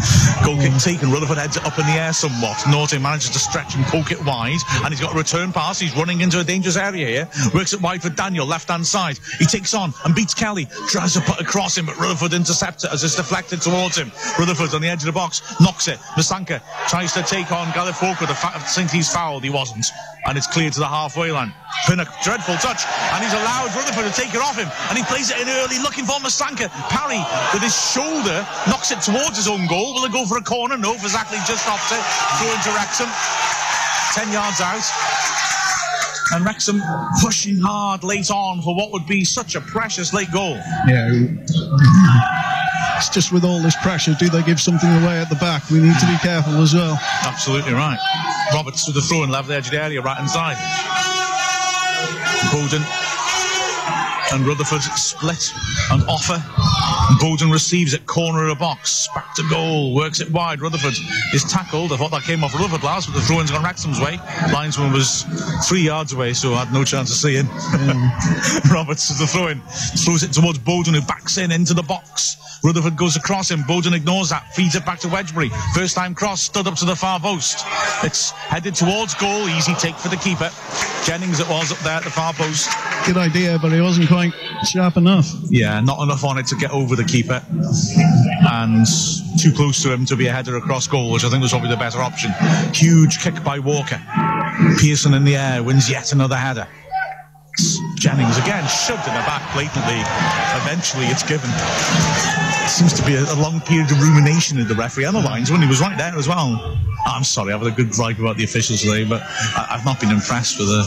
Goal kick taken, Rutherford heads it up in the air somewhat. Norton manages to stretch and poke it wide, and he's got a return pass. He's running into a dangerous area here. Works it wide for Daniel, left-hand side. He takes on and beats Kelly. Tries to put across him, but Rutherford intercepts it as it's deflected towards him. Rutherford on the edge of the box, knocks it. Masanka tries to take on Galliffolk with a think he's fouled. He wasn't. And it's cleared to the halfway line. Pinnock, dreadful touch, and he's allowed Rutherford to take it off him, and he plays it in early, looking for Masanka. Parry with his shoulder knocks it towards his own goal. Will it go for a corner? No, Fazackley just stops it. Through into Wrexham, 10 yards out, and Wrexham pushing hard late on for what would be such a precious late goal. Yeah, it's just with all this pressure, do they give something away at the back? We need to be careful as well. Absolutely right. Roberts with the throw and level the edge of the area, right hand side. Bowden and Rutherford split and offer. Bowden receives it, corner of the box, back to goal, works it wide. Rutherford is tackled. I thought that came off Rutherford last, but the throw-in's gone Wrexham's way. Linesman was 3 yards away, so I had no chance of seeing. Roberts is the throw-in, throws it towards Bowden, who backs in into the box. Rutherford goes across him. Bowden ignores that, feeds it back to Wedgbury. First time cross, stood up to the far post. It's headed towards goal. Easy take for the keeper. Jennings it was up there at the far post. Good idea, but he wasn't quite sharp enough. Yeah, not enough on it to get over the keeper, and too close to him to be a header across goal, which I think was probably the better option. Huge kick by Walker. Pearson in the air wins yet another header. Jennings again shoved in the back blatantly. Eventually it's given. It seems to be a long period of rumination in the referee and the lines when he was right there as well. I'm sorry, I've had a good gripe about the officials today, but I've not been impressed with the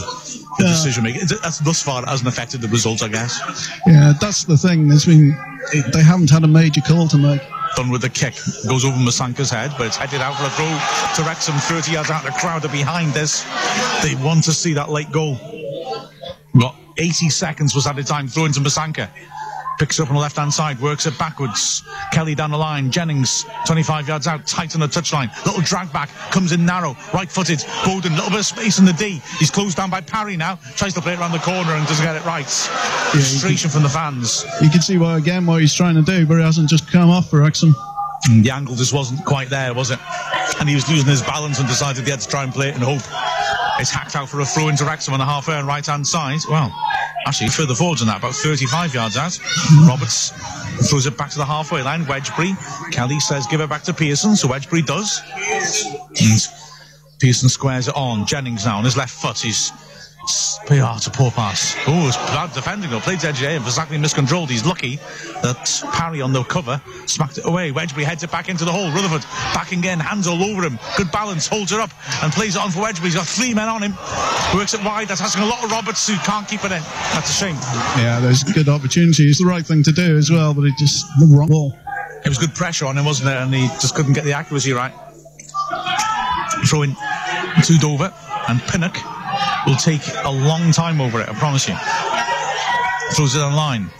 decision making. Thus far it hasn't affected the result, I guess. Yeah, that's the thing. They haven't had a major call to make. Done with the kick, goes over Masanka's head, but it's headed out for a throw to Wrexham. 30 yards out. The crowd are behind this. They want to see that late goal. Got 80 seconds was added time. Throw into Masanka. Picks it up on the left-hand side, works it backwards. Kelly down the line. Jennings, 25 yards out, tight on the touchline. Little drag back, comes in narrow, right-footed. Bowden, little bit of space in the D. He's closed down by Parry now. Tries to play it around the corner and doesn't get it right. Frustration from the fans. You can see what he's trying to do, but it hasn't just come off for Wrexham. The angle just wasn't quite there, was it? And he was losing his balance and decided he had to try and play it in hope. It's hacked out for a throw into Wrexham on the half-air and right-hand side. Well, actually further forwards than that, about 35 yards out. Roberts throws it back to the halfway line. Wedgbury. Kelly says give it back to Pearson, so Wedgbury does. And Pearson squares it on. Jennings now on his left foot. He's it's a poor pass. Oh, it's bad defending though. Played to edge and exactly miscontrolled. He's lucky that Parry on the cover smacked it away. Wedgbury heads it back into the hole. Rutherford backing in, hands all over him. Good balance, holds it up and plays it on for Wedgbury. He's got 3 men on him. Works it wide. That's asking a lot of Roberts who can't keep it in. That's a shame. Yeah, there's a good opportunity. It's the right thing to do as well, but it just the wrong ball. It was good pressure on him, wasn't it? And he just couldn't get the accuracy right. Throwing to Dover, and Pinnock will take a long time over it, I promise you. Throws it on line.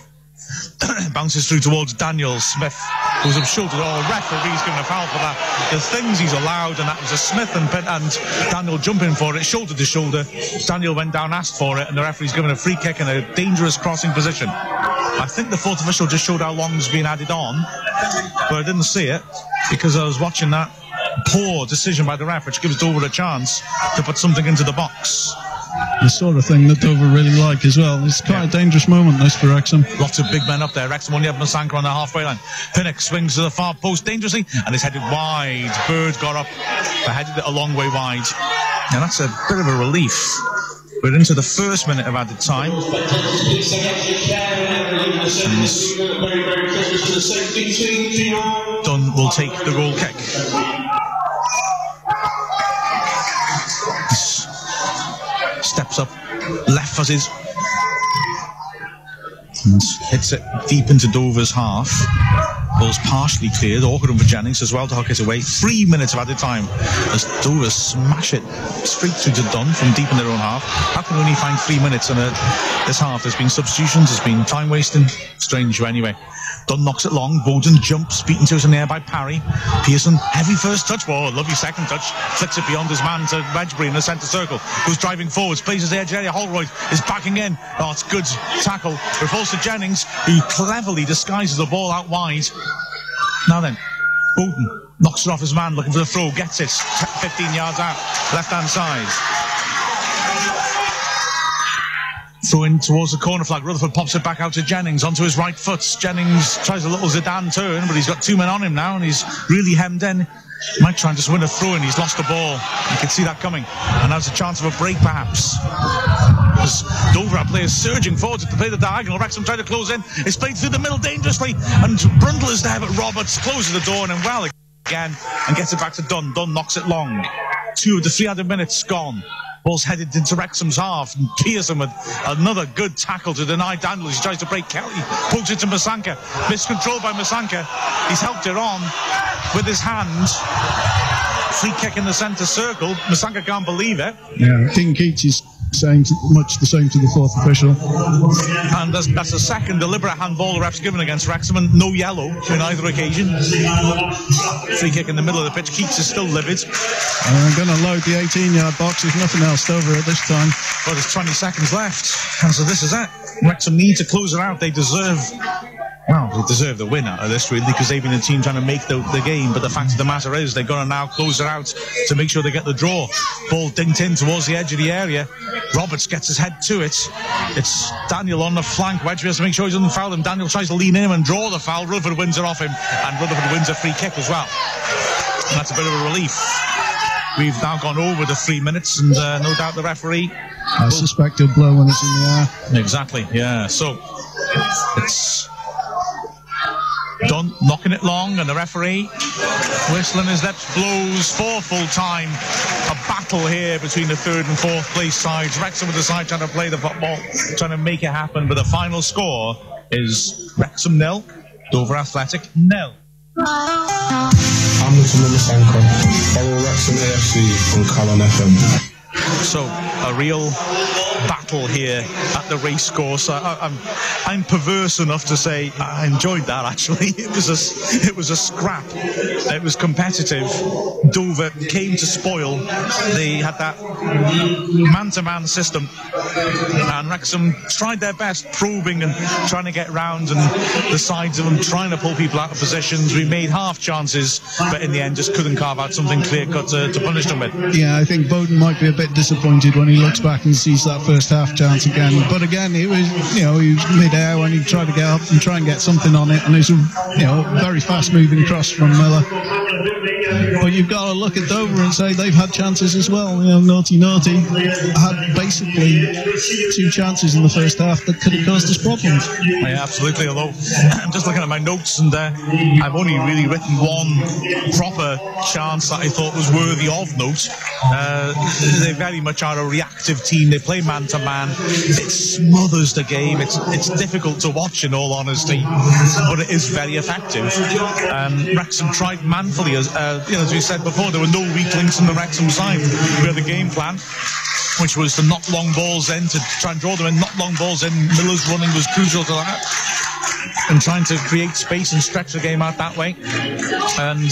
Bounces through towards Daniel. Smith goes up shoulder. Oh, referee's given a foul for that. The things he's allowed, and that was a Smith and Daniel jumping for it, shoulder to shoulder. Daniel went down, asked for it, and the referee's given a free kick in a dangerous crossing position. I think the fourth official just showed how long's been added on, but I didn't see it because I was watching that poor decision by the ref, which gives Dover a chance to put something into the box. The sort of thing that Dover really like as well. It's quite a dangerous moment, this, for Wrexham. Lots of big men up there. Wrexham only have Masanka on the halfway line. Pinnock swings to the far post dangerously and is headed wide. Bird got up, but headed it a long way wide. And that's a bit of a relief. We're into the first minute of added time. Dunn will take the goal kick. Steps up, left-footed, and hits it deep into Dover's half. Ball's partially cleared. Awkward one for Jennings as well to hook it away. 3 minutes of added time as Dover smash it straight through to Dunn from deep in their own half. How can we only find 3 minutes in this half? There's been substitutions, there's been time wasting. Strange anyway. Dunn knocks it long. Bowden jumps, beaten to us in the air by Parry. Pearson, heavy first touch. Oh, lovely second touch. Flicks it beyond his man to Wedgbury in the centre circle. Goes driving forwards, plays his edge area. Holroyd is backing in. Oh, it's good tackle. Repulsed to Jennings, who cleverly disguises the ball out wide. Now then, Bowden knocks it off his man, looking for the throw. Gets it 15 yards out, left-hand side. Throw in towards the corner flag. Rutherford pops it back out to Jennings onto his right foot. Jennings tries a little Zidane turn, but he's got 2 men on him now and he's really hemmed in. He might try and just win a throw and he's lost the ball. You can see that coming. And now's a chance of a break perhaps. As Dover are players surging forward to play the diagonal. Wrexham trying to close in. It's played through the middle dangerously. And Brundle is there, but Roberts closes the door and then well again and gets it back to Dunn. Dunn knocks it long. 2 of the 300 minutes gone. Ball's headed into Wrexham's half. And Pearson with another good tackle to deny Daniels. He tries to break Kelly. Pokes it to Masanka. Miscontrolled by Masanka. He's helped it on with his hand. Free kick in the centre circle. Masanka can't believe it. Yeah, King Keats is saying much the same to the fourth official. And that's a second deliberate handball the ref's given against Wrexham, and no yellow in either occasion. Free kick in the middle of the pitch. Keats is still livid. And I'm going to load the 18-yard box. There's nothing else over at this time. Well, there's 20 seconds left, and so this is it. Wrexham need to close it out. They deserve the win out of this, really, because they've been the team trying to make the game. But the fact of the matter is, they've got to now close it out to make sure they get the draw. Ball dinked in towards the edge of the area. Roberts gets his head to it. It's Daniel on the flank. Wedgbury has to make sure he doesn't foul him. Daniel tries to lean in and draw the foul. Rutherford wins it off him, and Rutherford wins a free kick as well. And that's a bit of a relief. We've now gone over the 3 minutes, and no doubt the referee. I suspect he'll blow when it's in the air. Exactly, yeah. So it's Dunn knocking it long, and the referee whistling his lips, blows for full time. A battle here between the third and fourth place sides. Wrexham with the side trying to play the football, trying to make it happen, but the final score is Wrexham 0, Dover Athletic 0. Hamilton and Masanka. Follow Wrexham AFC on Calon FM. So a real battle here at the race course. I'm perverse enough to say I enjoyed that. Actually, it was a scrap. It was competitive. Dover came to spoil. They had that man-to-man system, and Wrexham tried their best, probing and trying to get round, and the sides of them trying to pull people out of positions. We made half chances, but in the end just couldn't carve out something clear-cut to punish them with. Yeah, I think Bowden might be a bit disappointed when he looks back and sees that first half chance again. But again, he was mid-air when he tried to get up and try and get something on it, and it's a very fast-moving cross from Miller. But you've got to look at Dover and say they've had chances as well. Naughty had basically 2 chances in the first half that could have caused us problems. Yeah, absolutely. Although I'm just looking at my notes, and I've only really written one proper chance that I thought was worthy of note. They very much are a reactive team. They play man-to-man. It smothers the game. It's difficult to watch, in all honesty, but it is very effective. Wrexham tried manfully, as we said before, there were no weak links in the Wrexham side. We had the game plan, which was to knock long balls in, to try and draw them in, knock long balls in. Miller's running was crucial to that, and trying to create space and stretch the game out that way. And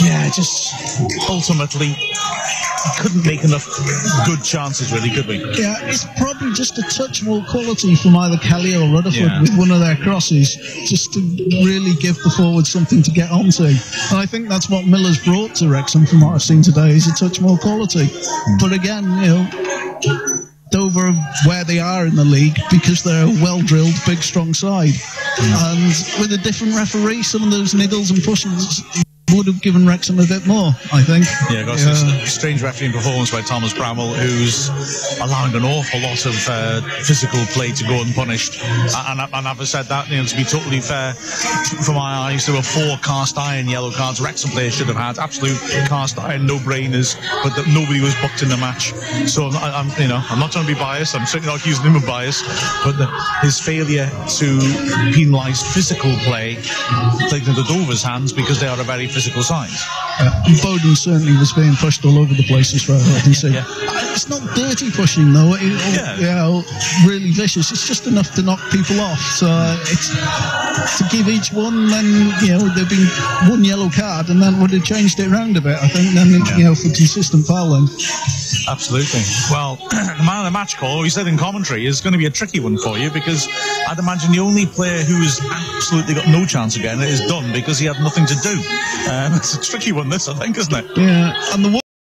yeah, just ultimately couldn't make enough good chances, really, could we? Yeah, it's probably just a touch more quality from either Kelly or Rutherford with one of their crosses, just to really give the forward something to get onto. And I think that's what Miller's brought to Wrexham from what I've seen today, is a touch more quality. But again, Dover where they are in the league because they're a well-drilled, big, strong side. And with a different referee, some of those niggles and pushes would have given Wrexham a bit more, I think. Yeah, got a strange refereeing performance by Thomas Bramwell, who's allowing an awful lot of physical play to go unpunished. And I've said that, to be totally fair, from my eyes, there were 4 cast iron yellow cards Wrexham players should have had, absolute cast iron no-brainers, but that nobody was booked in the match. So I'm not trying to be biased. I'm certainly not accusing him of bias, but his failure to penalise physical play taken into Dover's hands because they are a very physical side. Bowden certainly was being pushed all over the place as far as I can see. It's not dirty pushing though, really vicious. It's just enough to knock people off. So it's to give each one, then there'd been 1 yellow card, and that would have changed it around a bit. I think then for consistent fouling. Absolutely. Well, the man of the match call, we said in commentary, is going to be a tricky one for you, because I'd imagine the only player who's absolutely got no chance again is Dunn, because he had nothing to do. It's a tricky one, this, I think, isn't it? Yeah, and the